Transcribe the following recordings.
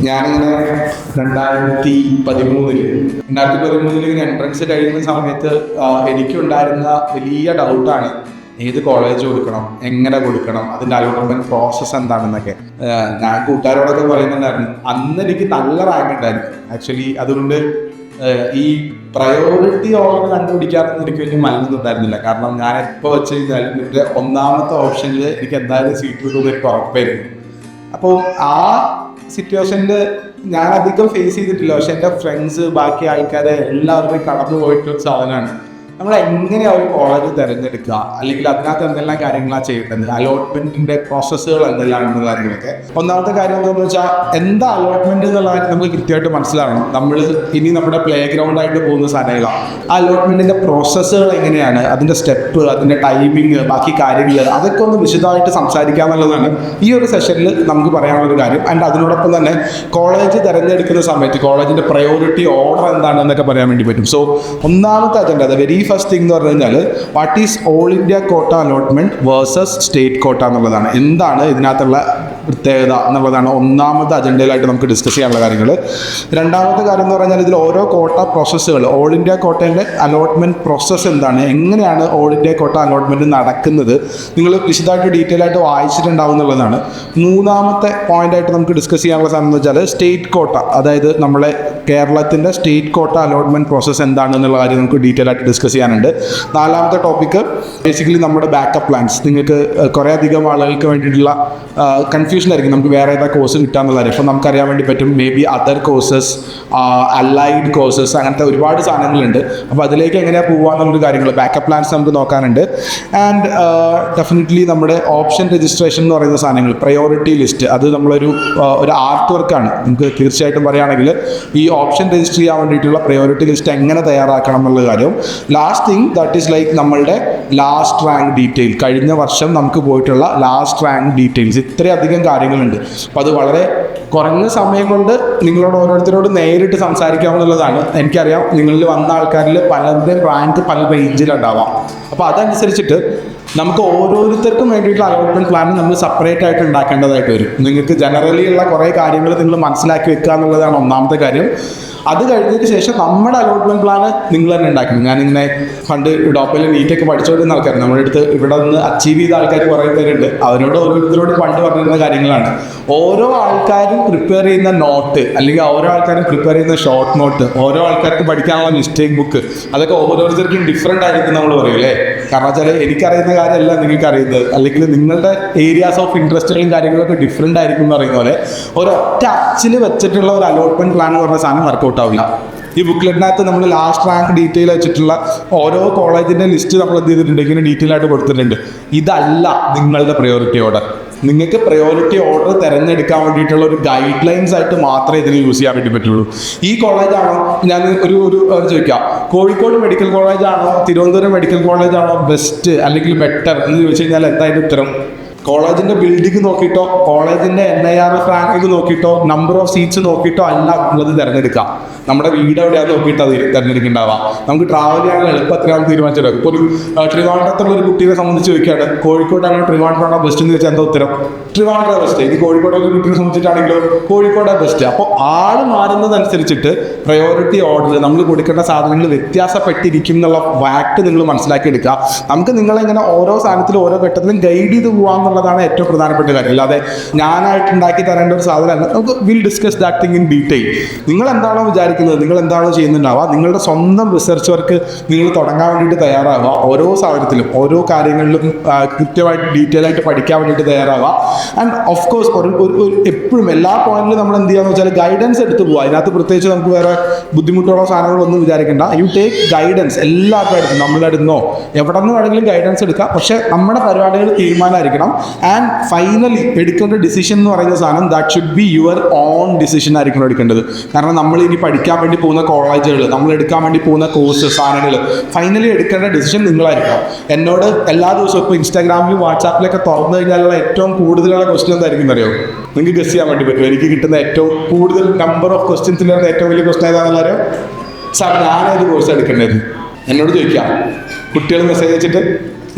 ഞാനിങ്ങനെ 2013 ഇങ്ങനെ എൻട്രൻസ് കഴിയുന്ന സമയത്ത് എനിക്കുണ്ടായിരുന്ന വലിയ ഡൗട്ടാണ് ഏത് കോളേജ് കൊടുക്കണം, എങ്ങനെ കൊടുക്കണം, അതിൻ്റെ അലോട്ട്മെന്റ് പ്രോസസ്സ് എന്താണെന്നൊക്കെ. ഞാൻ കൂട്ടുകാരോടൊക്കെ പറയുന്നുണ്ടായിരുന്നു. അന്ന് എനിക്ക് നല്ല റാങ്ക് ഉണ്ടായിരുന്നു ആക്ച്വലി. അതുകൊണ്ട് ഈ പ്രയോറിറ്റി ഓർഡർ കണ്ടുപിടിക്കാനൊന്നും എനിക്ക് വലിയ മലനൊന്നുണ്ടായിരുന്നില്ല. കാരണം ഞാൻ എപ്പോൾ വെച്ച് കഴിഞ്ഞാലും എൻ്റെ ഒന്നാമത്തെ ഓപ്ഷനിൽ എനിക്ക് എന്തായാലും സീറ്റ് കിട്ടുമെന്ന് എനിക്ക് ഉറപ്പായിരുന്നു. അപ്പോൾ ആ സിറ്റുവേഷനിൽ ഞാൻ അധികം ഫേസ് ചെയ്തിട്ടില്ല. പക്ഷെ എൻ്റെ ഫ്രണ്ട്സ്, ബാക്കി ആൾക്കാരെ എല്ലാവരും കടന്നു പോയിട്ടുള്ള സാധനമാണ് നമ്മൾ എങ്ങനെ ഒരു കോളേജ് തിരഞ്ഞെടുക്കുക, അല്ലെങ്കിൽ അതിനകത്ത് എന്തെല്ലാം കാര്യങ്ങളാണ് ചെയ്യേണ്ടത്, അലോട്ട്മെന്റിന്റെ പ്രോസസ്സുകൾ എന്തെല്ലാണെന്ന കാര്യങ്ങളൊക്കെ. ഒന്നാമത്തെ കാര്യം എന്താണെന്ന് വെച്ചാൽ എന്താ അലോട്ട്മെന്റ് എന്നുള്ള കാര്യം നമുക്ക് കൃത്യമായിട്ട് മനസ്സിലാവണം. നമ്മൾ ഇനി നമ്മുടെ പ്ലേ ഗ്രൗണ്ട് ആയിട്ട് പോകുന്ന സാധനങ്ങളാണ്. ആ അലോട്ട്മെന്റിന്റെ പ്രോസസ്സുകൾ എങ്ങനെയാണ്, അതിന്റെ സ്റ്റെപ്പ്, അതിന്റെ ടൈമിങ്, ബാക്കി കാര്യങ്ങൾ, അതൊക്കെ ഒന്ന് വിശദമായിട്ട് സംസാരിക്കാന്നുള്ളതാണ് ഈ ഒരു സെഷനിൽ നമുക്ക് പറയാനുള്ളൊരു കാര്യം. ആൻഡ് അതിനോടൊപ്പം തന്നെ കോളേജ് തിരഞ്ഞെടുക്കുന്ന സമയത്ത് കോളേജിന്റെ പ്രയോറിറ്റി ഓർഡർ എന്താണെന്നൊക്കെ പറയാൻ വേണ്ടി പറ്റും. സോ ഒന്നാമത്തെ അജണ്ട, അത് വെരി ഫസ്റ്റ് തിങ് എന്ന് പറഞ്ഞു കഴിഞ്ഞാൽ വാട്ട് ഈസ് ഓൾ ഇന്ത്യ കോട്ട അലോട്ട്മെന്റ് വേഴ്സസ് സ്റ്റേറ്റ് കോട്ട എന്നുള്ളതാണ്. എന്താണ് ഇതിനകത്തുള്ള പ്രത്യേകത എന്നുള്ളതാണ് ഒന്നാമത്തെ അജണ്ടയിലായിട്ട് നമുക്ക് ഡിസ്കസ് ചെയ്യാനുള്ള കാര്യങ്ങൾ. രണ്ടാമത്തെ കാര്യം എന്ന് പറഞ്ഞാൽ ഇതിൽ ഓരോ കോട്ട പ്രോസസ്സുകൾ, ഓൾ ഇന്ത്യ കോട്ടയുടെ അലോട്ട്മെന്റ് പ്രോസസ്സ് എന്താണ്, എങ്ങനെയാണ് ഓൾ ഇന്ത്യ കോട്ട അലോട്ട്മെന്റ് നടക്കുന്നത്, നിങ്ങൾ വിശദമായിട്ട് ഡീറ്റെയിൽ ആയിട്ട് വായിച്ചിട്ടുണ്ടാവും എന്നുള്ളതാണ്. മൂന്നാമത്തെ പോയിന്റ് ആയിട്ട് നമുക്ക് ഡിസ്കസ് ചെയ്യാനുള്ള സാധനം എന്ന് വെച്ചാൽ സ്റ്റേറ്റ് കോട്ട, അതായത് നമ്മളെ കേരളത്തിൻ്റെ സ്റ്റേറ്റ് കോട്ട അലോട്ട്മെന്റ് പ്രോസസ്സ് എന്താണെന്നുള്ള കാര്യം നമുക്ക് ഡീറ്റെയിൽ ആയിട്ട് ഡിസ്കസ് ചെയ്യാനുണ്ട്. നാലാമത്തെ ടോപ്പിക്ക് ബേസിക്കലി നമ്മുടെ ബാക്കപ്പ് പ്ലാൻസ്. നിങ്ങൾക്ക് കുറേ അധികം ആളുകൾക്ക് വേണ്ടിയിട്ടുള്ള കൺഫ്യൂഷൻ ആയിരിക്കും നമുക്ക് വേറെ ഏതാ കോഴ്സ് കിട്ടാന്നുള്ള കാര്യം. അപ്പോൾ നമുക്കറിയാൻ വേണ്ടി പറ്റും may be other courses, allied courses, അങ്ങനത്തെ ഒരുപാട് സാധനങ്ങളുണ്ട്. അപ്പോൾ അതിലേക്ക് എങ്ങനെയാണ് പോകാമെന്നുള്ളൊരു കാര്യങ്ങൾ, ബാക്കപ്പ് പ്ലാൻസ് നമുക്ക് നോക്കാനുണ്ട്. ആൻഡ് ഡെഫിനറ്റ്ലി നമ്മുടെ ഓപ്ഷൻ രജിസ്ട്രേഷൻ എന്ന് പറയുന്ന സാധനങ്ങൾ, പ്രയോറിറ്റി ലിസ്റ്റ്, അത് നമ്മളൊരു ആർട്ട് വർക്കാണ്. നമുക്ക് തീർച്ചയായിട്ടും പറയുകയാണെങ്കിൽ ഈ ഓപ്ഷൻ രജിസ്റ്റർ ചെയ്യാൻ വേണ്ടിയിട്ടുള്ള പ്രയോറിറ്റി ലിസ്റ്റ് എങ്ങനെ തയ്യാറാക്കണം എന്നുള്ള കാര്യം. Last thing that is like നമ്മളുടെ ലാസ്റ്റ് റാങ്ക് ഡീറ്റെയിൽ, കഴിഞ്ഞ വർഷം നമുക്ക് പോയിട്ടുള്ള ലാസ്റ്റ് റാങ്ക് ഡീറ്റെയിൽസ്, ഇത്രയധികം കാര്യങ്ങളുണ്ട്. അപ്പോൾ അത് വളരെ കുറഞ്ഞ സമയം കൊണ്ട് നിങ്ങളോട് ഓരോരുത്തരോട് നേരിട്ട് സംസാരിക്കാമെന്നുള്ളതാണ്. എനിക്കറിയാം നിങ്ങളിൽ വന്ന ആൾക്കാരിൽ പലരുടെയും റാങ്ക് പല റേഞ്ചിലുണ്ടാവാം. അപ്പോൾ അതനുസരിച്ചിട്ട് നമുക്ക് ഓരോരുത്തർക്കും വേണ്ടിയിട്ടുള്ള അലോട്ട്മെന്റ് പ്ലാൻ നമ്മൾ സെപ്പറേറ്റ് ആയിട്ട് ഉണ്ടാക്കേണ്ടതായിട്ട് വരും. നിങ്ങൾക്ക് ജനറലി ഉള്ള കുറേ കാര്യങ്ങൾ നിങ്ങൾ മനസ്സിലാക്കി വെക്കുക എന്നുള്ളതാണ് ഒന്നാമത്തെ കാര്യം. അത് കഴിഞ്ഞതിന് ശേഷം നമ്മുടെ അലോട്ട്മെന്റ് പ്ലാൻ നിങ്ങൾ തന്നെ ഉണ്ടാക്കണം. ഞാനിങ്ങനെ പണ്ട് ഡോപ്പയിൽ നീറ്റൊക്കെ പഠിച്ചുകൊണ്ടിരുന്ന ആൾക്കാർ, നമ്മുടെ അടുത്ത് ഇവിടെ നിന്ന് അച്ചീവ് ചെയ്ത ആൾക്കാർ കുറേ പേരുണ്ട്. അവരോട് ഓരോരുത്തരോട് പണ്ട് പറഞ്ഞിരുന്ന കാര്യങ്ങളാണ്. ഓരോ ആൾക്കാരും പ്രിപ്പയർ ചെയ്യുന്ന നോട്ട്, അല്ലെങ്കിൽ ഓരോ ആൾക്കാരും പ്രിപ്പയർ ചെയ്യുന്ന ഷോർട്ട് നോട്ട്, ഓരോ ആൾക്കാർക്ക് പഠിക്കാനുള്ള മിസ്റ്റേക്ക് ബുക്ക്, അതൊക്കെ ഓരോരുത്തർക്കും ഡിഫറെൻ്റ് ആയിരിക്കും നമ്മൾ പറയും അല്ലേ. കാരണം വെച്ചാൽ എനിക്കറിയുന്ന കാര്യമല്ല നിങ്ങൾക്ക് അറിയുന്നത്, അല്ലെങ്കിൽ നിങ്ങളുടെ ഏരിയാസ് ഓഫ് ഇൻട്രസ്റ്റുകളും കാര്യങ്ങളൊക്കെ ഡിഫറെൻ്റ് ആയിരിക്കും എന്ന് പറയുന്ന പോലെ ഒരൊറ്റ അച്ചിൽ വെച്ചിട്ടുള്ള ഒരു അലോട്ട്മെന്റ് പ്ലാൻ എന്ന് പറഞ്ഞ സാധനം വർക്കൗട്ട് ആവില്ല. ഈ ബുക്ക്ലെറ്റിനകത്ത് നമ്മൾ ലാസ്റ്റ് റാങ്ക് ഡീറ്റെയിൽ വെച്ചിട്ടുള്ള ഓരോ കോളേജിൻ്റെ ലിസ്റ്റ് നമ്മൾ എന്ത് ചെയ്തിട്ടുണ്ട്, ഇങ്ങനെ ഡീറ്റെയിൽ ആയിട്ട് കൊടുത്തിട്ടുണ്ട്. ഇതല്ല നിങ്ങളുടെ പ്രയോറിറ്റി ഓർഡർ. നിങ്ങൾക്ക് പ്രയോറിറ്റി ഓർഡർ തിരഞ്ഞെടുക്കാൻ വേണ്ടിയിട്ടുള്ള ഒരു ഗൈഡ് ലൈൻസ് ആയിട്ട് മാത്രമേ ഇതിന് യൂസ് ചെയ്യാൻ വേണ്ടി പറ്റുള്ളൂ. ഈ കോളേജാണോ, ഞാൻ ഒരു ചോദിക്കാം, കോഴിക്കോട് മെഡിക്കൽ കോളേജാണോ തിരുവനന്തപുരം മെഡിക്കൽ കോളേജാണോ ബെസ്റ്റ് അല്ലെങ്കിൽ ബെറ്റർ എന്ന് ചോദിച്ചു കഴിഞ്ഞാൽ എന്തായാലും ഉത്തരം കോളേജിന്റെ ബിൽഡിംഗ് നോക്കിയിട്ടോ, കോളേജിന്റെ NIRF റാങ്ക് നോക്കിയിട്ടോ, നമ്പർ ഓഫ് സീറ്റ്സ് നോക്കിയിട്ടോ അല്ല ഉള്ളത് തിരഞ്ഞെടുക്കാം. നമ്മുടെ വീട് എവിടെയാണെന്ന് നോക്കിയിട്ട് അത് തിരഞ്ഞെടുക്കുന്നുണ്ടാവാം. നമുക്ക് ട്രാവൽ ചെയ്യാനുള്ള എളുപ്പത്തിനാണ് തീരുമാനിച്ചെടുക്കും. ഇപ്പോൾ ഒരു ട്രിവാൻഡ്രത്തുള്ള ഒരു കുട്ടിയെ സംബന്ധിച്ച് ചോദിക്കുകയാണ്, കോഴിക്കോടാണോ ട്രിവാൻഡ്രമാണോ ബെസ്റ്റ് എന്ന് ചോദിച്ചാൽ എന്താ ഉത്തരം? ട്രിവാൻഡ്രം ബെസ്റ്റ്. ഇനി കോഴിക്കോടൊക്കെ കുട്ടിയെ സംബന്ധിച്ചിട്ടാണെങ്കിലോ കോഴിക്കോടാണ് ബെസ്റ്റ്. അപ്പോൾ ആൾ മാറുന്നതനുസരിച്ചിട്ട് പ്രയോറിറ്റി ഓർഡർ നമ്മൾ കൊടുക്കേണ്ട സാധനങ്ങൾ വ്യത്യാസപ്പെട്ടിരിക്കും എന്നുള്ള ഫാക്ട് നിങ്ങൾ മനസ്സിലാക്കി എടുക്കുക. നമുക്ക് നിങ്ങളെങ്ങനെ ഓരോ സാധനത്തിലും ഓരോ ഘട്ടത്തിലും ഗൈഡ് ചെയ്ത് പോകാമെന്നുള്ളതാണ് ഏറ്റവും പ്രധാനപ്പെട്ട കാര്യം. അല്ലാതെ ഞാനായിട്ട് ഉണ്ടാക്കി തരേണ്ട ഒരു സാധനമല്ല. നമുക്ക് will discuss that thing in detail. നിങ്ങൾ എന്താണോ വിചാരിക്കുന്നത്, നിങ്ങൾ എന്താണോ ചെയ്യുന്നുണ്ടാവുക, നിങ്ങളുടെ സ്വന്തം റിസർച്ച് വർക്ക് നിങ്ങൾ തുടങ്ങാൻ വേണ്ടിയിട്ട് തയ്യാറാവുക. ഓരോ സാഹചര്യത്തിലും ഓരോ കാര്യങ്ങളിലും കൃത്യമായിട്ട് ഡീറ്റെയിൽ ആയിട്ട് പഠിക്കാൻ വേണ്ടിയിട്ട് തയ്യാറാവുക. ആൻഡ് ഓഫ് കോഴ്സ് എപ്പോഴും എല്ലാ പോയിന്റിലും നമ്മൾ എന്ത് ചെയ്യാന്ന് വെച്ചാൽ ഗൈഡൻസ് എടുത്ത് പോവുക. അതിനകത്ത് പ്രത്യേകിച്ച് നമുക്ക് വേറെ ബുദ്ധിമുട്ടുള്ള സാധനങ്ങളൊന്നും വിചാരിക്കേണ്ട. You take guidance. എല്ലാവരുടെ അടുത്തും നമ്മളുടെ അടുത്തുനിന്നോ എവിടെ നിന്ന് വേണമെങ്കിലും ഗൈഡൻസ് എടുക്കാം. പക്ഷേ നമ്മുടെ പരിപാടികൾ തീരുമാനമായിരിക്കണം. ആൻഡ് ഫൈനലി എടുക്കേണ്ട ഡിസിഷൻ എന്ന് പറയുന്ന സാധനം that should be your own decision ആയിരിക്കണം എടുക്കേണ്ടത്. കാരണം നമ്മൾ ഇനി പഠിക്കാൻ വേണ്ടി പോകുന്ന കോളേജുകൾ, നമ്മൾ എടുക്കാൻ വേണ്ടി പോകുന്ന കോഴ്സ് സാധനങ്ങൾ ഫൈനലി എടുക്കേണ്ട ഡിസിഷൻ നിങ്ങളായിരിക്കണം. എന്നോട് എല്ലാ ദിവസവും ഇപ്പോൾ ഇൻസ്റ്റാഗ്രാമിലും വാട്സാപ്പിലൊക്കെ തുറന്നു കഴിഞ്ഞാലുള്ള ഏറ്റവും കൂടുതലുള്ള ക്വസ്റ്റ്യൻ എന്തായിരിക്കും അറിയോ? നിങ്ങൾക്ക് ഗസ് ചെയ്യാൻ വേണ്ടി പറ്റും. എനിക്ക് കിട്ടുന്ന ഏറ്റവും കൂടുതൽ നമ്പർ ഓഫ് ക്വസ്റ്റ്യൻസിലുള്ള ഏറ്റവും വലിയ ക്വസ്റ്റ്യൻ ഏതാണെന്ന് അറിയാം? സാർ ഞാനേത് കോഴ്സ് എടുക്കേണ്ടത് എന്നോട് ചോദിക്കാം. കുട്ടികൾ മെസ്സേജ് വെച്ചിട്ട്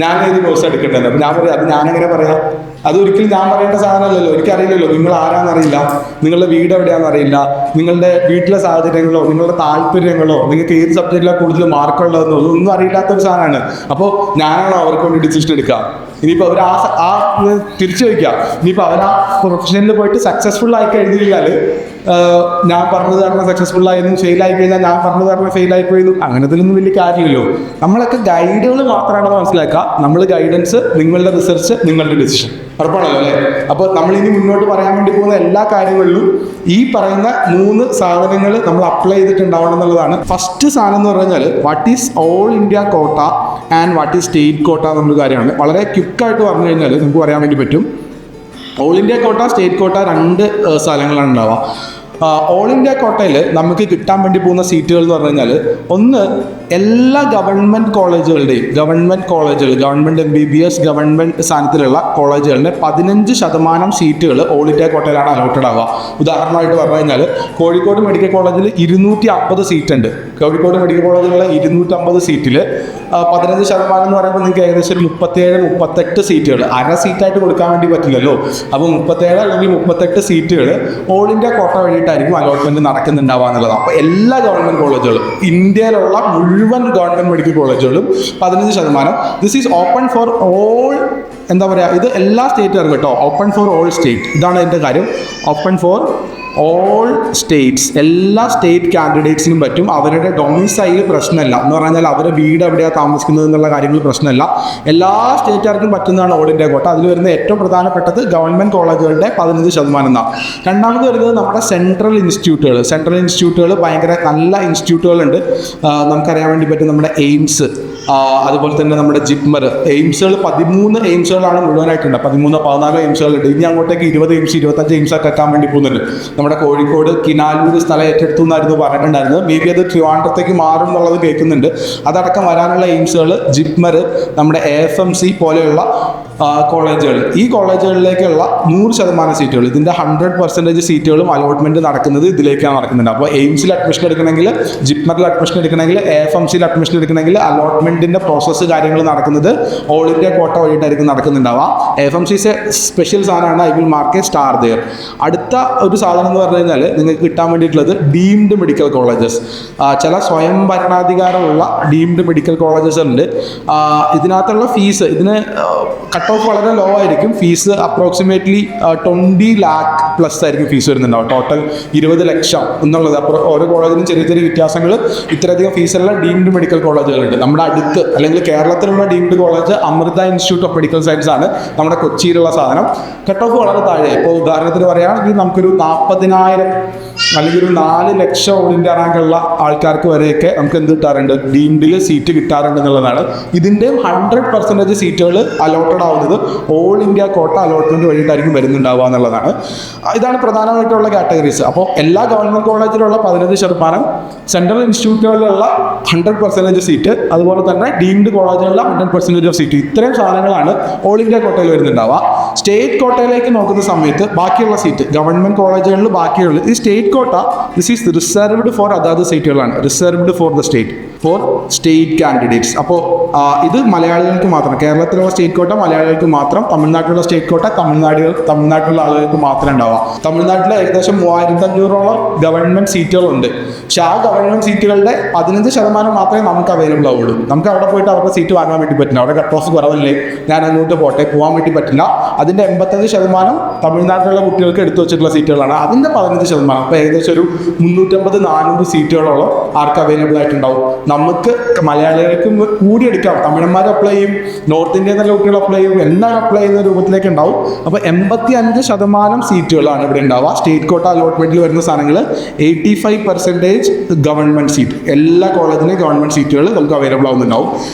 ഞാനേത് കോഴ്സ് എടുക്കേണ്ടത്. അപ്പം ഞാൻ പറയാം, അത് ഞാനെങ്ങനെ പറയാം? അതൊരിക്കലും ഞാൻ പറയേണ്ട സാധനമല്ലല്ലോ. എനിക്കറിയില്ലല്ലോ നിങ്ങൾ ആരാന്നറിയില്ല, നിങ്ങളുടെ വീട് എവിടെയാണെന്നറിയില്ല, നിങ്ങളുടെ വീട്ടിലെ സാഹചര്യങ്ങളോ നിങ്ങളുടെ താല്പര്യങ്ങളോ നിങ്ങൾക്ക് ഏത് സബ്ജക്റ്റിലാണ് കൂടുതൽ മാർക്കുള്ളതെന്നോ ഒന്നും അറിയില്ലാത്തൊരു സാധനമാണ്. അപ്പോൾ ഞാനാണോ അവർക്ക് വേണ്ടി ഡിസിഷൻ എടുക്കുക? ഇനിയിപ്പോൾ അവർ തിരിച്ചു വയ്ക്കുക, ഇനിയിപ്പോൾ അവർ ആ പ്രൊഫഷനിൽ പോയിട്ട് സക്സസ്ഫുൾ ആയി കഴിഞ്ഞു കഴിഞ്ഞാൽ ഞാൻ പറഞ്ഞത് കാരണം സക്സസ്ഫുൾ ആയിരുന്നു, ഫെയിൽ ആയി കഴിഞ്ഞാൽ ഞാൻ പറഞ്ഞത് കാരണം ഫെയിൽ ആയി പോയിരുന്നു, അങ്ങനത്തിലൊന്നും വലിയ കാര്യമില്ലല്ലോ. നമ്മളൊക്കെ ഗൈഡുകൾ മാത്രമാണ് മനസ്സിലാക്കുക. നമ്മൾ ഗൈഡൻസ്, നിങ്ങളുടെ റിസർച്ച്, നിങ്ങളുടെ ഡിസിഷൻ. ഉറപ്പാണല്ലോ അല്ലേ? അപ്പോൾ നമ്മളിനി മുന്നോട്ട് പറയാൻ വേണ്ടി പോകുന്ന എല്ലാ കാര്യങ്ങളിലും ഈ പറയുന്ന 3 സാധനങ്ങൾ നമ്മൾ അപ്ലൈ ചെയ്തിട്ടുണ്ടാവണം എന്നുള്ളതാണ്. ഫസ്റ്റ് സാധനം എന്ന് പറഞ്ഞാൽ വാട്ട് ഈസ് ഓൾ ഇന്ത്യ കോട്ട ആൻഡ് വാട്ട് ഈസ് സ്റ്റേറ്റ് കോട്ട എന്നൊരു കാര്യമാണ്. വളരെ ക്വിക്കായിട്ട് പറഞ്ഞു കഴിഞ്ഞാൽ നമുക്ക് പറയാൻ വേണ്ടി പറ്റും. ഓൾ ഇന്ത്യ കോട്ട, സ്റ്റേറ്റ് കോട്ട 2 സ്ഥലങ്ങളാണ് ഉണ്ടാവുക. ഓൾ ഇന്ത്യ കോട്ടയിൽ നമുക്ക് കിട്ടാൻ വേണ്ടി പോകുന്ന സീറ്റുകൾ എന്ന് പറഞ്ഞു കഴിഞ്ഞാൽ, ഒന്ന് എല്ലാ ഗവൺമെൻറ് കോളേജുകളുടെയും ഗവൺമെൻറ് MBBS ഗവൺമെൻറ് സ്ഥാനത്തിലുള്ള കോളേജുകളുടെ 15% സീറ്റുകൾ ഓൾ ഇന്ത്യ കോട്ടയിലാണ് അലോട്ടഡ് ആവുക. ഉദാഹരണമായിട്ട് പറഞ്ഞു കഴിഞ്ഞാൽ കോഴിക്കോട് മെഡിക്കൽ കോളേജിൽ 250 സീറ്റുണ്ട്. കോഴിക്കോട് മെഡിക്കൽ കോളേജിലുള്ള 250 സീറ്റിൽ 15% എന്ന് പറയുമ്പോൾ നിങ്ങൾക്ക് ഏകദേശം ഒരു 37-38 സീറ്റുകൾ, അര സീറ്റായിട്ട് കൊടുക്കാൻ വേണ്ടി പറ്റില്ലല്ലോ. അപ്പോൾ 37 അല്ലെങ്കിൽ 38 സീറ്റുകൾ ഓൾ ഇന്ത്യ കോട്ട വഴിയിട്ടായിരിക്കും അലോട്ട്മെന്റ് നടക്കുന്നുണ്ടാവുക എന്നുള്ളതാണ്. അപ്പോൾ എല്ലാ ഗവൺമെന്റ് കോളേജുകളും, ഇന്ത്യയിലുള്ള മുഴുവൻ ഗവൺമെന്റ് മെഡിക്കൽ കോളേജുകളും 15%. This is open for all, എന്താ പറയുക, ഇത് എല്ലാ സ്റ്റേറ്റുകാർക്കും കേട്ടോ. ഓപ്പൺ ഫോർ ഓൾ സ്റ്റേറ്റ്, ഇതാണ് എൻ്റെ കാര്യം. ഓപ്പൺ ഫോർ ഓൾ സ്റ്റേറ്റ്സ്, എല്ലാ സ്റ്റേറ്റ് കാൻഡിഡേറ്റ്സിനും പറ്റും. അവരുടെ ഡൊമിസൈൽ പ്രശ്നമല്ല എന്ന് പറഞ്ഞാൽ അവരുടെ വീട് എവിടെയാണ് താമസിക്കുന്നത് എന്നുള്ള കാര്യങ്ങൾ പ്രശ്നമല്ല. എല്ലാ സ്റ്റേറ്റുകാർക്കും പറ്റുന്നതാണ് ഓൾ ഇന്ത്യ കോട്ട. അതിൽ വരുന്ന ഏറ്റവും പ്രധാനപ്പെട്ടത് ഗവൺമെൻറ് കോളേജുകളുടെ 15% എന്നാണ്. രണ്ടാമത് വരുന്നത് നമ്മുടെ സെൻട്രൽ ഇൻസ്റ്റിറ്റ്യൂട്ടുകൾ ഭയങ്കര നല്ല ഇൻസ്റ്റിറ്റ്യൂട്ടുകളുണ്ട്. നമുക്കറിയാൻ വേണ്ടി പറ്റും നമ്മുടെ എയിംസ്, അതുപോലെ തന്നെ നമ്മുടെ ജിപ്മർ. എയിംസുകൾ 13 എയിംസുകളാണ് മുഴുവനായിട്ടുണ്ട്. 13-14 എയിംസുകളുണ്ട്. ഇനി അങ്ങോട്ടേക്ക് 20 എയിംസ് 25 എയിംസൊക്കെ എത്താൻ വേണ്ടി പോകുന്നുണ്ട്. നമ്മുടെ കോഴിക്കോട് കിനാലൂർ സ്ഥലം ഏറ്റെടുത്തു എന്നായിരുന്നു പറഞ്ഞിട്ടുണ്ടായിരുന്നത്. മേ ബി അത് ട്രിവാൻഡ്രത്തേക്ക് മാറും എന്നുള്ളത് കേൾക്കുന്നുണ്ട്. അതടക്കം വരാനുള്ള എയിംസുകൾ, ജിപ്മർ, നമ്മുടെ AFMC പോലെയുള്ള കോളേജുകൾ, ഈ കോളേജുകളിലേക്കുള്ള 100% സീറ്റുകൾ, ഇതിൻ്റെ 100% സീറ്റുകളും അലോട്ട്മെൻറ്റ് നടക്കുന്നത് ഇതിലേക്കാണ് നടക്കുന്നുണ്ട്. അപ്പോൾ എയിംസിൽ അഡ്മിഷൻ എടുക്കണമെങ്കിൽ, ജിപ്മറിൽ അഡ്മിഷൻ എടുക്കണമെങ്കിൽ, AFMCയിൽ അഡ്മിഷൻ എടുക്കണമെങ്കിൽ അലോട്ട്മെൻറ്റിൻ്റെ പ്രോസസ്സ് കാര്യങ്ങൾ നടക്കുന്നത് ഓൾ ഇന്ത്യ കോട്ട വഴിയിട്ടായിരിക്കും നടക്കുന്നുണ്ടാവുക. AFMC സ്പെഷ്യൽ സാധനമാണ്. I will mark a star there. അടുത്ത ഒരു സാധനം എന്ന് പറഞ്ഞു കഴിഞ്ഞാൽ നിങ്ങൾക്ക് കിട്ടാൻ വേണ്ടിയിട്ടുള്ളത് ഡീംഡ് മെഡിക്കൽ കോളേജസ്. ചില സ്വയം ഭരണാധികാരമുള്ള ഡീംഡ് മെഡിക്കൽ കോളേജസ് ഉണ്ട്. ഇതിനകത്തുള്ള ഫീസ്, ഇതിന് കട്ട് ഓഫ് വളരെ ലോ ആയിരിക്കും. ഫീസ് അപ്രോക്സിമേറ്റ്ലി 20 lakh പ്ലസ് ആയിരിക്കും ഫീസ് വരുന്നുണ്ടാവും. ടോട്ടൽ 20 ലക്ഷം എന്നുള്ളത്. അപ്പോൾ ഓരോ കോളേജിനും ചെറിയ ചെറിയ വ്യത്യാസങ്ങൾ. ഇത്രയധികം ഫീസുള്ള ഡീംഡ് മെഡിക്കൽ കോളേജുകളുണ്ട്. നമ്മുടെ അടുത്ത് അല്ലെങ്കിൽ കേരളത്തിലുള്ള deemed college Amrita Institute of Medical Science ആണ്, നമ്മുടെ കൊച്ചിയിലുള്ള സാധനം. കട്ട് ഓഫ് വളരെ താഴെ. ഇപ്പോൾ ഉദാഹരണത്തിന് പറയുകയാണെങ്കിൽ നമുക്കൊരു 40,000 അല്ലെങ്കിൽ ഒരു 4 ലക്ഷം ഓൾ ഇന്ത്യ റാങ്കുള്ള ആൾക്കാർക്ക് വരെയൊക്കെ നമുക്ക് എന്ത് കിട്ടാറുണ്ട്, ഡീംഡിൽ സീറ്റ് കിട്ടാറുണ്ട് എന്നുള്ളതാണ്. ഇതിൻ്റെയും 100% സീറ്റുകൾ അലോട്ടഡ് ആവുന്നത് ഓൾ ഇന്ത്യ കോട്ട അലോട്ട്മെന്റ് വഴിയിട്ടായിരിക്കും വരുന്നുണ്ടാവുക എന്നുള്ളതാണ്. ഇതാണ് പ്രധാനമായിട്ടുള്ള കാറ്റഗറീസ്. അപ്പോൾ എല്ലാ ഗവൺമെന്റ് കോളേജിലുള്ള 15%, സെൻട്രൽ ഇൻസ്റ്റിറ്റ്യൂട്ടുകളിലുള്ള 100% സീറ്റ്, അതുപോലെ തന്നെ ഡീംഡ് കോളേജുകളിലുള്ള 100% ഓഫ് സീറ്റ്. ഇത്രയും സാധനങ്ങളാണ് ഓൾ ഇന്ത്യ കോട്ടയിൽ വരുന്നുണ്ടാവുക. സ്റ്റേറ്റ് കോട്ടയിലേക്ക് നോക്കുന്ന സമയത്ത് ബാക്കിയുള്ള സീറ്റ് ഗവൺമെന്റ് കോളേജുകളിൽ ബാക്കിയുള്ള ഈ സ്റ്റേറ്റ് കോട്ട, ദിസ് ഈസ് റിസർവ്ഡ് ഫോർ അതാത് സീറ്റുകളാണ്. Reserved for the state candidates. അപ്പോൾ ഇത് മലയാളികൾക്ക് മാത്രം. കേരളത്തിലുള്ള സ്റ്റേറ്റ് കോട്ട മലയാളികൾക്ക് മാത്രം. തമിഴ്നാട്ടിലുള്ള സ്റ്റേറ്റ് കോട്ട തമിഴ്നാട്ടിലുള്ള ആളുകൾക്ക് മാത്രമേ ഉണ്ടാവുക. തമിഴ്നാട്ടിൽ ഏകദേശം 3500ഓളം ഗവൺമെന്റ് സീറ്റുകളുണ്ട്. പക്ഷെ ആ ഗവൺമെന്റ് സീറ്റുകളുടെ 15% മാത്രമേ നമുക്ക് അവൈലബിൾ ആവുള്ളൂ. നമുക്ക് അവിടെ പോയിട്ട് അവരുടെ സീറ്റ് വാങ്ങാൻ വേണ്ടി പറ്റില്ല. അവിടെ കട്ട് ഓഫ് കുറവല്ലേ, ഞാൻ അങ്ങോട്ട് പോകാൻ വേണ്ടി പറ്റില്ല. അതിൻ്റെ 85% തമിഴ്നാട്ടിലുള്ള കുട്ടികൾക്ക് എടുത്തു വെച്ചിട്ടുള്ള സീറ്റുകളാണ്. അതിൻ്റെ 15%, അപ്പോൾ ഏകദേശം ഒരു 350-400 സീറ്റുകളോളം ആർക്ക് അവൈലബിൾ ആയിട്ടുണ്ടാവും. നമുക്ക് മലയാളികൾക്കും കൂടി എടുക്കാം. തമിഴന്മാർ അപ്ലൈ ചെയ്യും, നോർത്ത് ഇന്ത്യയിൽ നിന്നുള്ള കുട്ടികൾ അപ്ലൈ ചെയ്യും, എല്ലാം അപ്ലൈ ചെയ്യുന്ന രൂപത്തിലേക്ക് ഉണ്ടാവും. അപ്പോൾ 85% സീറ്റുകളാണ് ഇവിടെ ഉണ്ടാവുക. സ്റ്റേറ്റ് കോട്ട അലോട്ട്മെന്റിൽ വരുന്ന സാധനങ്ങൾ 85% ഗവൺമെന്റ് സീറ്റ്. എല്ലാ കോളേജിലെയും ഗവൺമെന്റ് സീറ്റുകൾ നമുക്ക് അവൈലബിൾ ആവുന്നുണ്ടാവും.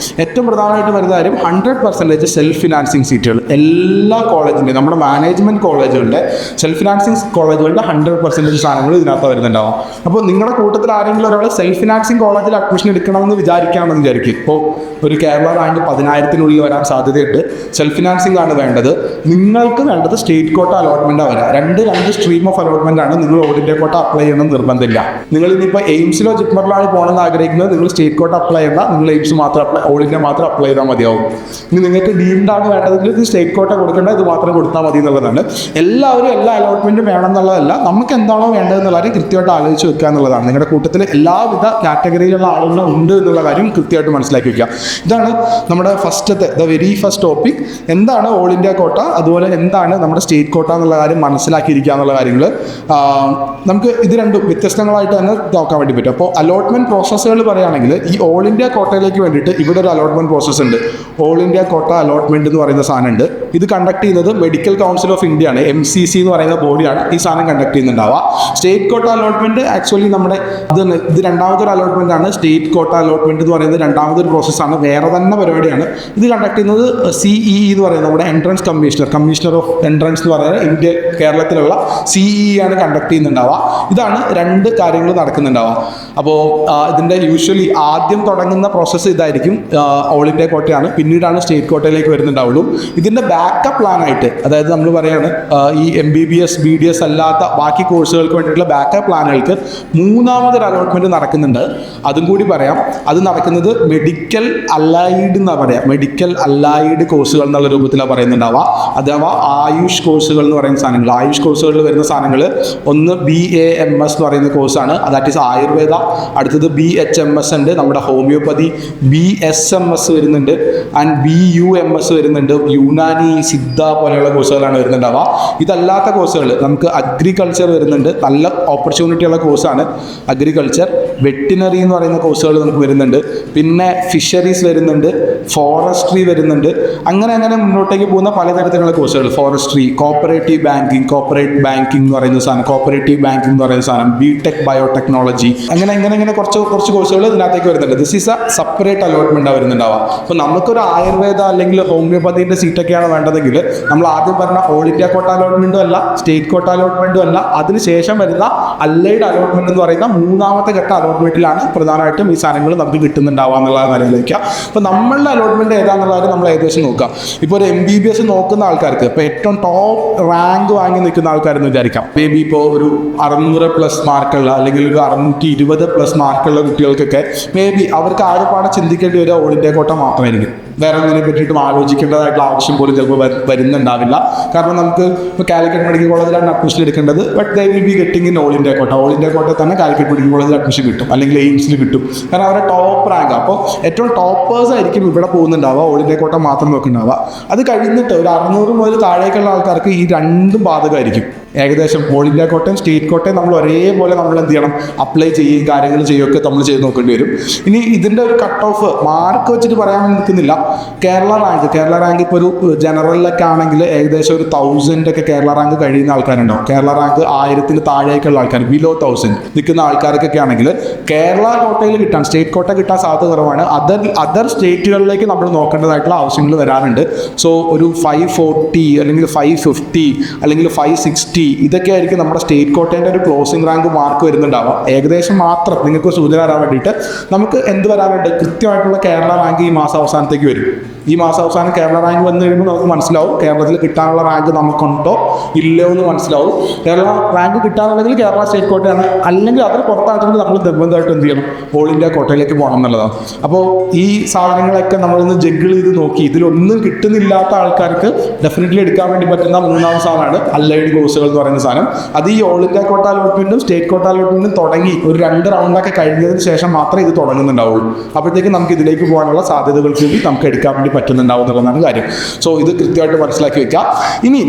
ഏറ്റവും പ്രധാനമായിട്ട് വരുന്ന കാര്യം 100% സെൽഫ് ഫിനാൻസിങ് സീറ്റുകൾ. എല്ലാ കോളേജിൻ്റെയും, നമ്മുടെ മാനേജ്മെന്റ് കോളേജുകളുടെ, സെൽഫ് ഫിനാൻസിങ് കോളേജുകളുടെ 100% സാധനങ്ങൾ ഇതിനകത്ത് വരുന്നുണ്ടാവും. അപ്പോൾ നിങ്ങളുടെ കൂട്ടത്തിൽ ആരെങ്കിലും ഒരാൾ സെൽഫ് ഫിനാൻസിങ് കോളേജിൽ അഡ്മിഷൻ എടുക്കണമെന്ന് വിചാരിക്കും. ഇപ്പോൾ ഒരു കേരള റാങ്ക് 10,000-നുള്ളിൽ വരാൻ സാധ്യതയുണ്ട്. സെൽഫ് ഫിനാൻസിംഗ് ആണ് വേണ്ടത്. നിങ്ങൾക്ക് വേണ്ടത് സ്റ്റേറ്റ് കോട്ട അലോട്ട്മെന്റ് വരാം. രണ്ട് സ്ട്രീം ഓഫ് അലോട്ട്മെന്റ് ആണ്. നിങ്ങൾ ഓൾ ഇന്ത്യ കോട്ട അപ്ലൈ ചെയ്യണം നിർബന്ധമില്ല. നിങ്ങൾ ഇനിയിപ്പോൾ എയിംസിലോ ജിപ്മറിലാണ് പോകണമെന്ന് ആഗ്രഹിക്കുന്നത്, നിങ്ങൾ സ്റ്റേറ്റ് കോട്ട അപ്ലൈ ചെയ്യണ്ട. നിങ്ങൾ എയിംസ് മാത്രം ഓൾ ഇന്ത്യ മാത്രം അപ്ലൈ ചെയ്താൽ മതിയാവും. ഇനി നിങ്ങൾക്ക് ഡീംഡ് ആണ് വേണ്ടതെങ്കിൽ ഇത് സ്റ്റേറ്റ് കോട്ട കൊടുക്കേണ്ട, ഇത് മാത്രം കൊടുത്താൽ മതി എന്നുള്ളതാണ്. എല്ലാവരും എല്ലാ അലോട്ട്മെൻറ്റും വേണം എന്നുള്ളതല്ല, നമുക്ക് എന്താണോ വേണ്ടതെന്നുള്ള കാര്യം കൃത്യമായിട്ട് ആലോചിച്ച് വെക്കുക എന്നുള്ളതാണ്. നിങ്ങളുടെ കൂട്ടത്തിൽ എല്ലാവിധ കാറ്റഗറിയിലുള്ള ആളുകളും ഉണ്ട് എന്നുള്ള കാര്യം കൃത്യമായിട്ട് മനസ്സിലാക്കി വെക്കുക. ഇതാണ് നമ്മുടെ ഫസ്റ്റത്തെ വെരി ഫസ്റ്റ് ടോപ്പിക്. എന്താണ് ഓൾ ഇന്ത്യ കോട്ട, അതുപോലെ എന്താണ് നമ്മുടെ സ്റ്റേറ്റ് കോട്ട എന്നുള്ള കാര്യം മനസ്സിലാക്കിയിരിക്കുക എന്നുള്ള കാര്യങ്ങൾ നമുക്ക് ഇത് രണ്ടും വ്യത്യസ്തങ്ങളായിട്ട് തന്നെ നോക്കാൻ വേണ്ടി പറ്റും. അപ്പോൾ അലോട്ട്മെൻറ്റ് പ്രോസസ്സുകൾ പറയുകയാണെങ്കിൽ ഈ ഓൾ ഇന്ത്യ കോട്ടയിലേക്ക് വേണ്ടിയിട്ട് ഇവിടെ ഒരു അലോട്ട്മെൻറ്റ് പ്രോസസ്സ് ഉണ്ട്. ഓൾ ഇന്ത്യ കോട്ട അലോട്ട്മെൻറ്റ് എന്ന് പറയുന്ന സാധനമുണ്ട്. ഇത് കണ്ടക്ട് ചെയ്യുന്നത് മെഡിക്കൽ കൗൺസിൽ ഓഫ് ഇന്ത്യ ആണ്, MCC എന്ന് പറയുന്ന ബോഡിയാണ് ഈ സാധനം കണ്ടക്ട് ചെയ്യുന്നുണ്ടാവുക. സ്റ്റേറ്റ് കോട്ട അലോട്ട്മെൻറ്റ് ആക്ച്വലി നമ്മുടെ ഇത് രണ്ടാമതൊരു അലോട്ട്മെൻറ്റ് ആണ്. സ്റ്റേറ്റ് കോട്ട അലോട്ട്മെൻറ്റ് എന്ന് പറയുന്നത് രണ്ടാമതൊരു പ്രോസസ്സാണ്, വേറെ തന്നെ പരിപാടിയാണ്. ഇത് കണ്ടക്ട് ചെയ്യുന്നത് CEE എന്ന് പറയുന്നത് നമ്മുടെ എൻട്രൻസ് കമ്മീഷണർ ഓഫ് എൻട്രൻസ് എന്ന് പറയുന്നത് കേരളത്തിലുള്ള CEE ആണ് കണ്ടക്ട് ചെയ്യുന്നുണ്ടാവുക. ഇതാണ് രണ്ട് കാര്യങ്ങൾ നടക്കുന്നുണ്ടാവുക. അപ്പോൾ ഇതിൻ്റെ യൂഷ്വലി ആദ്യം തുടങ്ങുന്ന പ്രോസസ്സ് ഇതായിരിക്കും, ഓൾ ഇന്ത്യ കോട്ടയാണ്, പിന്നീടാണ് സ്റ്റേറ്റ് കോട്ടയിലേക്ക് വരുന്നുണ്ടാവുള്ളൂ. ഇതിൻ്റെ ബാക്കപ്പ് പ്ലാനായിട്ട്, അതായത് നമ്മൾ പറയുകയാണ് ഈ MBBS BDS അല്ലാത്ത ബാക്കി കോഴ്സുകൾക്ക് വേണ്ടിയിട്ടുള്ള ബാക്കപ്പ് പ്ലാനുകൾക്ക് മൂന്നാമതൊരു അലോട്ട്മെൻറ്റ് നടക്കുന്നുണ്ട്. അതും കൂടി പറയാം. അത് നടക്കുന്നത് മെഡിക്കൽ അലൈഡ് എന്നാണ് പറയുക, മെഡിക്കൽ അലൈഡ് കോഴ്സുകൾ എന്നുള്ള രൂപത്തിലാണ് പറയുന്നുണ്ടാവുക. അഥവാ ആയുഷ് കോഴ്സുകൾ എന്ന് പറയുന്ന സാധനങ്ങൾ. ആയുഷ് കോഴ്സുകളിൽ വരുന്ന സാധനങ്ങൾ ഒന്ന് BAMS എന്ന് പറയുന്ന കോഴ്സാണ്, ദാറ്റ് ഈസ് ആയുർവേദ. അടുത്തത് BHMS ഉണ്ട്, നമ്മുടെ ഹോമിയോപ്പതി. BSMS വരുന്നുണ്ട് ആൻഡ് BUMS വരുന്നുണ്ട്, യുനാനി സിദ്ധ പോലെയുള്ള കോഴ്സുകളാണ് വരുന്നുണ്ടാവുക. ഇതല്ലാത്ത കോഴ്സുകൾ നമുക്ക് അഗ്രികൾച്ചർ വരുന്നുണ്ട്, നല്ല ഓപ്പർച്യൂണിറ്റി ഉള്ള കോഴ്സാണ് അഗ്രികൾച്ചർ. വെറ്റിനറി എന്ന് പറയുന്ന കോഴ്സുകൾ നമുക്ക് വരുന്നുണ്ട്, പിന്നെ ഫിഷറീസ് വരുന്നുണ്ട്, ഫോറസ്ട്രി വരുന്നുണ്ട്. അങ്ങനെ മുന്നോട്ടേക്ക് പോകുന്ന പലതരത്തിലുള്ള കോഴ്സുകൾ. ഫോറസ്ട്രി, കോപ്പറേറ്റീവ് ബാങ്കിങ് എന്ന് പറയുന്ന സാധനം, കോപ്പറേറ്റീവ് ബാങ്കിങ് എന്ന് പറയുന്ന സാധനം, BTech ബയോടെക്നോളജി, അങ്ങനെ കുറച്ച് കോഴ്സുകൾ ഇതിനകത്തേക്ക് വരുന്നുണ്ട്. ദിസ് ഈസ് എ സെപ്പറേറ്റ് അലോട്ട്മെൻറ്റാണ് വരുന്നുണ്ടാവുക. അപ്പോൾ നമുക്കൊരു ആയുർവേദ അല്ലെങ്കിൽ ഹോമിയോപ്പതിൻ്റെ സീറ്റൊക്കെയാണ് വേണ്ടതെങ്കിൽ നമ്മൾ ആദ്യം പറഞ്ഞ ഓൾ ഇന്ത്യ കോട്ട അലോട്ട്മെൻറ്റും അല്ല, സ്റ്റേറ്റ് കോട്ട അലോട്ട്മെൻറ്റും അല്ല, അതിനുശേഷം വരുന്ന അല്ലൈഡ് അലോട്ട്മെൻറ്റ് എന്ന് പറയുന്ന മൂന്നാമത്തെ ഘട്ട അലോട്ട്മെൻറ്റിലാണ് പ്രധാനമായിട്ടും ഈ സാധനങ്ങൾ നമുക്ക് കിട്ടുന്നുണ്ടാവുക എന്നുള്ള കാര്യങ്ങളിലേക്ക്. അപ്പോൾ നമ്മളുടെ അലോട്ട്മെൻറ്റ് ഏതാണെന്നുള്ള കാര്യം നമ്മൾ ഏകദേശം നോക്കാം. ഇപ്പോൾ ഒരു MBBS നോക്കുന്ന ആൾക്കാർക്ക്, ഇപ്പോൾ ഏറ്റവും ടോപ്പ് റാങ്ക് വാങ്ങി നിൽക്കുന്ന ആൾക്കാരെന്ന് വിചാരിക്കാം. മേ ബി ഇപ്പോൾ ഒരു 600+ മാർക്കുള്ള അല്ലെങ്കിൽ ഒരു 620+ മാർക്കുള്ള കുട്ടികൾക്കൊക്കെ മേ ബി അവർക്ക് ആകെപ്പാടെ ചിന്തിക്കേണ്ടി വരിക ഓൾ ഇന്ത്യ കോട്ട മാത്രമായിരിക്കും. വേറെ ഒന്നിനെ പറ്റിയിട്ടും ആലോചിക്കേണ്ടതായിട്ടുള്ള ആവശ്യം പോലും ചിലപ്പോൾ വരുന്നുണ്ടാവില്ല. കാരണം നമുക്ക് ഇപ്പോൾ കാലിക്കറ്റ് മെഡിക്കൽ കോളേജിലാണ് അഡ്മിഷൻ എടുക്കേണ്ടത്, but they will be getting in all India കോട്ട. ഓൾ ഇന്ത്യ കോട്ടയിൽ തന്നെ കാലിക്കറ്റ് മെഡിക്കൽ കോളേജിൽ അഡ്മിഷൻ കിട്ടും, അല്ലെങ്കിൽ എയിംസിൽ കിട്ടും. കാരണം അവരുടെ ടോപ്പ് റാങ്ക്. അപ്പോൾ ഏറ്റവും ടോപ്പേഴ്സ് ആയിരിക്കും ഇവിടെ പോകുന്നുണ്ടാവുക, ഓൾ ഇന്ത്യ കോട്ട മാത്രം നോക്കുന്നുണ്ടാവുക. അത് കഴിഞ്ഞിട്ട് ഒരു 600 മുതൽ താഴേക്കുള്ള ആൾക്കാർക്ക് ഈ രണ്ടും ബാധകമായിരിക്കും. ഏകദേശം ഓൾ ഇന്ത്യ കോട്ടയും സ്റ്റേറ്റ് കോട്ടയും നമ്മൾ ഒരേപോലെ നമ്മൾ എന്ത് ചെയ്യണം, അപ്ലൈ ചെയ്യുകയും കാര്യങ്ങൾ ചെയ്യുകയൊക്കെ നമ്മൾ ചെയ്ത് നോക്കേണ്ടി വരും. ഇനി ഇതിൻ്റെ ഒരു കട്ട് ഓഫ് മാർക്ക് വെച്ചിട്ട് പറയാൻ നിൽക്കുന്നില്ല. കേരള റാങ്ക് ഇപ്പോൾ ഒരു ജനറലിലൊക്കെ ആണെങ്കിൽ ഏകദേശം ഒരു 1000 ഒക്കെ കേരള റാങ്ക് കഴിയുന്ന ആൾക്കാരുണ്ടാവും. കേരള റാങ്ക് 1000 താഴേക്കുള്ള ആൾക്കാർ, ബിലോ 1000 നിൽക്കുന്ന ആൾക്കാർക്കൊക്കെ ആണെങ്കിൽ കേരള കോട്ടയിൽ കിട്ടാൻ, സ്റ്റേറ്റ് കോട്ട കിട്ടാൻ സാധ്യത കുറവാണ്. അതർ സ്റ്റേറ്റുകളിലേക്ക് നമ്മൾ നോക്കേണ്ടതായിട്ടുള്ള ആവശ്യങ്ങൾ വരാറുണ്ട്. സോ ഒരു 540 അല്ലെങ്കിൽ 550 അല്ലെങ്കിൽ 560 ഇതൊക്കെ ആയിരിക്കും നമ്മുടെ സ്റ്റേറ്റ് കോട്ടേൻ്റെ ഒരു ക്ലോസിംഗ് റാങ്ക് മാർക്ക് വരുന്നുണ്ടാവാം. ഏകദേശം മാത്രം നിങ്ങൾക്ക് സൂചന വരാൻ വേണ്ടിയിട്ട് നമുക്ക് എന്ത് വരാനുണ്ട്, കൃത്യമായിട്ടുള്ള കേരള റാങ്ക് ഈ മാസം അവസാനത്തേക്ക് വരും. ഈ മാസം അവസാനം കേരള റാങ്ക് വന്നു കഴിയുമ്പോൾ നമുക്ക് മനസ്സിലാവും കേരളത്തിൽ കിട്ടാനുള്ള റാങ്ക് നമുക്കുണ്ടോ ഇല്ലയോ എന്ന് മനസ്സിലാവും. കേരള റാങ്ക് കിട്ടാനുണ്ടെങ്കിൽ കേരള സ്റ്റേറ്റ് കോട്ടയാണ്, അല്ലെങ്കിൽ അതിന് പുറത്താണെങ്കിൽ നമ്മൾ നിർബന്ധമായിട്ട് എന്ത് ചെയ്യണം, ഓൾ ഇന്ത്യ കോട്ടയിലേക്ക് പോകണം എന്നുള്ളതാണ്. അപ്പോൾ ഈ സാധനങ്ങളൊക്കെ നമ്മളൊന്ന് ജഗ്ഗിൾ ചെയ്ത് നോക്കി ഇതിലൊന്നും കിട്ടുന്നില്ലാത്ത ആൾക്കാർക്ക് ഡെഫിനറ്റ്ലി എടുക്കാൻ വേണ്ടി പറ്റുന്ന മൂന്നാമത്തെ സാധനമാണ് അല്ലൈഡ് കോഴ്സുകൾ എന്ന് പറയുന്ന സാധനം. അത് ഈ ഓൾ ഇന്ത്യ കോട്ട അലോട്ട്മെൻറ്റും സ്റ്റേറ്റ് കോട്ട അലോട്ട്മെൻറ്റും തുടങ്ങി ഒരു 2 റൗണ്ടൊക്കെ കഴിഞ്ഞതിന് ശേഷം മാത്രമേ ഇത് തുടങ്ങുന്നുണ്ടാവുള്ളൂ. അപ്പോഴത്തേക്കും നമുക്ക് ഇതിലേക്ക് പോകാനുള്ള സാധ്യതകൾ കൂടി നമുക്ക് എടുക്കാൻ വേണ്ടി പറ്റുന്നുണ്ടാവും എന്നുള്ളതാണ് കാര്യം. സോ ഇത് കൃത്യമായിട്ട് മനസ്സിലാക്കി വെക്കുക. ഇനി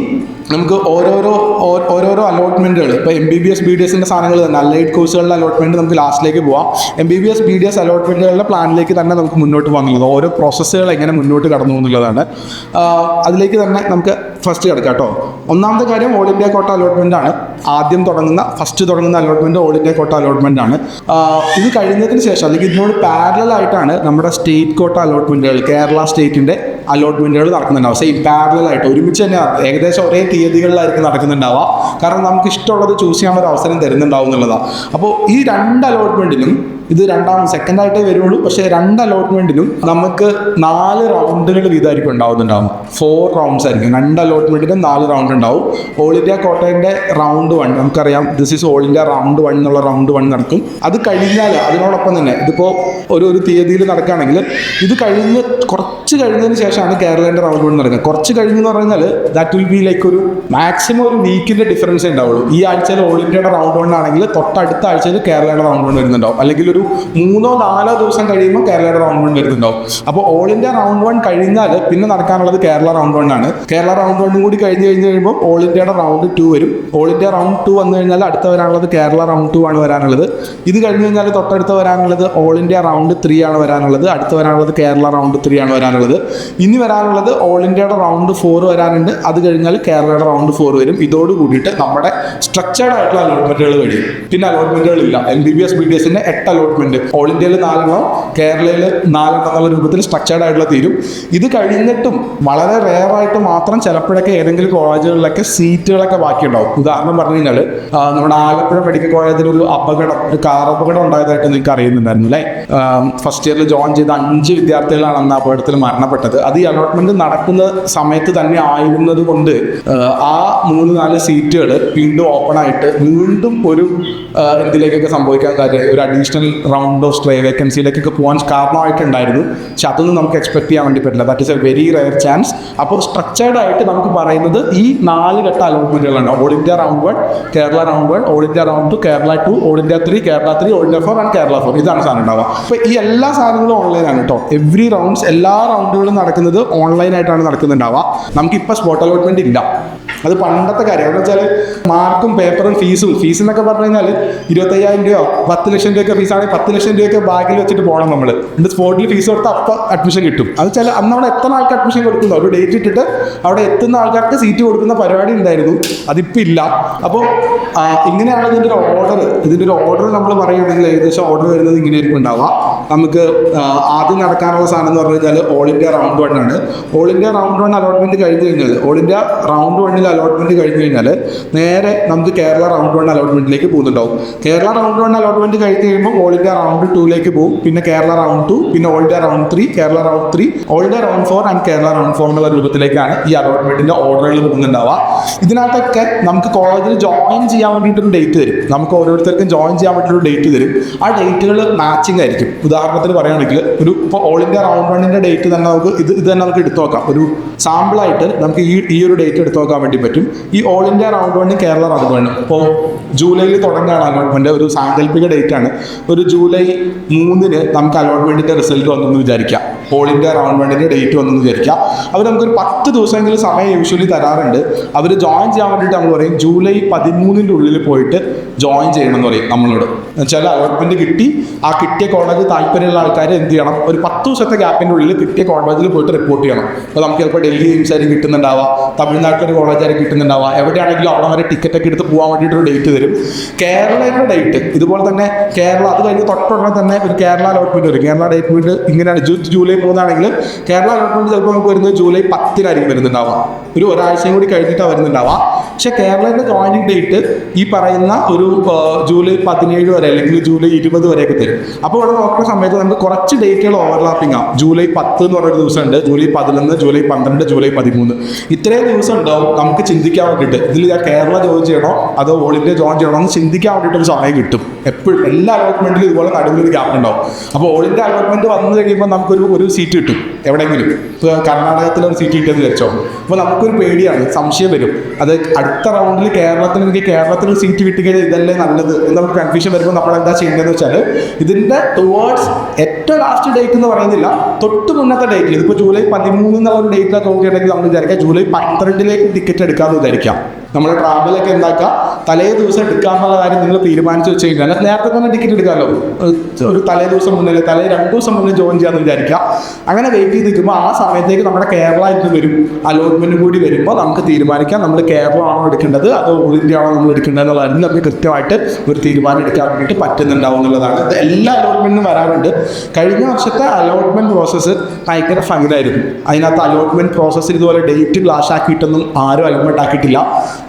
നമുക്ക് ഓരോരോ അലോട്ട്മെൻറ്റുകൾ, ഇപ്പോൾ MBBS BDSൻ്റെ സാധനങ്ങൾ തന്നെ അലൈഡ് കോഴ്സുകളുടെ അലോട്ട്മെൻറ്റ് നമുക്ക് ലാസ്റ്റിലേക്ക് പോവാം. MBBS BDS അലോട്ട്മെൻറ്റുകളുടെ പ്ലാനിലേക്ക് തന്നെ നമുക്ക് മുന്നോട്ട് പോകുന്നത്, ഓരോ പ്രോസസ്സുകൾ എങ്ങനെ മുന്നോട്ട് കടന്നു എന്നുള്ളതാണ്. അതിലേക്ക് തന്നെ നമുക്ക് ഫസ്റ്റ് കിടക്കാം കേട്ടോ. ഒന്നാമത്തെ കാര്യം ഓൾ ഇന്ത്യ കോട്ട അലോട്ട്മെൻ്റ് ആണ്. ഫസ്റ്റ് തുടങ്ങുന്ന അലോട്ട്മെൻറ്റ് ഓൾ ഇന്ത്യ കോട്ട അലോട്ട്മെൻ്റ് ആണ്. ഇത് കഴിഞ്ഞതിന് ശേഷം അല്ലെങ്കിൽ ഇതിനോട് പാരലൽ ആയിട്ടാണ് നമ്മുടെ സ്റ്റേറ്റ് കോട്ട അലോട്ട്മെൻറ്റുകൾ, കേരള സ്റ്റേറ്റിൻ്റെ അലോട്ട്മെൻറ്റുകൾ നടക്കുന്നുണ്ടാവും. സെയിം പാരലൽ ആയിട്ട് ഒരുമിച്ച് തന്നെ ഏകദേശം ഒരേ തീയതികളിലായിരിക്കും നടക്കുന്നുണ്ടാവുക. കാരണം നമുക്ക് ഇഷ്ടമുള്ളത് ചൂസ് ചെയ്യാനുള്ള ഒരു അവസരം തരുന്നുണ്ടാവും എന്നുള്ളതാണ്. അപ്പോൾ ഈ 2 അലോട്ട്മെൻറ്റിനും ഇത് സെക്കൻഡായിട്ടേ വരുള്ളൂ. പക്ഷേ 2 അലോട്ട്മെന്റിനും നമുക്ക് 4 റൗണ്ടുകൾ വീതമായിരിക്കും ഉണ്ടാവുന്നുണ്ടാവും. 4 റൗണ്ട്സ് ആയിരിക്കും. 2 അലോട്ട്മെന്റിനും 4 റൗണ്ട് ഉണ്ടാവും. ഓൾ ഇന്ത്യ കോട്ടയുടെ റൗണ്ട് 1 നമുക്കറിയാം, this is all India round 1 എന്നുള്ള റൗണ്ട് 1 നടക്കും. അത് കഴിഞ്ഞാൽ അതിനോടൊപ്പം തന്നെ ഇതിപ്പോൾ ഒരു തീയതിയിൽ നടക്കുകയാണെങ്കിൽ ഇത് കുറച്ച് കഴിഞ്ഞതിന് ശേഷമാണ് കേരളയുടെ റൗണ്ട് 1 നടക്കുക. കുറച്ച് കഴിഞ്ഞെന്ന് പറഞ്ഞാൽ ദാറ്റ് വിൽ ബി ലൈക്ക് ഒരു മാക്സിമം ഒരു വീക്കിൻ്റെ ഡിഫറൻസേ ഉണ്ടാവുള്ളൂ. ഈ ആഴ്ചയിൽ ഓൾ ഇന്ത്യയുടെ റൗണ്ട് 1 ആണെങ്കിൽ തൊട്ടടുത്ത ആഴ്ചയിൽ കേരളയുടെ റൗണ്ട് 1 വരുന്നുണ്ടാവും. അല്ലെങ്കിൽ ഒരു 3-4 ദിവസം കഴിയുമ്പോൾ കേരളയുടെ റൗണ്ട് 1 വരുന്നുണ്ടാവും. അപ്പോൾ ഓൾ ഇന്ത്യ റൗണ്ട് 1 കഴിഞ്ഞാൽ പിന്നെ നടക്കാനുള്ളത് കേരള റൗണ്ട് 1 ആണ്. കേരള റൗണ്ട് 1 കൂടി കഴിഞ്ഞ് കഴിയുമ്പോൾ ഓൾ ഇന്ത്യയുടെ റൗണ്ട് 2 വരും. ഓൾ ഇന്ത്യ റൗണ്ട് 2 വന്നു കഴിഞ്ഞാൽ അടുത്ത വരാനുള്ളത് കേരള റൗണ്ട് 2 ആണ് വരാനുള്ളത്. ഇത് കഴിഞ്ഞ് കഴിഞ്ഞാൽ തൊട്ടടുത്ത് വരാനുള്ളത് ഓൾ ഇന്ത്യ റൗണ്ട് 3 ആണ് വരാനുള്ളത്. അടുത്ത് വരാനുള്ളത് കേരള റൗണ്ട് 3 ആണ് വരാനുള്ളത്. ഇനി വരാനുള്ളത് ഓൾ ഇന്ത്യയുടെ റൗണ്ട് 4 വരാനുണ്ട്. അത് കഴിഞ്ഞാൽ കേരളയുടെ റൗണ്ട് 4 വരും. ഇതോട് കൂടിയിട്ട് നമ്മുടെ സ്ട്രക്ചേർഡ് ആയിട്ടുള്ള അലോട്ട്മെന്റുകൾ കഴിയും. പിന്നെ അലോട്ട്മെന്റുകൾ ഇല്ല. MBBS BDSന്റെ 8 അലോട്ട്മെന്റ്, ഓൾ ഇന്ത്യയിൽ 4 കേരളയിൽ 4 എന്നുള്ള രൂപത്തിൽ സ്ട്രക്ചേർഡ് ആയിട്ടുള്ള തീരും. ഇത് കഴിഞ്ഞിട്ടും വളരെ റെയറായിട്ട് മാത്രം ചിലപ്പോഴൊക്കെ ഏതെങ്കിലും കോളേജുകളിലൊക്കെ സീറ്റുകളൊക്കെ ബാക്കിയുണ്ടാവും. ഉദാഹരണം പറഞ്ഞു കഴിഞ്ഞാൽ നമ്മുടെ ആലപ്പുഴ മെഡിക്കൽ കോളേജിൽ ഒരു കാർ അപകടം ഉണ്ടായതായിട്ട് നിങ്ങൾക്ക് അറിയുന്നുണ്ടായിരുന്നു അല്ലേ? ഫസ്റ്റ് ഇയറിൽ ജോയിൻ ചെയ്ത 5 വിദ്യാർത്ഥികളാണ് അന്ന് അപകടത്തിൽ മരണപ്പെട്ടത്. അത് ഈ അലോട്ട്മെന്റ് നടക്കുന്ന സമയത്ത് തന്നെ ആയിരുന്നത് കൊണ്ട് ആ 3-4 സീറ്റുകൾ വീണ്ടും ഓപ്പൺ ആയിട്ട് വീണ്ടും ഒരു എന്തിലേക്കൊക്കെ സംഭവിക്കാൻ കാര്യം ഒരു അഡീഷണൽ റൗണ്ട് ഓഫ് സ്ട്രേ വേക്കൻസിയിലേക്കൊക്കെ പോകാൻ കാരണമായിട്ടുണ്ടായിരുന്നു. പക്ഷെ അതൊന്നും നമുക്ക് എക്സ്പെക്ട് ചെയ്യാൻ വേണ്ടി പറ്റില്ല. That is a very rare chance. അപ്പോൾ സ്ട്രക്ചേർഡ് ആയിട്ട് നമുക്ക് പറയുന്നത് ഈ 4 ഘട്ട അലോട്ട്മെന്റുകളുണ്ട്. All India round 1, Kerala round 1, all India round 2, Kerala 2, all India 3, Kerala 3, all India 4 and Kerala 4. ഇതാണ് സാധനം ഉണ്ടാവുക. അപ്പോൾ ഈ എല്ലാ സാധനങ്ങളും ഓൺലൈനാണ് കേട്ടോ. എവറി റൗണ്ട്സ് എല്ലാ റൗണ്ടുകളും നടക്കുന്നത് ഓൺലൈനായിട്ടാണ് നടക്കുന്നുണ്ടാവുക. നമുക്കിപ്പോൾ സ്പോട്ട് അലോട്ട്മെന്റ് ഇല്ല. അത് പണ്ടത്തെ കാര്യം. എന്ന് വെച്ചാൽ മാർക്കും പേപ്പറും ഫീസ് എന്നൊക്കെ പറഞ്ഞു കഴിഞ്ഞാൽ 25,000 രൂപയോ 10 ലക്ഷം രൂപയൊക്കെ ഫീസാണെങ്കിൽ 10 ലക്ഷം രൂപയൊക്കെ ബാഗിൽ വെച്ചിട്ട് പോകണം നമ്മൾ. എന്നിട്ട് സ്പോട്ടിൽ ഫീസ് കൊടുത്താൽ അപ്പം അഡ്മിഷൻ കിട്ടും. അത് വെച്ചാൽ അന്ന് അവിടെ എത്ര ആൾക്ക് അഡ്മിഷൻ കൊടുക്കുന്നു, ഒരു ഡേറ്റ് ഇട്ടിട്ട് അവിടെ എത്തുന്ന ആൾക്കാർക്ക് സീറ്റ് കൊടുക്കുന്ന പരിപാടി ഉണ്ടായിരുന്നു. അതിപ്പോൾ ഇല്ല. അപ്പോൾ ഇങ്ങനെയാണ് ഇതിൻ്റെ ഒരു ഓർഡർ നമ്മൾ പറയുകയാണെങ്കിൽ ഏകദേശം ഓർഡർ വരുന്നത് ഇങ്ങനെയായിരിക്കും ഉണ്ടാവുക. നമുക്ക് ആദ്യം നടക്കാനുള്ള സാധനം എന്ന് പറഞ്ഞു കഴിഞ്ഞാൽ ഓൾ ഇന്ത്യ റൗണ്ട് 1 ആണ്. ഓൾ ഇന്ത്യ റൗണ്ട് 1 അലോട്ട്മെന്റ് കഴിഞ്ഞ് കഴിഞ്ഞാൽ ഓൾ ഇന്ത്യ റൗണ്ട് 1 അലോട്ട്മെന്റ് കഴിഞ്ഞ് കഴിഞ്ഞാൽ നേരെ നമുക്ക് കേരള റൗണ്ട് 1 അലോട്ട്മെന്റിലേക്ക് പോകുന്നുണ്ടാവും. കേരള റൗണ്ട് 1 അലോട്ട്മെന്റ് കഴിഞ്ഞ് കഴിയുമ്പോൾ ഓൾ ഇന്ത്യ റൗണ്ട് 2ലേക്ക് പോകും. പിന്നെ കേരള റൗണ്ട് 2, പിന്നെ all India round 3, Kerala round 3, all India round 4 and Kerala round 4 എന്നുള്ള രൂപത്തിലേക്കാണ് ഈ അലോട്ട്മെന്റിന്റെ ഓർഡറുകൾ പോകുന്നുണ്ടാവുക. ഇതിനകത്തൊക്കെ നമുക്ക് കോളേജിൽ ജോയിൻ ചെയ്യാൻ വേണ്ടിയിട്ടൊരു ഡേറ്റ് തരും. നമുക്ക് ഓരോരുത്തർക്കും ജോയിൻ ചെയ്യാൻ വേണ്ടിയിട്ടൊരു ഡേറ്റ് തരും. ആ ഡേറ്റുകൾ മാച്ചിങ് ആയിരിക്കും. ഉദാഹരണത്തിന് പറയുകയാണെങ്കിൽ ഇപ്പോൾ ഓൾ ഇന്ത്യ റൗണ്ട് 1 ഡേറ്റ് തന്നെ നമുക്ക് ഇത് തന്നെ നമുക്ക് എടുത്തു നോക്കാം. ഒരു സാമ്പിളായിട്ട് നമുക്ക് ഈ ഒരു ഡേറ്റ് എടുത്തു നോക്കാൻ വേണ്ടി പറ്റും. ഈ all India round 1 Kerala round 1 ഇപ്പോൾ ജൂലൈയിൽ തുടങ്ങുകയാണ് അലോട്ട്മെന്റ്. ഒരു സാങ്കല്പിക ഡേറ്റ് ആണ്. ഒരു ജൂലൈ 3 നമുക്ക് അലോട്ട്മെന്റിന്റെ റിസൾട്ട് വന്നെന്ന് വിചാരിക്കാം. ഓൾ ഇന്ത്യ റൗണ്ട് 1 ഡേറ്റ് വന്നെന്ന് വിചാരിക്കാം. അവർ നമുക്കൊരു 10 ദിവസമെങ്കിലും സമയം യൂഷ്വലി തരാറുണ്ട്. അവർ ജോയിൻ ചെയ്യാൻ വേണ്ടിയിട്ട് നമ്മൾ പറയും ജൂലൈ 13 ഉള്ളിൽ പോയിട്ട് ജോയിൻ ചെയ്യണം എന്ന് പറയും നമ്മളോട്. എന്നുവെച്ചാൽ അലോട്ട്മെന്റ് കിട്ടി, ആ കിട്ടിയ കോളേജ് താല്പര്യമുള്ള ആൾക്കാർ എന്ത് ചെയ്യണം, ഒരു 10 ദിവസത്തെ ഗ്യാപ്പിൻ്റെ ഉള്ളിൽ കിട്ടിയ കോളേജിൽ പോയിട്ട് റിപ്പോർട്ട് ചെയ്യണം. അപ്പോൾ നമുക്ക് ചിലപ്പോൾ ഡൽഹി എയിംസ് ആയിരിക്കും കിട്ടുന്നുണ്ടാവുക, തമിഴ്നാട്ടിലൊരു കോളേജായിരിക്കും കിട്ടുന്നുണ്ടാവുക. എവിടെയാണെങ്കിലും അവിടെ വരെ ടിക്കറ്റൊക്കെ എടുത്ത് പോകാൻ വേണ്ടിയിട്ടൊരു ഡേറ്റ് തരും. കേരളയുടെ ഡേറ്റ് ഇതുപോലെ തന്നെ കേരള അത് കഴിഞ്ഞ് തൊട്ടുടനെ തന്നെ ഒരു കേരള അലോട്ട്മെന്റ് വരും. കേരള അലോട്ട്മെന്റ് ഇങ്ങനെയാണ്. ജൂലൈ 3 ആണെങ്കിൽ കേരള അലോട്ട്മെന്റ് ചിലപ്പോൾ നമുക്ക് വരുന്നത് ജൂലൈ 10 വരുന്നുണ്ടാവുക. ഒരാഴ്ചയും കൂടി കഴിഞ്ഞിട്ടാണ് വരുന്നുണ്ടാവുക. പക്ഷെ കേരളയുടെ ജോയിനിങ് ഡേറ്റ് ഈ പറയുന്ന ഒരു ജൂലൈ 17 വരെ അല്ലെങ്കിൽ ജൂലൈ 20 വരെയൊക്കെ തരും. അപ്പോൾ ഇവിടെ നോക്കുന്ന സമയത്ത് നമുക്ക് കുറച്ച് ഡേറ്റുകൾ ഓവർലാപ്പിംഗ് ആവും. ജൂലൈ 10 എന്ന് പറയുന്ന ദിവസം ഉണ്ട്, ജൂലൈ 11, ജൂലൈ 12, ജൂലൈ 13. ഇത്രയും ദിവസം ഉണ്ടാവും നമുക്ക് ചിന്തിക്കാൻ വേണ്ടിയിട്ട് ഇതിൽ ഞാൻ കേരള ജോയിൻ ചെയ്യണോ അതോ ഓൾ ഇന്ത്യ ജോയിൻ ചെയ്യണോ എന്ന് ചിന്തിക്കാൻ വേണ്ടിയിട്ടൊരു സമയം കിട്ടും. എപ്പോഴും എല്ലാ അലോട്ട്മെന്റിലും ഇതുപോലെ നടുവിലൊരു ഗ്യാപ്പ് ഉണ്ടാവും. അപ്പോൾ ഓൾ ഇന്ത്യ അലോട്ട്മെന്റ് വന്നു കഴിയുമ്പോൾ നമുക്കൊരു സീറ്റ് കിട്ടും എവിടെയെങ്കിലും. ഇപ്പോൾ കർണാടകത്തിലൊരു സീറ്റ് കിട്ടിയെന്ന് വിചാരിച്ചോ. അപ്പോൾ നമുക്കൊരു പേടിയാണ്, സംശയം വരും. അത് അടുത്ത റൗണ്ടിൽ കേരളത്തിൽ സീറ്റ് കിട്ടിക്കഴിഞ്ഞാൽ ഇതല്ലേ നല്ലത് എന്ന് നമുക്ക് കൺഫ്യൂഷൻ വരുമ്പോൾ നമ്മൾ എന്താ ചെയ്യേണ്ടതെന്ന് വെച്ചാൽ ഇതിൻ്റെ ടുവേർഡ്സ് ഏറ്റവും ലാസ്റ്റ് ഡേറ്റ് എന്ന് പറയുന്നില്ല, തൊട്ട് മുന്നത്തെ ഡേറ്റിൽ ഇതിപ്പോൾ ജൂലൈ 13 എന്നുള്ള ഒരു ഡേറ്റിലാണ് നോക്കിയിട്ടുണ്ടെങ്കിൽ നമ്മൾ വിചാരിക്കാം ജൂലൈ 12 ടിക്കറ്റ് എടുക്കാമെന്ന് വിചാരിക്കാം. നമ്മുടെ ട്രാവലൊക്കെ എന്താക്കുക, തലേ ദിവസം എടുക്കാമെന്നുള്ള കാര്യം നിങ്ങൾ തീരുമാനിച്ച് വെച്ച് കഴിഞ്ഞാൽ നേരത്തെ തന്നെ ടിക്കറ്റ് എടുക്കാമല്ലോ. ഒരു തലേ ദിവസം മുന്നേ 2 ദിവസം മുന്നേ ജോയിൻ ചെയ്യാമെന്ന് വിചാരിക്കാം. അങ്ങനെ വെയിറ്റ് ചെയ്ത് നിൽക്കുമ്പോൾ ആ സമയത്തേക്ക് നമ്മുടെ കേരള ഇത് വരും, അലോട്ട്മെന്റ് കൂടി വരുമ്പോൾ നമുക്ക് തീരുമാനിക്കാം നമ്മൾ കേരളമാണോ എടുക്കേണ്ടത് അതോ ഓൾ ഇന്ത്യ ആണോ നമ്മൾ എടുക്കേണ്ടത് എന്നുള്ള കാര്യം നമുക്ക് കൃത്യമായിട്ട് ഒരു തീരുമാനം എടുക്കാൻ വേണ്ടിയിട്ട് പറ്റുന്നുണ്ടാവും എന്നുള്ളതാണ്. ഇത് എല്ലാ അലോട്ട്മെന്റിനും വരാറുണ്ട്. കഴിഞ്ഞ വർഷത്തെ അലോട്ട്മെന്റ് പ്രോസസ്സ് ഭയങ്കര ഫംഗിലായിരുന്നു. അതിനകത്ത് അലോട്ട്മെന്റ് പ്രോസസ്സിൽ ഇതുപോലെ ഡേറ്റ് ക്ലാഷ് ആക്കിയിട്ടൊന്നും ആരും അലോട്ട്മെന്റ് ആക്കിയിട്ടില്ല.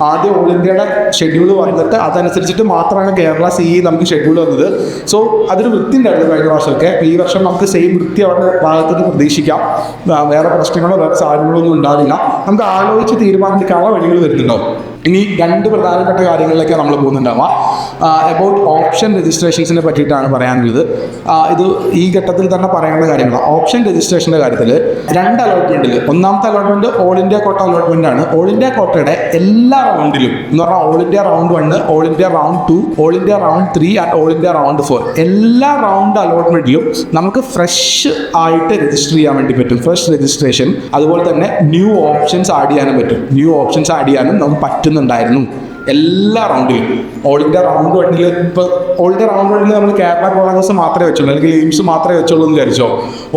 ആദ്യം ഓൾ ഇന്ത്യയുടെ ഷെഡ്യൂൾ വന്നിട്ട് അതനുസരിച്ചിട്ട് മാത്രമാണ് കേരള CE നമുക്ക് ഷെഡ്യൂൾ വന്നത്. സോ അതൊരു വൃത്തി ഉണ്ടായിരുന്നു കഴിഞ്ഞ പ്രാവശ്യമൊക്കെ. ഈ വർഷം നമുക്ക് സെയിം വൃത്തി അവരുടെ ഭാഗത്തുനിന്ന് പ്രതീക്ഷിക്കാം. വേറെ പ്രശ്നങ്ങളോ വേറെ സാധനങ്ങളോ ഒന്നും ഉണ്ടാവില്ല. നമുക്ക് ആലോചിച്ച് തീരുമാനിക്കാനുള്ള വഴികൾ വരുന്നുണ്ടാവും. ഇനി 2 പ്രധാനപ്പെട്ട കാര്യങ്ങളിലേക്കാണ് നമ്മൾ പോകുന്നുണ്ടാവുക. അബൌട്ട് ഓപ്ഷൻ രജിസ്ട്രേഷൻസിനെ പറ്റിയിട്ടാണ് പറയാനുള്ളത്. ഇത് ഈ ഘട്ടത്തിൽ തന്നെ പറയേണ്ട കാര്യങ്ങളാണ്. ഓപ്ഷൻ രജിസ്ട്രേഷൻ്റെ കാര്യത്തിൽ 2 അലോട്ട്മെൻറ്റിൽ, ഒന്നാമത്തെ അലോട്ട്മെൻറ്റ് ഓൾ ഇന്ത്യ കോട്ട അലോട്ട്മെൻ്റ് ആണ്. ഓൾ ഇന്ത്യ കോട്ടയുടെ എല്ലാ റൗണ്ടിലും എന്ന് പറഞ്ഞാൽ all India round 1, all India round 2, all India round 3 and all India round 4 എല്ലാ റൗണ്ട് അലോട്ട്മെൻറ്റിലും നമുക്ക് ഫ്രഷ് ആയിട്ട് രജിസ്റ്റർ ചെയ്യാൻ വേണ്ടി പറ്റും. ഫ്രഷ് രജിസ്ട്രേഷൻ, അതുപോലെ തന്നെ ന്യൂ ഓപ്ഷൻസ് ആഡ് ചെയ്യാനും പറ്റും. ന്യൂ ഓപ്ഷൻസ് ആഡ് ചെയ്യാനും നമുക്ക് പറ്റുന്നുണ്ടായിരുന്നു എല്ലാ റൗണ്ടിലും. ഓൾ ഇന്ത്യ റൗണ്ട് 1 ഇപ്പോൾ ഓൾ ഇന്ത്യ റൗണ്ട് 1 നമ്മൾ കേരള കോളേജസ് മാത്രമേ വെച്ചുള്ളൂ, അല്ലെങ്കിൽ എയിംസ് മാത്രമേ വെച്ചുള്ളൂ എന്ന് വിചാരിച്ചോ.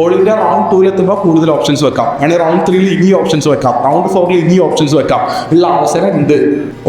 ഓൾ ഇന്ത്യ റൗണ്ട് 2 എത്തുമ്പോൾ കൂടുതൽ ഓപ്ഷൻസ് വെക്കാം. അങ്ങനെ റൗണ്ട് 3 ഇനി ഓപ്ഷൻസ് വെക്കാം, റൗണ്ട് 4 ഇനി ഓപ്ഷൻസ് വെക്കാം. ഉള്ള അവസരം ഉണ്ട്.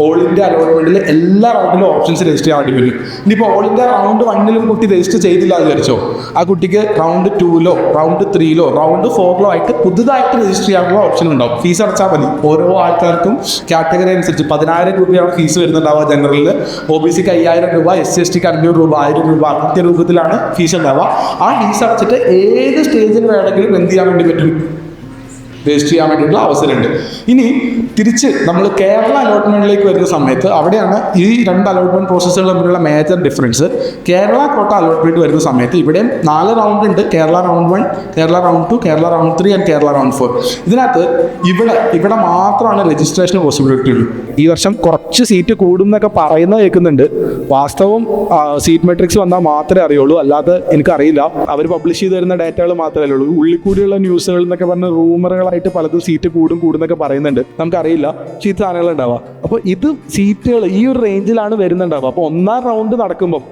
ഓൾ ഇന്ത്യ അലോട്ട്മെന്റിൽ എല്ലാ റൗണ്ടിലും ഓപ്ഷൻസ് രജിസ്റ്റർ ചെയ്യാൻ വേണ്ടി വരും. ഇനിയിപ്പോൾ ഓൾ ഇന്ത്യ റൗണ്ട് 1 കുട്ടി രജിസ്റ്റർ ചെയ്തില്ല എന്ന് വിചാരിച്ചോ, ആ കുട്ടിക്ക് റൗണ്ട് 2 റൗണ്ട് 3 റൗണ്ട് 4 ആയിട്ട് പുതുതായിട്ട് രജിസ്റ്റർ ചെയ്യാനുള്ള ഓപ്ഷൻ ഉണ്ടാവും. ഫീസ് അടച്ചാൽ മതി. ഓരോ ആൾക്കാർക്കും കാറ്റഗറി അനുസരിച്ച് 10,000 രൂപയാണ് ഫീസ് വരുന്നുണ്ടാവുക. ജനറലിൽ OBC 5,000 രൂപ, SC/ST 500 രൂപ, 1000 രൂപ, അങ്ങനത്തെ രൂപത്തിലാണ് ഫീസ് ഉണ്ടാവുക. ആ ഫീസ് അടച്ചിട്ട് ഏത് സ്റ്റേജിൽ വേണമെങ്കിലും എന്ത് ചെയ്യാൻ വേണ്ടി പറ്റും, രജിസ്റ്റർ ചെയ്യാൻ വേണ്ടിയിട്ടുള്ള അവസരമുണ്ട്. ഇനി തിരിച്ച് നമ്മൾ കേരള അലോട്ട്മെന്റിലേക്ക് വരുന്ന സമയത്ത് അവിടെയാണ് ഈ 2 അലോട്ട്മെന്റ് പ്രോസസ്സുകൾ തമ്മിലുള്ള മേജർ ഡിഫറൻസ്. കേരള കോട്ട അലോട്ട്മെന്റ് വരുന്ന സമയത്ത് ഇവിടെയും 4 റൗണ്ട് ഉണ്ട്. Kerala round 1, Kerala round 2, Kerala round 3 and Kerala round 4. ഇതിനകത്ത് ഇവിടെ മാത്രമാണ് രജിസ്ട്രേഷൻ പോസിബിലിറ്റി ഉള്ളൂ. ഈ വർഷം കുറച്ച് സീറ്റ് കൂടും എന്നൊക്കെ പറയുന്നത് കേൾക്കുന്നുണ്ട്. വാസ്തവം സീറ്റ് മെട്രിക്സ് വന്നാൽ മാത്രമേ അറിയുള്ളൂ, അല്ലാതെ എനിക്കറിയില്ല. അവർ പബ്ലിഷ് ചെയ്ത് തരുന്ന ഡേറ്റകൾ മാത്രമേ ഉള്ളൂ. ഉള്ളിക്കൂടിയുള്ള ന്യൂസുകൾ എന്നൊക്കെ പറഞ്ഞ റൂമറുകൾ ആയിട്ട് പലതും സീറ്റ് കൂടുന്നൊക്കെ പറയുന്നുണ്ട്. നമുക്കറിയില്ല, പക്ഷേ ഇത് സാധനങ്ങൾ ഉണ്ടാവുക. അപ്പോൾ ഇത് സീറ്റുകൾ ഈ ഒരു റേഞ്ചിലാണ് വരുന്നുണ്ടാവുക. അപ്പോൾ 1ാം റൗണ്ട് നടക്കുമ്പോൾ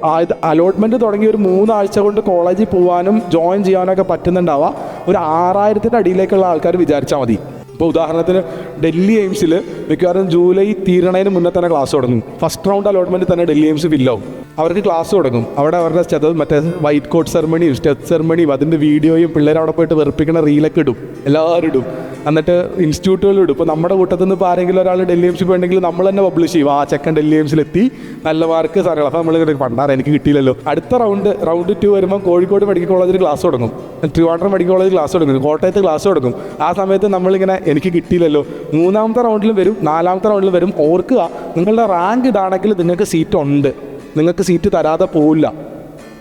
അലോട്ട്മെന്റ് തുടങ്ങി ഒരു 3 ആഴ്ച കൊണ്ട് കോളേജിൽ പോകാനും ജോയിൻ ചെയ്യാനൊക്കെ പറ്റുന്നുണ്ടാവുക ഒരു 6,000 അടിയിലേക്കുള്ള ആൾക്കാർ വിചാരിച്ചാൽ മതി. ഇപ്പോൾ ഉദാഹരണത്തിന് ഡൽഹി എയിംസിൽ മിക്കവാറും ജൂലൈ തീരണതിന് മുന്നേ തന്നെ ക്ലാസ് തുടങ്ങും. ഫസ്റ്റ് റൗണ്ട് അലോട്ട്മെന്റ് തന്നെ ഡൽഹി എയിംസ് ഫില്ലാവും. അവർക്ക് ക്ലാസ് തുടങ്ങും. അവിടെ അവരുടെ മറ്റേ വൈറ്റ് കോട്ട് സെറമണിയും സ്റ്റെപ്പ് സെറമണിയും അതിൻ്റെ വീഡിയോയും പിള്ളേർ അവിടെ പോയിട്ട് വെറുപ്പിക്കുന്ന റീലൊക്കെ ഇടും, എല്ലാവരും ഇടും. എന്നിട്ട് ഇൻസ്റ്റിറ്റ്യൂട്ടുകളും ഇടും. ഇപ്പോൾ നമ്മുടെ കൂട്ടത്തിൽ നിന്ന് ഇപ്പോൾ ആരെങ്കിലും ഒരാൾ ഡൽഹി എയിംസിൽ പോയിട്ടുണ്ടെങ്കിൽ നമ്മൾ തന്നെ പബ്ലിഷ് ചെയ്യും, ആ ചെക്കൻ ഡൽഹി എയിംസിലെത്തി, നല്ല മാർക്ക് സാറുകൾ. അപ്പോൾ നമ്മൾ പണ്ടാറ് എനിക്ക് കിട്ടിയില്ലല്ലോ. അടുത്ത റൗണ്ട് 2 വരുമ്പോൾ കോഴിക്കോട് മെഡിക്കൽ കോളേജിൽ ക്ലാസ് തുടങ്ങും, ട്രിവാൻഡ്രം മെഡിക്കൽ കോളേജിൽ ക്ലാസ് തുടങ്ങും, കോട്ടയത്ത് ക്ലാസ് തുടങ്ങും. ആ സമയത്ത് നമ്മളിങ്ങനെ എനിക്ക് കിട്ടിയില്ലല്ലോ. 3ാമത്തെ റൗണ്ടിലും വരും, 4ാമത്തെ റൗണ്ടിലും വരും. ഓർക്കുക, നിങ്ങളുടെ റാങ്ക് ഇതാണെങ്കിൽ നിങ്ങൾക്ക് സീറ്റ് ഉണ്ട്, നിങ്ങൾക്ക് സീറ്റ് തരാതെ പോവില്ല.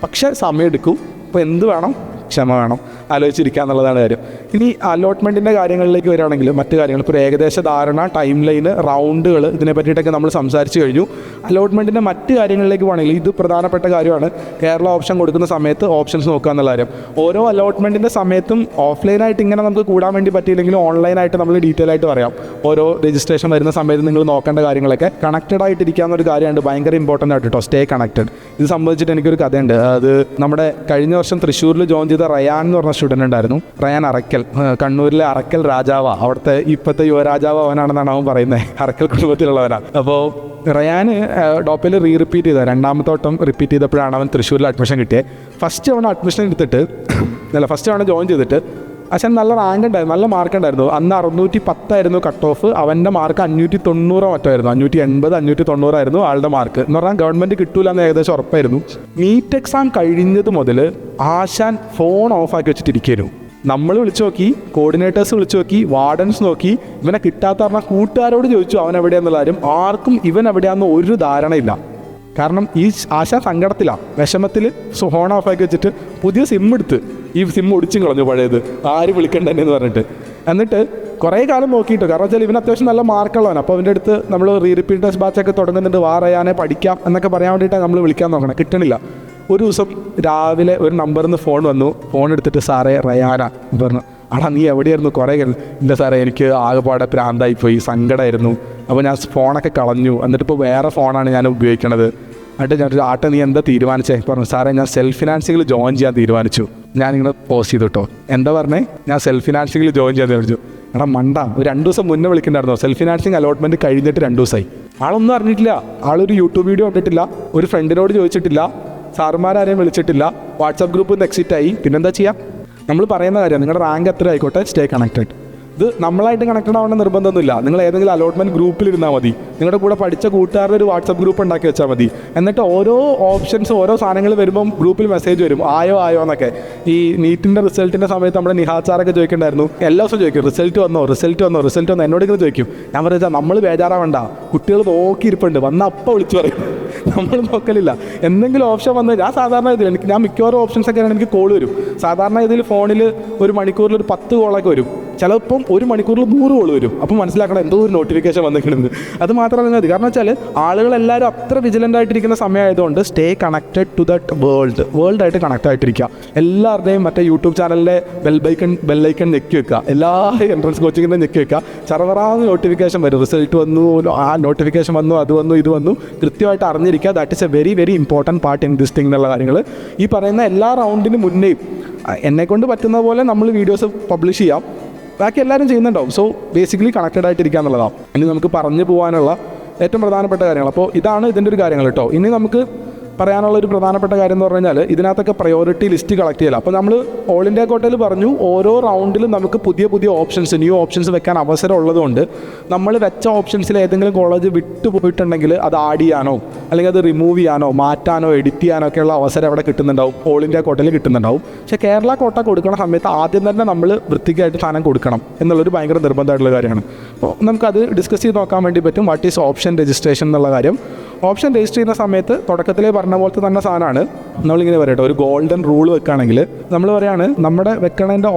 പക്ഷേ സമയമെടുക്കും. അപ്പോൾ എന്ത് വേണം? ക്ഷമ വേണം, ആലോചിച്ചിരിക്കുക എന്നുള്ളതാണ് കാര്യം. ഇനി അലോട്ട്മെൻറ്റിൻ്റെ കാര്യങ്ങളിലേക്ക് വരികയാണെങ്കിൽ മറ്റു കാര്യങ്ങൾ ഇപ്പോൾ ഏകദേശ ധാരണ, ടൈം ലൈന്, റൗണ്ടുകൾ, ഇതിനെ പറ്റിയിട്ടൊക്കെ നമ്മൾ സംസാരിച്ച് കഴിഞ്ഞു. അലോട്ട്മെൻറ്റിൻ്റെ മറ്റ് കാര്യങ്ങളിലേക്ക് പോകണമെങ്കിൽ ഇത് പ്രധാനപ്പെട്ട കാര്യമാണ്. കേരള ഓപ്ഷൻ കൊടുക്കുന്ന സമയത്ത് ഓപ്ഷൻസ് നോക്കുക എന്നുള്ള കാര്യം. ഓരോ അലോട്ട്മെൻറ്റിൻ്റെ സമയത്തും ഓഫ്ലൈനായിട്ട് ഇങ്ങനെ നമുക്ക് കൂടാൻ വേണ്ടി പറ്റിയില്ലെങ്കിലും ഓൺലൈനായിട്ട് നമ്മൾ ഡീറ്റെയിൽ ആയിട്ട് പറയാം. ഓരോ രജിസ്ട്രേഷൻ വരുന്ന സമയത്ത് നിങ്ങൾ നോക്കേണ്ട കാര്യങ്ങളൊക്കെ കണക്റ്റഡ് ആയിട്ടിരിക്കാവുന്നൊരു കാര്യമുണ്ട്. ഭയങ്കര ഇമ്പോർട്ടൻ്റ് ആയിട്ട് കേട്ടോ, സ്റ്റേ കണക്റ്റഡ്. ഇത് സംബന്ധിച്ചിട്ട് എനിക്കൊരു കഥയുണ്ട്. അത് നമ്മുടെ കഴിഞ്ഞ വർഷം തൃശ്ശൂരിൽ ജോയിൻ ചെയ്ത റയാൻ എന്ന് പറഞ്ഞ സ്റ്റുഡൻ്റ് ഉണ്ടായിരുന്നു. റയാൻ അറക്കൽ, കണ്ണൂരിലെ അറക്കൽ രാജാവാ. അവിടുത്തെ ഇപ്പോഴത്തെ യുവരാജാവ് അവനാണെന്നാണ് അവൻ പറയുന്നത്. അറക്കൽ കുടുംബത്തിലുള്ളവനാണ്. അപ്പോൾ റയാൻ ഡോപ്പയിൽ റിപ്പീറ്റ് ചെയ്ത 2ാമത്തെ വട്ടം റിപ്പീറ്റ് ചെയ്തപ്പോഴാണ് അവൻ തൃശ്ശൂരിൽ അഡ്മിഷൻ കിട്ടിയത്. ഫസ്റ്റ് അവൻ അഡ്മിഷൻ എടുത്തിട്ട് ഫസ്റ്റ് അവൻ ജോയിൻ ചെയ്തിട്ട് പക്ഷേ നല്ല റാങ്ക് ഉണ്ടായിരുന്നു, നല്ല മാർക്ക് ഉണ്ടായിരുന്നു. അന്ന് 610 കട്ട് ഓഫ്. അവൻ്റെ മാർക്ക് 590 മറ്റോ ആയിരുന്നു, 580 590 ആയിരുന്നു ആളുടെ മാർക്ക്. എന്ന് പറഞ്ഞാൽ ഗവൺമെൻറ് കിട്ടൂല എന്ന് ഏകദേശം ഉറപ്പായിരുന്നു. നീറ്റ് എക്സാം കഴിഞ്ഞത് മുതൽ ആശാൻ ഫോൺ ഓഫാക്കി വെച്ചിട്ടിരിക്കുന്നു. നമ്മൾ വിളിച്ചു നോക്കി, കോർഡിനേറ്റേഴ്സ് വിളിച്ചു നോക്കി, വാർഡൻസ് നോക്കി, ഇവനെ കിട്ടാത്ത പറഞ്ഞാൽ കൂട്ടുകാരോട് ചോദിച്ചു അവൻ എവിടെയാണെന്നുള്ള കാര്യം. ആർക്കും ഇവൻ എവിടെയാണെന്ന് ഒരു ധാരണയില്ല. കാരണം ഈ ആശ സങ്കടത്തിലാണ്, വിഷമത്തിൽ ഫോൺ ഓഫാക്കി വെച്ചിട്ട് പുതിയ സിം എടുത്ത് ഈ സിം ഒടിച്ചും കളഞ്ഞു പഴയത്, ആര് വിളിക്കണ്ടെന്ന് പറഞ്ഞിട്ട്. എന്നിട്ട് കുറേ കാലം നോക്കിയിട്ട്, കാരണം വെച്ചാൽ ഇവന് അത്യാവശ്യം നല്ല മാർക്കുള്ളവനാണ്. അപ്പോൾ അവൻ്റെ അടുത്ത് നമ്മൾ റിപ്പീറ്റേഴ്സ് ബാച്ചൊക്കെ തുടങ്ങുന്നുണ്ട്, റയാനെ പഠിക്കാം എന്നൊക്കെ പറയാൻ വേണ്ടിയിട്ടാണ് നമ്മൾ വിളിക്കാൻ നോക്കണം. കിട്ടണില്ല. ഒരു ദിവസം രാവിലെ ഒരു നമ്പറിൽ നിന്ന് ഫോൺ വന്നു. ഫോൺ എടുത്തിട്ട് സാറേ റയാന പറഞ്ഞു. ആടാ നീ എവിടെയായിരുന്നു? കുറേ ഇല്ല സാറേ, എനിക്ക് ആകെപ്പാടെ പ്രാന്തായിപ്പോയി, സങ്കടമായിരുന്നു. അപ്പോൾ ഞാൻ ഫോണൊക്കെ കളഞ്ഞു, എന്നിട്ടിപ്പോൾ വേറെ ഫോണാണ് ഞാൻ ഉപയോഗിക്കണത്. എന്നിട്ട് ഞാൻ നീ എന്താ തീരുമാനിച്ചേ? പറഞ്ഞു സാറേ ഞാൻ സെൽഫ് ഫിനാൻസിങ്ങിൽ ജോയിൻ ചെയ്യാൻ തീരുമാനിച്ചു. ഞാനിങ്ങനെ പോസ്റ്റ് ചെയ്തു കേട്ടോ. എന്താ പറഞ്ഞേ? ഞാൻ സെൽഫ് ഫിനാൻസിങ്ങിൽ ജോയിൻ ചെയ്യാൻ തീരുമാനിച്ചു. എടാ മണ്ട, ഒരു 2 ദിവസം മുന്നേ വിളിക്കണ്ടായിരുന്നോ? സെൽഫ് ഫിനാൻസിങ് അലോട്ട്മെൻറ്റ് കഴിഞ്ഞിട്ട് 2 ദിവസമായി. ആളൊന്നും അറിഞ്ഞിട്ടില്ല, ആളൊരു യൂട്യൂബ് വീഡിയോ കണ്ടിട്ടില്ല, ഒരു ഫ്രണ്ടിനോട് ചോദിച്ചിട്ടില്ല, സാറുമാരാരെയും വിളിച്ചിട്ടില്ല, വാട്സാപ്പ് ഗ്രൂപ്പിൽ നിന്ന് എക്സിറ്റ് ആയി. പിന്നെന്താ ചെയ്യുക? നമ്മൾ പറയുന്ന കാര്യം, നിങ്ങളുടെ റാങ്ക് എത്ര ആയിക്കോട്ടെ, സ്റ്റേ കണക്റ്റഡ്. ഇത് നമ്മളായിട്ട് കണക്റ്റഡ് ആവേണ്ട നിർബന്ധമൊന്നുമില്ല. നിങ്ങൾ ഏതെങ്കിലും അലോട്ട്മെൻറ്റ് ഗ്രൂപ്പിൽ ഇരുന്നാൽ മതി. നിങ്ങളുടെ കൂടെ പഠിച്ച കൂട്ടുകാരുടെ ഒരു വാട്സപ്പ് ഗ്രൂപ്പ് ഉണ്ടാക്കി വെച്ചാൽ മതി. എന്നിട്ട് ഓരോ ഓപ്ഷൻസ്, ഓരോ സാധനങ്ങൾ വരുമ്പം ഗ്രൂപ്പിൽ മെസ്സേജ് വരും, ആയോ എന്നൊക്കെ. ഈ നീറ്റിൻ്റെ റിസൾട്ടിൻ്റെ സമയത്ത് നമ്മുടെ നിഹാദ് സാറൊക്കെ ചോദിക്കേണ്ടായിരുന്നു, എല്ലാ ദിവസവും ചോദിക്കും റിസൾട്ട് വന്നോ. എന്നോട് ഇങ്ങനെ ചോദിക്കും. ഞാൻ പറഞ്ഞാൽ നമ്മൾ ബേജാറാവണ്ട, കുട്ടികൾ നോക്കിയിരിപ്പുണ്ട്, വന്ന അപ്പം വിളിച്ചു പറയും. നമ്മൾ നോക്കലില്ല. എന്തെങ്കിലും ഓപ്ഷൻ വന്ന് ഞാൻ സാധാരണ ഇതിൽ ഞാൻ മിക്കവാറും ഓപ്ഷൻസൊക്കെ ആണെങ്കിൽ എനിക്ക് കോൾ വരും. സാധാരണ ഇതിൽ ഫോണിൽ ഒരു മണിക്കൂറിൽ ഒരു 10 കോളൊക്കെ വരും. ചിലപ്പം ഒരു മണിക്കൂറിൽ 100 കോൾ വരും. അപ്പം മനസ്സിലാക്കണം എന്തോ ഒരു നോട്ടിഫിക്കേഷൻ വന്നിരിക്കുന്നത്. അത് മാത്രമല്ല മതി. കാരണം വെച്ചാൽ ആളുകളെല്ലാവരും അത്ര വിജിലൻ്റ് ആയിട്ടിരിക്കുന്ന സമയമായതുകൊണ്ട് സ്റ്റേ കണക്റ്റഡ് ടു ദറ്റ് വേൾഡായിട്ട് കണക്റ്റ് ആയിട്ടിരിക്കുക. എല്ലാവരുടെയും മറ്റേ യൂട്യൂബ് ചാനലിലെ ബെല്ലൈക്കൺ ഞെക്കി വെക്കുക. എല്ലാ എൻട്രൻസ് കോച്ചിങ്ങിൻ്റെ ഞെക്കി വെക്കുക. ചറവറാന്ന് നോട്ടിഫിക്കേഷൻ വരും, റിസൾട്ട് വന്നു, ആ നോട്ടിഫിക്കേഷൻ വന്നു, അത് വന്നു, ഇത് വന്നു, കൃത്യമായിട്ട് അറിഞ്ഞിരിക്കുക. That is a very very important part in this thing എന്നുള്ള കാര്യങ്ങൾ. ഈ പറയുന്ന എല്ലാ റൗണ്ടിന് മുന്നേയും എന്നെക്കൊണ്ട് പറ്റുന്ന പോലെ നമ്മൾ വീഡിയോസ് പബ്ലിഷ് ചെയ്യാം. ബാക്കി എല്ലാവരും ചെയ്യുന്നുണ്ടാവും. സോ ബേസിക്കലി കണക്റ്റഡ് ആയിട്ടിരിക്കുക എന്നുള്ളതാണ് ഇനി നമുക്ക് പറഞ്ഞു പോകാനുള്ള ഏറ്റവും പ്രധാനപ്പെട്ട കാര്യങ്ങൾ. അപ്പോൾ ഇതാണ് ഇതിൻ്റെ ഒരു കാര്യങ്ങൾ കേട്ടോ. ഇനി നമുക്ക് പറയാനുള്ള ഒരു പ്രധാനപ്പെട്ട കാര്യം എന്ന് പറഞ്ഞു കഴിഞ്ഞാൽ ഇതിനകത്തൊക്കെ പ്രയോറിറ്റി ലിസ്റ്റ് കളക്ട് ചെയ്യില്ല. അപ്പോൾ നമ്മൾ ഓൾ ഇന്ത്യ കോട്ടയിൽ പറഞ്ഞു ഓരോ റൗണ്ടിലും നമുക്ക് പുതിയ ന്യൂ ഓപ്ഷൻസ് വെക്കാൻ അവസരം ഉള്ളതുകൊണ്ട് നമ്മൾ വെച്ച ഓപ്ഷൻസിൽ ഏതെങ്കിലും കോളേജ് വിട്ടുപോയിട്ടുണ്ടെങ്കിൽ അത് ആഡ് ചെയ്യാനോ അല്ലെങ്കിൽ അത് റിമൂവ് ചെയ്യാനോ മാറ്റാനോ എഡിറ്റ് ചെയ്യാനോ ഒക്കെയുള്ള അവസരം അവിടെ കിട്ടുന്നുണ്ടാവും, ഓൾ ഇന്ത്യ കോട്ടയിൽ കിട്ടുന്നുണ്ടാവും. പക്ഷേ കേരള കോട്ട കൊടുക്കുന്ന സമയത്ത് ആദ്യം തന്നെ നമ്മൾ വൃത്തിക്കായിട്ട് സാധനം കൊടുക്കണം എന്നുള്ളൊരു ഭയങ്കര നിർബന്ധമായിട്ടുള്ള കാര്യമാണ്. അപ്പോൾ നമുക്കത് ഡിസ്കസ് ചെയ്ത് നോക്കാൻ വേണ്ടി പറ്റും. വാട്ട് ഈസ് ഓപ്ഷൻ രജിസ്ട്രേഷൻ എന്നുള്ള കാര്യം. ഓപ്ഷൻ രജിസ്റ്റർ ചെയ്യുന്ന സമയത്ത് തുടക്കത്തിലേ പറഞ്ഞ പോലത്തെ തന്നെ സാധനമാണ്. നമ്മളിങ്ങനെ പറയട്ടെ, ഒരു ഗോൾഡൻ റൂൾ വെക്കുകയാണെങ്കിൽ നമ്മൾ പറയാണ് നമ്മുടെ വെക്കണതിൻ്റെ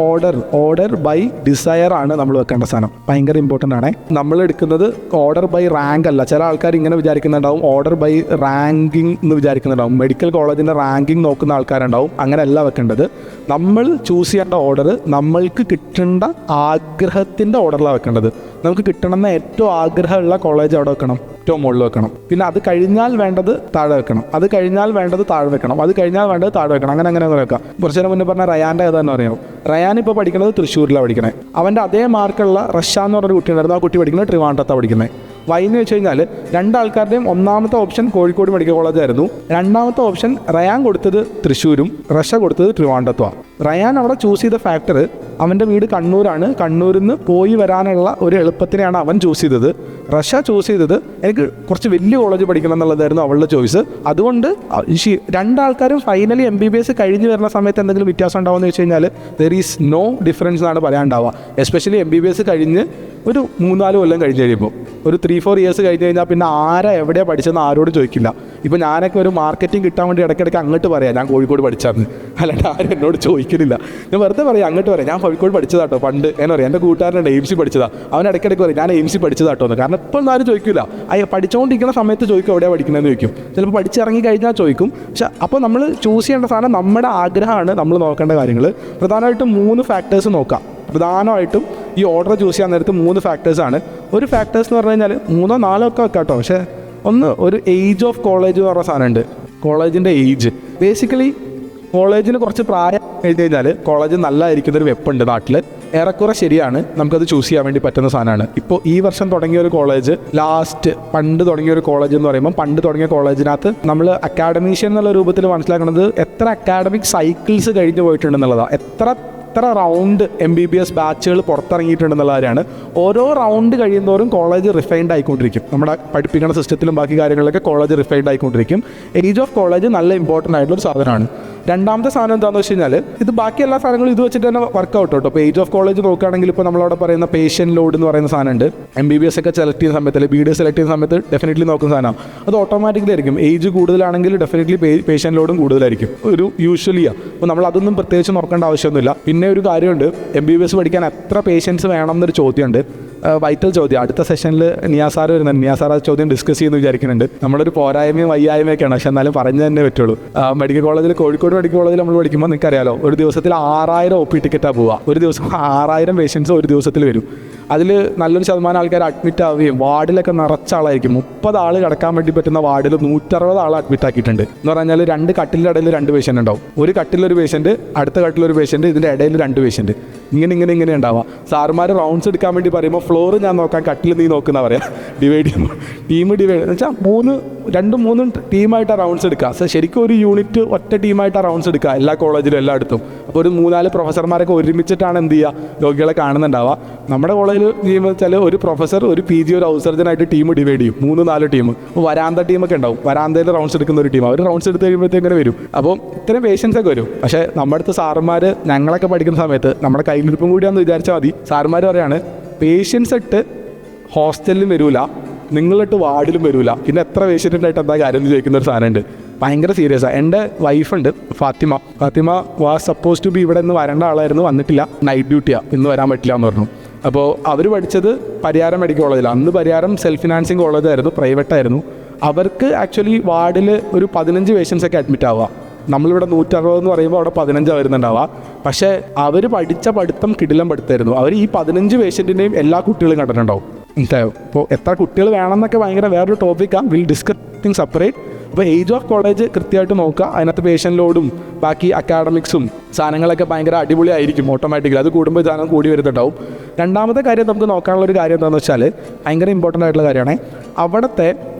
ഓർഡർ ബൈ ഡിസയർ ആണ് നമ്മൾ വെക്കേണ്ട സാധനം. ഭയങ്കര ഇമ്പോർട്ടൻ്റ് ആണ്. നമ്മൾ എടുക്കുന്നത് ഓർഡർ ബൈ റാങ്ക് അല്ല. ചില ആൾക്കാർ ഇങ്ങനെ വിചാരിക്കുന്നുണ്ടാവും, ഓർഡർ ബൈ റാങ്കിങ് എന്ന് വിചാരിക്കുന്നുണ്ടാവും. മെഡിക്കൽ കോളേജിൻ്റെ റാങ്കിങ് നോക്കുന്ന ആൾക്കാരുണ്ടാവും. അങ്ങനെയല്ല വെക്കേണ്ടത്. നമ്മൾ ചൂസ് ചെയ്യേണ്ട ഓർഡർ നമ്മൾക്ക് കിട്ടേണ്ട ആഗ്രഹത്തിൻ്റെ ഓർഡറിലാണ് വെക്കേണ്ടത്. നമുക്ക് കിട്ടണമെന്ന ഏറ്റവും ആഗ്രഹമുള്ള കോളേജ് അവിടെ വെക്കണം, ഏറ്റവും മുകളിൽ വെക്കണം. പിന്നെ അത് കഴിഞ്ഞാൽ വേണ്ടത് താഴെ വെക്കണം, അത് കഴിഞ്ഞാൽ വേണ്ടത് താഴെ വെക്കണം, അത് കഴിഞ്ഞാൽ വേണ്ടത് താഴെ വെക്കണം. അങ്ങനെ വെക്കാം. കുറച്ചു നേരം മുന്നേ പറഞ്ഞ റയാൻ്റെ കഥ തന്നെ അറിയാം. റയാൻ ഇപ്പോൾ പഠിക്കുന്നത് തൃശ്ശൂരിലാണ് പഠിക്കണേ. അവൻ്റെ അതേ മാർക്കുള്ള റഷ എന്ന് പറഞ്ഞൊരു കുട്ടി ഉണ്ടായിരുന്നു. ആ കുട്ടി പഠിക്കുന്നത് ട്രിവാൻഡ്രത്താണ് പഠിക്കുന്നത്. വൈന്ന് വെച്ച് കഴിഞ്ഞാൽ രണ്ടാൾക്കാരുടെയും ഒന്നാമത്തെ ഓപ്ഷൻ കോഴിക്കോട് മെഡിക്കൽ കോളേജായിരുന്നു. രണ്ടാമത്തെ ഓപ്ഷൻ റയാൻ കൊടുത്തത് തൃശ്ശൂരും റഷ കൊടുത്തത് ട്രിവാൻഡ്രത്തുമാണ്. റയാൻ അവിടെ ചൂസ് ചെയ്ത ഫാക്ടർ അവൻ്റെ വീട് കണ്ണൂരാണ്. കണ്ണൂരിൽ നിന്ന് പോയി വരാനുള്ള ഒരു എളുപ്പത്തിനെയാണ് അവൻ ചൂസ് ചെയ്തത്. റഷ ചൂസ് ചെയ്തത് എനിക്ക് കുറച്ച് വലിയ കോളേജ് പഠിക്കണം എന്നുള്ളതായിരുന്നു അവളുടെ ചോയ്സ്. അതുകൊണ്ട് രണ്ടാൾക്കാരും ഫൈനലി MBBS കഴിഞ്ഞ് വരുന്ന സമയത്ത് എന്തെങ്കിലും വ്യത്യാസം ഉണ്ടാവുമെന്ന് വെച്ച് കഴിഞ്ഞാൽ ദർ ഈസ് നോ ഡിഫറൻസ് എന്നാണ് പറയാനുണ്ടാവുക. എസ്പെഷ്യലി MBBS കഴിഞ്ഞ് ഒരു 3-4 കൊല്ലം കഴിഞ്ഞ് കഴിയുമ്പോൾ, ഒരു 3-4 ഇയേഴ്സ് കഴിഞ്ഞ് കഴിഞ്ഞാൽ പിന്നെ എവിടെയാണ് പഠിച്ചതെന്ന് ആരോടും ചോദിക്കില്ല. ഇപ്പോൾ ഞാനൊക്കെ ഒരു മാർക്കറ്റിംഗ് കിട്ടാൻ വേണ്ടി ഇടയ്ക്കിടയ്ക്ക് അങ്ങോട്ട് പറയാം ഞാൻ കോഴിക്കോട് പഠിച്ചാന്ന്, അല്ലാണ്ട് ആരും എന്നോട് ചോദിക്കുന്നില്ല. ഞാൻ വെറുതെ പറയാം, അങ്ങോട്ട് പറയാം ഞാൻ കോഴിക്കോട് പഠിച്ചതാട്ടോ പണ്ട്. എന്നാ പറയാം, എൻ്റെ കൂട്ടുകാരൻ്റെ AMC പഠിച്ചതാണ്, അവൻ ഇടയ്ക്കിടയ്ക്ക് പറയും ഞാൻ AMC പഠിച്ചതാട്ടോ എന്ന്. കാരണം ഇപ്പോൾ ആരും ചോദിക്കില്ല. പഠിച്ചുകൊണ്ടിരിക്കുന്ന സമയത്ത് ചോദിക്കും എവിടെയാണ് പഠിക്കണമെന്ന് ചോദിക്കും. ചിലപ്പോൾ പഠിച്ചിറങ്ങി കഴിഞ്ഞാൽ ചോദിക്കും. പക്ഷെ അപ്പോൾ നമ്മൾ ചൂസ് ചെയ്യേണ്ട സാധനം നമ്മുടെ ആഗ്രഹമാണ് നമ്മൾ നോക്കേണ്ട കാര്യങ്ങൾ. പ്രധാനമായിട്ടും 3 ഫാക്ടേഴ്സ് നോക്കാം. പ്രധാനമായിട്ടും ഈ ഓർഡർ ചൂസ് ചെയ്യാൻ നേരത്ത് 3 ഫാക്ടേഴ്സാണ്. ഒരു ഫാക്ടേഴ്സ് എന്ന് പറഞ്ഞു കഴിഞ്ഞാൽ 3-4 ഒക്കെ വെക്കാം കേട്ടോ. പക്ഷേ ഒരു ഏജ് ഓഫ് കോളേജ് എന്ന് പറഞ്ഞ സാധനമുണ്ട്. കോളേജിൻ്റെ ഏജ് ബേസിക്കലി കോളേജിന് കുറച്ച് പ്രായം കഴിഞ്ഞ് കഴിഞ്ഞാൽ കോളേജ് നല്ലതായിരിക്കുന്നൊരു വെപ്പുണ്ട് നാട്ടിൽ. ഏറെക്കുറെ ശരിയാണ്, നമുക്കത് ചൂസ് ചെയ്യാൻ വേണ്ടി പറ്റുന്ന സാധനമാണ്. ഇപ്പോൾ ഈ വർഷം തുടങ്ങിയ ഒരു കോളേജ് പണ്ട് തുടങ്ങിയ ഒരു കോളേജ് എന്ന് പറയുമ്പോൾ പണ്ട് തുടങ്ങിയ കോളേജിനകത്ത് നമ്മൾ അക്കാഡമീഷ്യൻ എന്നുള്ള രൂപത്തിൽ മനസ്സിലാക്കുന്നത് എത്ര അക്കാഡമിക് സൈക്കിൾസ് കഴിഞ്ഞ് പോയിട്ടുണ്ടെന്നുള്ളതാണ്. എത്ര റൗണ്ട് MBBS ബാച്ചുകൾ പുറത്തിറങ്ങിയിട്ടുണ്ടെന്നുള്ള കാര്യമാണ്. ഓരോ റൗണ്ട് കഴിയുന്നതോറും കോളേജ് റിഫൈൻഡ് ആയിക്കൊണ്ടിരിക്കും. നമ്മുടെ പഠിപ്പിക്കുന്ന സിസ്റ്റത്തിലും ബാക്കി കാര്യങ്ങളിലൊക്കെ കോളേജ് റിഫൈൻഡ് ആയിക്കൊണ്ടിരിക്കും. ഏജ് ഓഫ് കോളേജ് നല്ല ഇമ്പോർട്ടൻ്റ് ആയിട്ടുള്ളൊരു സാധനമാണ്. രണ്ടാമത്തെ സാധനം എന്താണെന്ന് വെച്ച് കഴിഞ്ഞാൽ ഇത് ബാക്കി എല്ലാ സാധനങ്ങളും ഇത് വെച്ചിട്ട് തന്നെ വർക്കൗട്ട് കേട്ടോ. ഇപ്പോൾ ഏജ് ഓഫ് കോളേജ് നോക്കുകയാണെങ്കിൽ ഇപ്പോൾ നമ്മളവിടെ പറയുന്ന പേഷ്യൻ്റ് ലോഡ് എന്ന് പറയുന്ന സാധനമുണ്ട്. MBBS ഒക്കെ സെലക്ട് ചെയ്യുന്ന സമയത്ത് അല്ലെങ്കിൽ BD സെലക്ട് ചെയ്യുന്ന സമയത്ത് ഡെഫിനറ്റ്ലി നോക്കുന്ന സാധനം അത് ഓട്ടോമാറ്റിക്കലി ആയിരിക്കും. ഏജ് കൂടുതലാണെങ്കിൽ ഡെഫിനറ്റ്ലി പേഷ്യൻ്റ് ലോഡും കൂടുതലായിരിക്കും ഒരു യൂഷ്വലിയാണ്. അപ്പോൾ നമ്മൾ അതൊന്നും പ്രത്യേകിച്ച് നോക്കേണ്ട ആവശ്യമൊന്നുമില്ല. പിന്നെ ഒരു കാര്യമുണ്ട്, MBBS പഠിക്കാൻ എത്ര പേഷ്യൻസ് വേണം എന്നൊരു ചോദ്യമുണ്ട്. വൈറ്റൽ ചോദ്യം. അടുത്ത സെഷനിൽ നിയാസാർ വരുന്നുണ്ട്. നിയാസാർ ആ ചോദ്യം ഡിസ്കസ് ചെയ്യുന്നു വിചാരിക്കുന്നുണ്ട്. നമ്മളൊരു പോരായ്മയും വയ്യായ്മയൊക്കെയാണ്, പക്ഷെ എന്നാലും പറഞ്ഞു തന്നെ പറ്റുള്ളൂ. മെഡിക്കൽ കോളേജിൽ കോഴിക്കോട് മെഡിക്കൽ കോളേജിൽ നമ്മൾ പഠിക്കുമ്പോൾ നിങ്ങൾക്കറിയാലോ, ഒരു ദിവസത്തിൽ 6000 OP ടിക്കറ്റാണ് പോവുക. ഒരു ദിവസം 6000 പേഷ്യൻസ് ഒരു ദിവസത്തിൽ വരും. അതിൽ നല്ലൊരു ശതമാനം ആൾക്കാർ അഡ്മിറ്റ് ആവുകയും വാർഡിലൊക്കെ നിറച്ച ആളായിരിക്കും. 30 ആൾ കിടക്കാൻ വേണ്ടി പറ്റുന്ന വാർഡിൽ 160 ആൾ അഡ്മിറ്റ് ആക്കിയിട്ടുണ്ട്. എന്ന് പറഞ്ഞാൽ 2 കട്ടിലിൻ്റെ ഇടയിൽ 2 പേഷ്യൻ്റ് ഉണ്ടാവും. ഒരു കട്ടിലൊരു പേഷ്യൻറ്റ്, അടുത്ത കട്ടിലൊരു പേഷ്യൻറ്റ്, ഇതിൻ്റെ ഇടയിൽ 2 പേഷ്യൻറ്റ്. ഇങ്ങനെ ഉണ്ടാവുക. സാറുമാർ റൗണ്ട്സ് എടുക്കാൻ വേണ്ടി പറയുമ്പോൾ ഫ്ലോർ ഞാൻ നോക്കാൻ, കട്ടിൽ നീ നോക്കുന്ന പറയാം. ഡിവൈഡ് ചെയ്യുമ്പോൾ ടീം ഡിവൈഡ് എന്ന് വെച്ചാൽ രണ്ടും മൂന്നും ടീമായിട്ടാണ് റൗണ്ട്സ് എടുക്കുക. സോ ശരിക്കും ഒരു യൂണിറ്റ് ഒറ്റ ടീമായിട്ടാണ് റൗണ്ട്സ് എടുക്കുക എല്ലാ കോളേജിലും എല്ലായിടത്തും. അപ്പോൾ ഒരു 3-4 പ്രൊഫസർമാരൊക്കെ ഒരുമിച്ചിട്ടാണ് എന്ത് ചെയ്യുക, രോഗികളെ കാണുന്നുണ്ടാവുക. നമ്മുടെ കോളേജിൽ ചെയ്യുമ്പോൾ വെച്ചാൽ ഒരു പ്രൊഫസർ, ഒരു PG, ഒരു ഹൗസ് സർജനായിട്ട് ടീം ഡിവൈഡ് ചെയ്യും, 3-4 ടീം. അപ്പോൾ വരാന്ത ടീമൊക്കെ ഉണ്ടാവും, വരാന്തയിൽ റൗണ്ട്സ് എടുക്കുന്ന ഒരു ടീം. അവർ റൗണ്ട്സ് എടുത്ത് കഴിയുമ്പോഴത്തേക്ക് ഇങ്ങനെ വരും. അപ്പോൾ ഇത്രയും പേഷ്യൻസ് ഒക്കെ വരും. പക്ഷേ നമ്മുടെ അടുത്ത് സാറുമാർ, ഞങ്ങളൊക്കെ പഠിക്കുന്ന സമയത്ത് നമ്മുടെ കയ്യിലിരിപ്പും കൂടിയാണെന്ന് വിചാരിച്ചാൽ മതി, സാറുമാർ പറയാണ് പേഷ്യൻസ് ഇട്ട് ഹോസ്റ്റലിലും വരില്ല, നിങ്ങളിട്ട് വാർഡിലും വരില്ല, പിന്നെ എത്ര പേഷ്യൻ്റായിട്ട് എന്താ കാര്യം എന്ന് ചോദിക്കുന്ന ഒരു സാധനമുണ്ട്. ഭയങ്കര സീരിയസാണ്. എൻ്റെ വൈഫുണ്ട് Fatima was suppose to be ഇവിടെ നിന്ന് വരേണ്ട ആളായിരുന്നു, വന്നിട്ടില്ല, നൈറ്റ് ഡ്യൂട്ടിയാണ്, ഇന്ന് വരാൻ പറ്റില്ല എന്ന് പറഞ്ഞു. അപ്പോൾ അവർ പഠിച്ചത് പരിയാരം മെഡിക്കൽ കോളേജിലാണ്. അന്ന് പരിയാരം സെൽഫ് ഫിനാൻസിങ് കോളേജായിരുന്നു, പ്രൈവറ്റായിരുന്നു. അവർക്ക് ആക്ച്വലി വാർഡിൽ ഒരു 15 പേഷ്യൻസൊക്കെ അഡ്മിറ്റ് ആവുക. നമ്മളിവിടെ 160 എന്ന് പറയുമ്പോൾ അവിടെ 15 വരുന്നുണ്ടാവുക. പക്ഷേ അവർ പഠിച്ച പഠിത്തം കിടിലം പഠിത്തമായിരുന്നു. അവർ ഈ 15 പേഷ്യൻറ്റിൻ്റെയും എല്ലാ കുട്ടികളും കണ്ടിട്ടുണ്ടാവും. മനസ്സിലായോ? അപ്പോൾ എത്ര കുട്ടികൾ വേണമെന്നൊക്കെ ഭയങ്കര വേറൊരു ടോപ്പിക്കാണ്, വിൽ ഡിസ്കസിങ് സെപ്പറേറ്റ്. അപ്പോൾ ഏജ് ഓഫ് കോളേജ് കൃത്യമായിട്ട് നോക്കുക. അതിനകത്ത് പേഷ്യൻ്റ് ലോഡും ബാക്കി അക്കാഡമിക്സും സാധനങ്ങളൊക്കെ ഭയങ്കര അടിപൊളിയായിരിക്കും ഓട്ടോമാറ്റിക്കലി. അത് കൂടുമ്പോൾ സാധനം കൂടി വരുന്നുണ്ടാവും. രണ്ടാമത്തെ കാര്യം നമുക്ക് നോക്കാനുള്ളൊരു കാര്യം എന്താണെന്ന് വെച്ചാൽ ഭയങ്കര ഇമ്പോർട്ടൻ്റ് ആയിട്ടുള്ള കാര്യമാണ് അവിടുത്തെ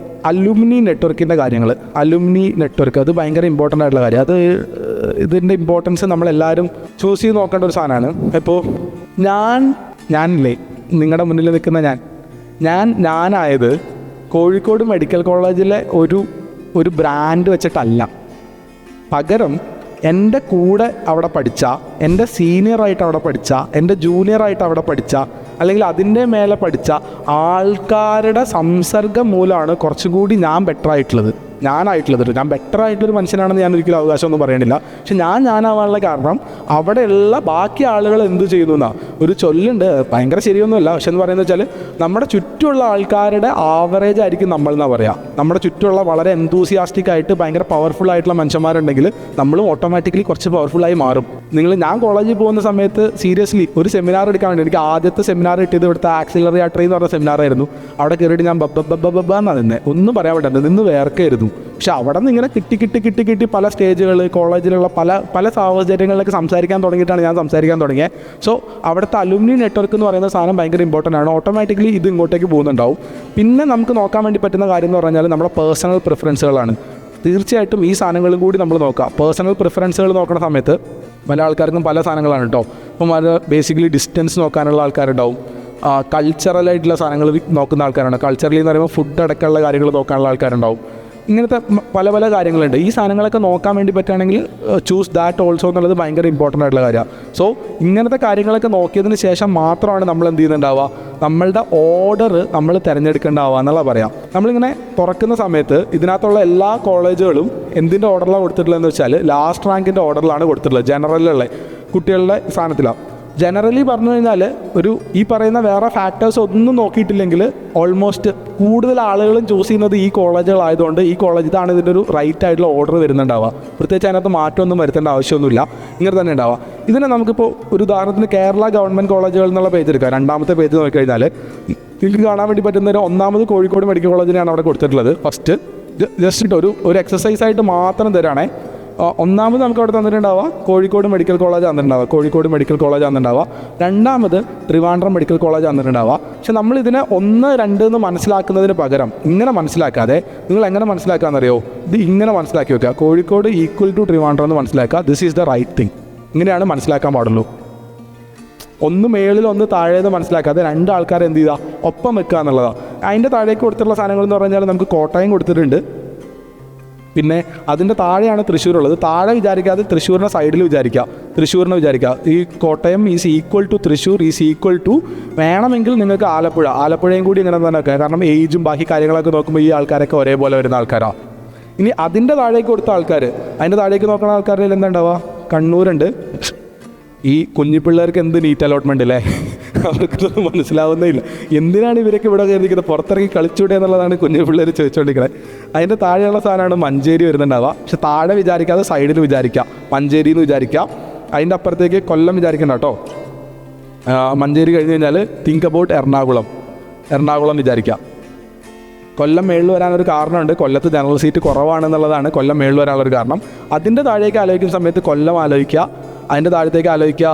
അലുമിനി നെറ്റ്വർക്കിൻ്റെ കാര്യങ്ങൾ. അലുമിനി നെറ്റ്വർക്ക് അത് ഭയങ്കര ഇമ്പോർട്ടൻ്റ് ആയിട്ടുള്ള കാര്യം. അത് ഇതിൻ്റെ ഇമ്പോർട്ടൻസ് നമ്മളെല്ലാവരും ചൂസ് ചെയ്ത് നോക്കേണ്ട ഒരു സാധനമാണ്. ഇപ്പോൾ ഞാനില്ലേ നിങ്ങളുടെ മുന്നിൽ നിൽക്കുന്ന ഞാനായത് കോഴിക്കോട് മെഡിക്കൽ കോളേജിലെ ഒരു ബ്രാൻഡ് വെച്ചിട്ടല്ല. പകരം എൻ്റെ കൂടെ അവിടെ പഠിച്ച, എൻ്റെ സീനിയറായിട്ട് അവിടെ പഠിച്ച, എൻ്റെ ജൂനിയറായിട്ട് അവിടെ പഠിച്ച, അല്ലെങ്കിൽ അതിൻ്റെ മേലെ പഠിച്ച ആൾക്കാരുടെ സംസർഗം മൂലമാണ് കുറച്ചുകൂടി ഞാൻ ബെറ്ററായിട്ടുള്ളത്. ഞാൻ ബെറ്ററായിട്ടൊരു മനുഷ്യനാണെന്ന് ഞാൻ ഒരിക്കലും അവകാശമൊന്നും പറയണില്ല. പക്ഷെ ഞാനാവാനുള്ള കാരണം അവിടെയുള്ള ബാക്കി ആളുകൾ എന്ത് ചെയ്യുന്നു എന്നാണ്. ഒരു ചൊല്ലുണ്ട്, ഭയങ്കര ശരിയൊന്നുമില്ല, പക്ഷെ എന്ന് പറയുന്നത് വെച്ചാൽ നമ്മുടെ ചുറ്റുമുള്ള ആൾക്കാരുടെ ആവറേജ് ആയിരിക്കും നമ്മൾ എന്നാണ് പറയുക. നമ്മുടെ ചുറ്റുമുള്ള വളരെ എന്തൂസിയാസ്റ്റിക് ആയിട്ട് ഭയങ്കര പവർഫുൾ ആയിട്ടുള്ള മനുഷ്യന്മാരുണ്ടെങ്കിൽ നമ്മളും ഓട്ടോമാറ്റിക്കലി കുറച്ച് പവർഫുള്ളായി മാറും. ഞാൻ കോളേജിൽ പോകുന്ന സമയത്ത് സീരിയസ്ലി ഒരു സെമിനാർ എടുക്കാൻ വേണ്ടി, എനിക്ക് ആദ്യത്തെ സെമിനാർ കിട്ടിയത് ഇവിടുത്തെ ആക്സിലറി ആർട്ടറി എന്ന് പറഞ്ഞ സെമിനാറായിരുന്നു. അവിടെ കയറിയിട്ട് ഞാൻ ബബ്ബാന്നാണ് നിന്നെ, ഒന്നും പറയാൻ പറ്റാതെ നിന്ന് വേർക്കായിരുന്നു. പക്ഷെ അവിടെ നിന്ന് ഇങ്ങനെ കിട്ടി പല സ്റ്റേജുകൾ, കോളേജിലുള്ള പല സാഹചര്യങ്ങളിലൊക്കെ സംസാരിക്കാൻ തുടങ്ങിയിട്ടാണ് ഞാൻ സംസാരിക്കാൻ തുടങ്ങിയത്. സോ അവിടുത്തെ അലുമിനി നെറ്റ്വർക്ക് എന്ന് പറയുന്ന സാധനം ഭയങ്കര ഇമ്പോർട്ടൻ്റ് ആണ്. ഓട്ടോമാറ്റിക്കലി ഇത് ഇങ്ങോട്ടേക്ക് പോകുന്നുണ്ടാവും. പിന്നെ നമുക്ക് നോക്കാൻ വേണ്ടി പറ്റുന്ന കാര്യം എന്ന് പറഞ്ഞാൽ നമ്മുടെ പേഴ്സണൽ പ്രിഫറൻസുകളാണ്. തീർച്ചയായിട്ടും ഈ സാധനങ്ങളും കൂടി നമ്മൾ നോക്കാം. പേഴ്സണൽ പ്രിഫറൻസുകൾ നോക്കുന്ന സമയത്ത് പല ആൾക്കാർക്കും പല സാധനങ്ങളാണ് കേട്ടോ. അപ്പം അത് ബേസിക്കലി ഡിസ്റ്റൻസ് നോക്കാനുള്ള ആൾക്കാരുണ്ടാവും, കൾച്ചറലായിട്ടുള്ള സാധനങ്ങൾ നോക്കുന്ന ആൾക്കാരാണ്. കൾച്ചറലി എന്ന് പറയുമ്പോൾ ഫുഡ് അടക്കമുള്ള കാര്യങ്ങൾ നോക്കാനുള്ള ആൾക്കാരുണ്ടാവും. ഇങ്ങനത്തെ പല കാര്യങ്ങളുണ്ട്. ഈ സാധനങ്ങളൊക്കെ നോക്കാൻ വേണ്ടി പറ്റുകയാണെങ്കിൽ ചൂസ് ദാറ്റ് ഓൾസോ എന്നുള്ളത് ഭയങ്കര ഇമ്പോർട്ടൻ്റ് ആയിട്ടുള്ള കാര്യമാണ്. സോ ഇങ്ങനത്തെ കാര്യങ്ങളൊക്കെ നോക്കിയതിന് ശേഷം മാത്രമാണ് നമ്മൾ എന്ത് ചെയ്യുന്നുണ്ടാവുക, നമ്മളുടെ ഓർഡർ നമ്മൾ തിരഞ്ഞെടുക്കേണ്ടാവുക എന്നുള്ള പറയാം. നമ്മളിങ്ങനെ തുറക്കുന്ന സമയത്ത് ഇതിനകത്തുള്ള എല്ലാ കോളേജുകളും എന്തിൻ്റെ ഓർഡറിലാണ് കൊടുത്തിട്ടുള്ളതെന്ന് വെച്ചാൽ ലാസ്റ്റ് റാങ്കിൻ്റെ ഓർഡറിലാണ് കൊടുത്തിട്ടുള്ളത്. ജനറലിലുള്ള കുട്ടികളുടെ സ്ഥാനത്തിലാണ്. ജനറലി പറഞ്ഞു കഴിഞ്ഞാൽ ഈ പറയുന്ന വേറെ ഫാക്ടേഴ്സ് ഒന്നും നോക്കിയിട്ടില്ലെങ്കിൽ ഓൾമോസ്റ്റ് കൂടുതൽ ആളുകളും ചൂസ് ചെയ്യുന്നത് ഈ കോളേജുകളായതുകൊണ്ട് ഈ കോളേജ് ഇതാണ് ഇതിൻ്റെ ഒരു റൈറ്റ് ആയിട്ടുള്ള ഓർഡർ വരുന്നുണ്ടാവുക. പ്രത്യേകിച്ച് അതിനകത്ത് മാറ്റമൊന്നും വരുത്തേണ്ട ആവശ്യമൊന്നുമില്ല, ഇങ്ങനെ തന്നെ ഉണ്ടാവുക. ഇതിനെ നമുക്കിപ്പോൾ ഒരു ഉദാഹരണത്തിന് കേരള ഗവൺമെൻറ് കോളേജുകൾ എന്നുള്ള പേജ് എടുക്കാം. രണ്ടാമത്തെ പേജ് നോക്കിക്കഴിഞ്ഞാൽ നിങ്ങൾക്ക് കാണാൻ വേണ്ടി പറ്റുന്ന ഒന്നാമത് കോഴിക്കോട് മെഡിക്കൽ കോളേജിനെയാണ് അവിടെ കൊടുത്തിട്ടുള്ളത്. ഫസ്റ്റ് ജസ്റ്റ് ഒരു എക്സസൈസായിട്ട് മാത്രം തരാണേ. ഒന്നാമത് നമുക്ക് അവിടെ തന്നിട്ടുണ്ടാവുക കോഴിക്കോട് മെഡിക്കൽ കോളേജ് തന്നിട്ടുണ്ടാവുക. രണ്ടാമത് ട്രിവാൻഡ്രം മെഡിക്കൽ കോളേജ് തന്നിട്ടുണ്ടാവുക. പക്ഷെ നമ്മളിതിനെ 1, 2 എന്ന് മനസ്സിലാക്കുന്നതിന് പകരം ഇങ്ങനെ മനസ്സിലാക്കാതെ നിങ്ങൾ എങ്ങനെ മനസ്സിലാക്കാമെന്നറിയോ, ഇത് ഇങ്ങനെ മനസ്സിലാക്കി വെക്കുക. കോഴിക്കോട് ഈക്വൽ ടു ട്രിവാൻഡ്രം എന്ന് മനസ്സിലാക്കുക. This is the right thing. ഇങ്ങനെയാണ് മനസ്സിലാക്കാൻ പാടുള്ളൂ. ഒന്ന് മേളിൽ ഒന്ന് താഴേന്ന് മനസ്സിലാക്കാതെ 2 ആൾക്കാരെ എന്ത് ചെയ്യുക, ഒപ്പം വെക്കുക എന്നുള്ളതാണ്. അതിൻ്റെ താഴേക്ക് കൊടുത്തിട്ടുള്ള സാധനങ്ങൾ എന്ന് പറഞ്ഞാൽ നമുക്ക് കോട്ടയം കൊടുത്തിട്ടുണ്ട്. പിന്നെ അതിൻ്റെ താഴെയാണ് തൃശ്ശൂരുള്ളത്. താഴെ വിചാരിക്കാതെ തൃശ്ശൂരിനെ സൈഡിൽ വിചാരിക്കുക. ഈ Kottayam is equal to Thrissur is equal to വേണമെങ്കിൽ നിങ്ങൾക്ക് ആലപ്പുഴയും കൂടി ഇങ്ങനെ തന്നെ വെക്കുക. കാരണം ഏജും ബാക്കി കാര്യങ്ങളൊക്കെ നോക്കുമ്പോൾ ഈ ആൾക്കാരൊക്കെ ഒരേപോലെ വരുന്ന ആൾക്കാരാണ്. ഇനി അതിൻ്റെ താഴേക്ക് കൊടുത്ത ആൾക്കാർ, അതിൻ്റെ താഴേക്ക് നോക്കുന്ന ആൾക്കാരിൽ എന്താ ഉണ്ടാവുക, കണ്ണൂരുണ്ട്. ഈ കുഞ്ഞിപ്പിള്ളേർക്ക് എന്ത് നീറ്റ് അലോട്ട്മെൻ്റ് അല്ലേ, അവർക്കൊന്നും മനസ്സിലാവുന്നേയില്ല. എന്തിനാണ് ഇവരൊക്കെ ഇവിടെ കയറിയിരിക്കുന്നത്, പുറത്തിറങ്ങി കളിച്ചൂടെ എന്നുള്ളതാണ് കുഞ്ഞു പിള്ളേർ ചോദിച്ചുകൊണ്ടിരിക്കുന്നത്. അതിൻ്റെ താഴെയുള്ള സാധനമാണ് മഞ്ചേരി വരുന്നുണ്ടാവുക. പക്ഷെ താഴെ വിചാരിക്കാതെ സൈഡിൽ വിചാരിക്കുക, മഞ്ചേരി എന്ന് വിചാരിക്കുക. അതിൻ്റെ അപ്പുറത്തേക്ക് കൊല്ലം വിചാരിക്കണ്ട കേട്ടോ. മഞ്ചേരി കഴിഞ്ഞ് കഴിഞ്ഞാൽ തിങ്ക് അബൌട്ട് എറണാകുളം വിചാരിക്കുക. കൊല്ലം മേളിൽ വരാനൊരു കാരണമുണ്ട്. കൊല്ലത്ത് ജനറൽ സീറ്റ് കുറവാണെന്നുള്ളതാണ് കൊല്ലം മേളിൽ വരാനുള്ളൊരു കാരണം. അതിൻ്റെ താഴേക്ക് ആലോചിക്കുന്ന സമയത്ത് കൊല്ലം ആലോചിക്കുക. അതിൻ്റെ താഴത്തേക്ക് ആലോചിക്കുക,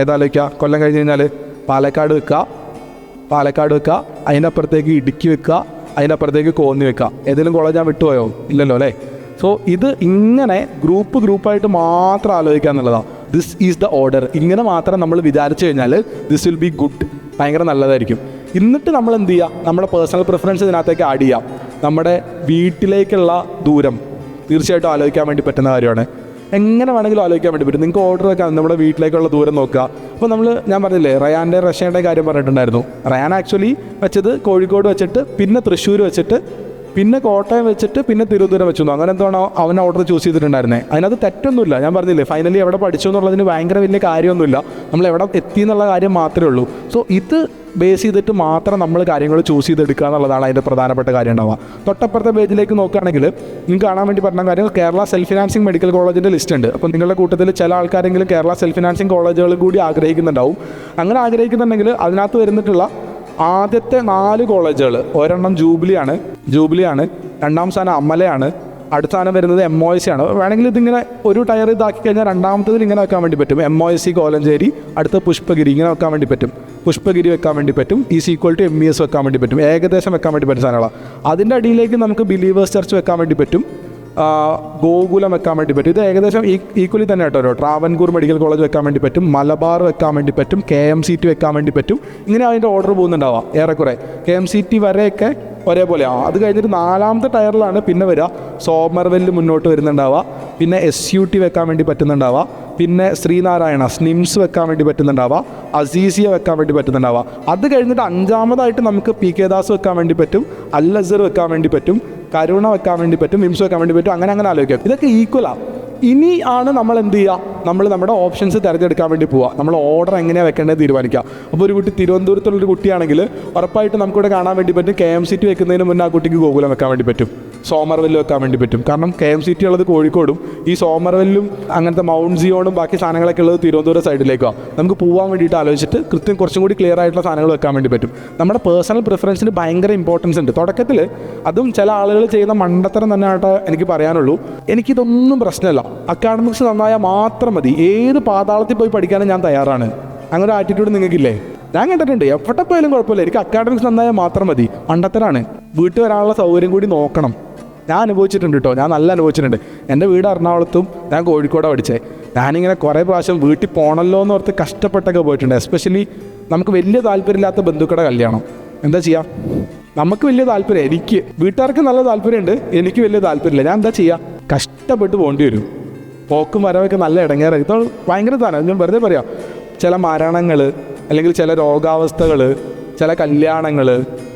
ഏതാലോചിക്കുക, കൊല്ലം കഴിഞ്ഞ് കഴിഞ്ഞാൽ പാലക്കാട് വെക്കുക. അതിൻ്റെ അപ്പുറത്തേക്ക് ഇടുക്കി വെക്കുക. അതിനപ്പുറത്തേക്ക് കോന്നി വെക്കുക. ഏതെങ്കിലും കോളേജ് ഞാൻ വിട്ടുപോയോ? ഇല്ലല്ലോ അല്ലേ? സോ ഇത് ഇങ്ങനെ ഗ്രൂപ്പായിട്ട് മാത്രം ആലോചിക്കുക എന്നുള്ളതാണ്. This is the order. ഇങ്ങനെ മാത്രം നമ്മൾ വിചാരിച്ചു കഴിഞ്ഞാൽ ദിസ് വിൽ ബി ഗുഡ്, ഭയങ്കര നല്ലതായിരിക്കും. എന്നിട്ട് നമ്മൾ എന്ത് ചെയ്യുക, നമ്മുടെ പേഴ്സണൽ പ്രിഫറൻസ് ഇതിനകത്തേക്ക് ആഡ് ചെയ്യാം. നമ്മുടെ വീട്ടിലേക്കുള്ള ദൂരം തീർച്ചയായിട്ടും ആലോചിക്കാൻ വേണ്ടി പറ്റുന്ന കാര്യമാണ്. എങ്ങനെ വേണമെങ്കിലും ആലോചിക്കാൻ വേണ്ടി പറ്റും. നിങ്ങൾക്ക് ഓർഡർ വെക്കാം, നമ്മുടെ വീട്ടിലേക്കുള്ള ദൂരം നോക്കുക. അപ്പോൾ ഞാൻ പറഞ്ഞില്ലേ റയാൻ്റെ റഷ്യയുടെ കാര്യം പറഞ്ഞിട്ടുണ്ടായിരുന്നു. റയാൻ ആക്ച്വലി വെച്ചത് കോഴിക്കോട് വെച്ചിട്ട്, പിന്നെ തൃശ്ശൂർ വെച്ചിട്ട്, പിന്നെ കോട്ടയം വെച്ചിട്ട്, പിന്നെ തിരുവനന്തപുരം വെച്ചു. അങ്ങനെ എന്താണോ അവൻ ഓർഡർ ചൂസ് ചെയ്തിട്ടുണ്ടായിരുന്നത്. അതിനകത്ത് തെറ്റൊന്നുമില്ല. ഞാൻ പറഞ്ഞില്ലേ ഫൈനലി എവിടെ പഠിച്ചു എന്നുള്ളതിന് ഭയങ്കര വലിയ കാര്യമൊന്നുമില്ല. നമ്മൾ എവിടെ എത്തി എന്നുള്ള കാര്യം മാത്രമേ ഉള്ളൂ. സോ ഇത് ബേസ് ചെയ്തിട്ട് മാത്രം നമ്മൾ കാര്യങ്ങൾ ചൂസ് ചെയ്തെടുക്കുക എന്നുള്ളതാണ് അതിൻ്റെ പ്രധാനപ്പെട്ട കാര്യം ഉണ്ടാവുക. തൊട്ടപ്പുറത്തെ പേജിലേക്ക് നോക്കുകയാണെങ്കിൽ നിങ്ങൾക്ക് കാണാൻ വേണ്ടി പറഞ്ഞ കാര്യം കേരള സെൽഫ് ഫിനാൻസിങ് മെഡിക്കൽ കോളേജിൻ്റെ ലിസ്റ്റ് ഉണ്ട്. അപ്പോൾ നിങ്ങളുടെ കൂട്ടത്തിൽ ചില ആൾക്കാരെങ്കിലും കേരള സെൽഫ് ഫിനാൻസിങ് കോളേജുകൾ കൂടി ആഗ്രഹിക്കുന്നുണ്ടാവും. അങ്ങനെ ആഗ്രഹിക്കുന്നുണ്ടെങ്കിൽ അതിനകത്ത് വരുന്നിട്ടുള്ള ആദ്യത്തെ 4 കോളേജുകൾ, ഒരെണ്ണം ജൂബിലിയാണ്, രണ്ടാം സ്ഥാനം അമലയാണ്, അടുത്ത സ്ഥാനം വരുന്നത് MOSC ആണ്. വേണമെങ്കിൽ ഇതിങ്ങനെ ഒരു ടയർ ഇതാക്കി കഴിഞ്ഞാൽ രണ്ടാമത്തതിൽ ഇങ്ങനെ വെക്കാൻ വേണ്ടി പറ്റും. MOSC കോലഞ്ചേരി, അടുത്ത പുഷ്പഗിരി, ഇങ്ങനെ വെക്കാൻ വേണ്ടി പറ്റും. പുഷ്പഗിരി വെക്കാൻ വേണ്ടി പറ്റും. ഈക്വൽ ടു MES വെക്കാൻ വേണ്ടി പറ്റും. ഏകദേശം വെക്കാൻ വേണ്ടി പറ്റും സാധനങ്ങളാണ്. അതിൻ്റെ അടിയിലേക്ക് നമുക്ക് ബിലീവേഴ്സ് ചർച്ച് വെക്കാൻ വേണ്ടി പറ്റും. ഗോകുലം വെക്കാൻ വേണ്ടി പറ്റും. ഇത് ഏകദേശം ഈക്വലി തന്നെ കേട്ടോ. ട്രാവൻകൂർ മെഡിക്കൽ കോളേജ് വെക്കാൻ വേണ്ടി പറ്റും. മലബാർ വെക്കാൻ വേണ്ടി പറ്റും. KMCT വെക്കാൻ വേണ്ടി പറ്റും. ഇങ്ങനെ അതിൻ്റെ ഓർഡർ പോകുന്നുണ്ടാവാം ഏറെക്കുറെ. KMCT വരെയൊക്കെ ഒരേപോലെയാണ്. അത് കഴിഞ്ഞിട്ട് 4ാമത്തെ ടയറിലാണ് പിന്നെ വരിക സോമർവെല്ല് മുന്നോട്ട് വരുന്നുണ്ടാവുക. പിന്നെ SUT വെക്കാൻ വേണ്ടി പറ്റുന്നുണ്ടാവുക. പിന്നെ ശ്രീനാരായണ സ്നിംസ് വെക്കാൻ വേണ്ടി പറ്റുന്നുണ്ടാവുക. അസീസിയ വെക്കാൻ വേണ്ടി പറ്റുന്നുണ്ടാവുക. അത് കഴിഞ്ഞിട്ട് 5ാമതായിട്ട് നമുക്ക് PK ദാസ് വെക്കാൻ വേണ്ടി പറ്റും. അൽ അസർ വെക്കാൻ വേണ്ടി പറ്റും. കരുണ വെക്കാൻ വേണ്ടി പറ്റും. മിംസ് വെക്കാൻ വേണ്ടി പറ്റും. അങ്ങനെ ആലോചിക്കാം. ഇതൊക്കെ ഈക്വലാണ്. ഇനി ആണ് നമ്മൾ എന്ത് ചെയ്യുക, നമ്മൾ നമ്മുടെ ഓപ്ഷൻസ് തിരഞ്ഞെടുക്കാൻ വേണ്ടി പോവുക. നമ്മൾ ഓർഡർ എങ്ങനെയാണ് വെക്കേണ്ടത് തീരുമാനിക്കുക. അപ്പോൾ ഒരു കുട്ടി തിരുവനന്തപുരത്തുള്ളൊരു കുട്ടിയാണെങ്കിൽ ഉറപ്പായിട്ട് നമുക്കിവിടെ കാണാൻ വേണ്ടി പറ്റും KMCT വെക്കുന്നതിന് മുന്നേ ആ കുട്ടിക്ക് ഗോകുലം വെക്കാൻ വേണ്ടി പറ്റും. സോമർവെല്ല് വെക്കാൻ വേണ്ടി പറ്റും. കാരണം KMCT ഉള്ളത് കോഴിക്കോടും ഈ സോമർവെല്ലും അങ്ങനത്തെ മൗണ്ട് സിയോണും ബാക്കി സാധനങ്ങളൊക്കെ ഉള്ളത് തിരുവനന്തപുരം സൈഡിലേക്കാണ്. നമുക്ക് പോകാൻ വേണ്ടിയിട്ട് ആലോചിച്ചിട്ട് കുറച്ചും കൂടി ക്ലിയർ ആയിട്ടുള്ള സാധനങ്ങൾ വെക്കാൻ വേണ്ടി പറ്റും. നമ്മുടെ പേഴ്സണൽ പ്രിഫറൻസിന് ഭയങ്കര ഇമ്പോർട്ടൻസ് ഉണ്ട്. തുടക്കത്തിൽ അതും ചില ആളുകൾ ചെയ്യുന്ന മണ്ടത്തരം തന്നെയായിട്ട് എനിക്ക് പറയാനുള്ളൂ. എനിക്കിതൊന്നും പ്രശ്നമല്ല. അക്കാഡമിക്സ് നന്നായാൽ മാത്രം മതി. ഏത് പാതാളത്തിൽ പോയി പഠിക്കാനും ഞാൻ തയ്യാറാണ്. അങ്ങനെ ഒരു ആറ്റിറ്റ്യൂഡ് നിങ്ങൾക്കില്ലേ? ഞാൻ കണ്ടിട്ടുണ്ട്. എവിടെ പോയാലും കുഴപ്പമില്ല, എനിക്ക് അക്കാഡമിക്സ് നന്നായാൽ മാത്രം മതി. മണ്ടത്തരാണ്. വീട്ടിൽ വരാനുള്ള സൗകര്യം കൂടി നോക്കണം. ഞാൻ അനുഭവിച്ചിട്ടുണ്ട് കേട്ടോ. ഞാൻ നല്ല അനുഭവിച്ചിട്ടുണ്ട്. എൻ്റെ വീട് എറണാകുളത്തും ഞാൻ കോഴിക്കോടാണ് പഠിച്ചത്. ഞാനിങ്ങനെ കുറേ പ്രാവശ്യം വീട്ടിൽ പോകണമല്ലോ എന്ന് ഓർത്ത് കഷ്ടപ്പെട്ടൊക്കെ പോയിട്ടുണ്ട്. എസ്പെഷ്യലി നമുക്ക് വലിയ താല്പര്യമില്ലാത്ത ബന്ധുക്കളുടെ കല്യാണം. എന്താ ചെയ്യുക? നമുക്ക് വലിയ താല്പര്യം, എനിക്ക് വീട്ടുകാർക്ക് നല്ല താല്പര്യമുണ്ട്, എനിക്ക് വലിയ താല്പര്യമില്ല. ഞാൻ എന്താ ചെയ്യുക? കഷ്ടപ്പെട്ട് പോകേണ്ടി വരും. പോക്കും വരവൊക്കെ നല്ല ഇടങ്ങേറായി. ഇത് ഭയങ്കര ഇതാണ്. ഞാൻ വെറുതെ പറയാം. ചില മരണങ്ങൾ, അല്ലെങ്കിൽ ചില രോഗാവസ്ഥകൾ, ചില കല്യാണങ്ങൾ,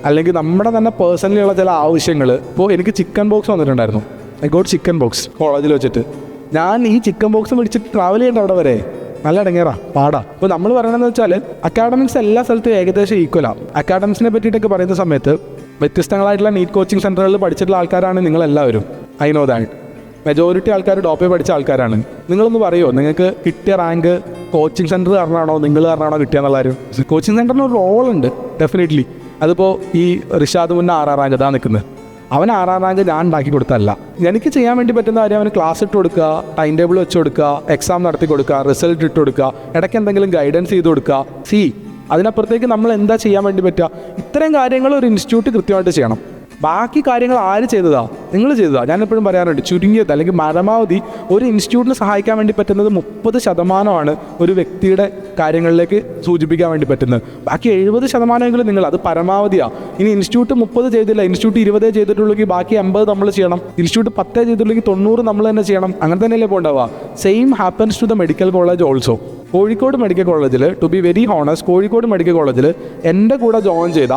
അല്ലെങ്കിൽ നമ്മുടെ തന്നെ പേഴ്സണലിയുള്ള ചില ആവശ്യങ്ങൾ. ഇപ്പോൾ എനിക്ക് ചിക്കൻ ബോക്സ് വന്നിട്ടുണ്ടായിരുന്നു. ഐ ഗോട്ട് ചിക്കൻ ബോക്സ് കോളേജിൽ വെച്ചിട്ട്. ഞാൻ ഈ ചിക്കൻ ബോക്സ് പിടിച്ചിട്ട് ട്രാവൽ ചെയ്യേണ്ട അവിടെ വരെ നല്ല ഇടങ്ങേറാ, പാടാ. അപ്പോൾ നമ്മൾ പറയണമെന്ന് വെച്ചാൽ അക്കാഡമിക്സ് എല്ലാ സ്ഥലത്തും ഏകദേശം ഈക്വലാണ്. അക്കാഡമിക്സിനെ പറ്റിയിട്ടൊക്കെ പറയുന്ന സമയത്ത് വ്യത്യസ്തങ്ങളായിട്ടുള്ള നീറ്റ് കോച്ചിങ് സെൻറ്ററുകളിൽ പഠിച്ചിട്ടുള്ള ആൾക്കാരാണ് നിങ്ങളെല്ലാവരും. I know that. മെജോറിറ്റി ആൾക്കാർ ഡോപ്പേ പഠിച്ച ആൾക്കാരാണ്. നിങ്ങളൊന്ന് പറയുമോ, നിങ്ങൾക്ക് കിട്ടിയ റാങ്ക് കോച്ചിങ് സെൻറ്റർ കാരണമാണോ നിങ്ങൾ കാരണമാണോ കിട്ടിയെന്നുള്ള കാര്യം? കോച്ചിങ് സെൻറ്ററിന് ഒരു റോളുണ്ട് ഡെഫിനറ്റ്ലി. അതിപ്പോൾ ഈ റിഷാദ് മുന്നേ 6ാം റാങ്ക് ഇതാ നിൽക്കുന്നത്. അവൻ 6ാം റാങ്ക് ഞാൻ ഉണ്ടാക്കി കൊടുത്തല്ല. എനിക്ക് ചെയ്യാൻ വേണ്ടി പറ്റുന്ന കാര്യം അവന് ക്ലാസ് ഇട്ട് കൊടുക്കുക, ടൈം ടേബിൾ വെച്ച് കൊടുക്കുക, എക്സാം നടത്തി കൊടുക്കുക, റിസൾട്ട് ഇട്ട് കൊടുക്കുക, ഇടയ്ക്ക് എന്തെങ്കിലും ഗൈഡൻസ് ചെയ്ത് കൊടുക്കുക. അതിനപ്പുറത്തേക്ക് നമ്മൾ എന്താ ചെയ്യാൻ വേണ്ടി പറ്റുക? ഇത്രയും കാര്യങ്ങൾ ഒരു ഇൻസ്റ്റിറ്റ്യൂട്ട് കൃത്യമായിട്ട് ചെയ്യണം. ബാക്കി കാര്യങ്ങൾ ആര് ചെയ്തതാ? നിങ്ങൾ ചെയ്തതാ. ഞാനെപ്പോഴും പറയാറുണ്ട്, ചുരുങ്ങിയത് അല്ലെങ്കിൽ പരമാവധി ഒരു ഇൻസ്റ്റിറ്റ്യൂട്ടിന് സഹായിക്കാൻ വേണ്ടി പറ്റുന്നത് 30% ഒരു വ്യക്തിയുടെ കാര്യങ്ങളിലേക്ക് സൂചിപ്പിക്കാൻ വേണ്ടി പറ്റുന്നത്. ബാക്കി 70% നിങ്ങൾ, അത് പരമാവധിയാണ്. ഇനി ഇൻസ്റ്റിറ്റ്യൂട്ട് 30 ചെയ്തില്ല, ഇൻസ്റ്റിറ്റ്യൂട്ട് 20 ചെയ്തിട്ടുള്ളെങ്കിൽ ബാക്കി 80 നമ്മൾ ചെയ്യണം. ഇൻസ്റ്റിറ്റ്യൂട്ട് 10 ചെയ്തിട്ടുള്ളെങ്കിൽ 90 നമ്മൾ തന്നെ ചെയ്യണം. അങ്ങനെ തന്നെയല്ലേ പോകണ്ടാവുക. Same happens to the medical college also. Kozhikode medical കോളേജിൽ, to be very honest, Kozhikode medical കോളേജിൽ എൻ്റെ കൂടെ ജോയിൻ ചെയ്ത,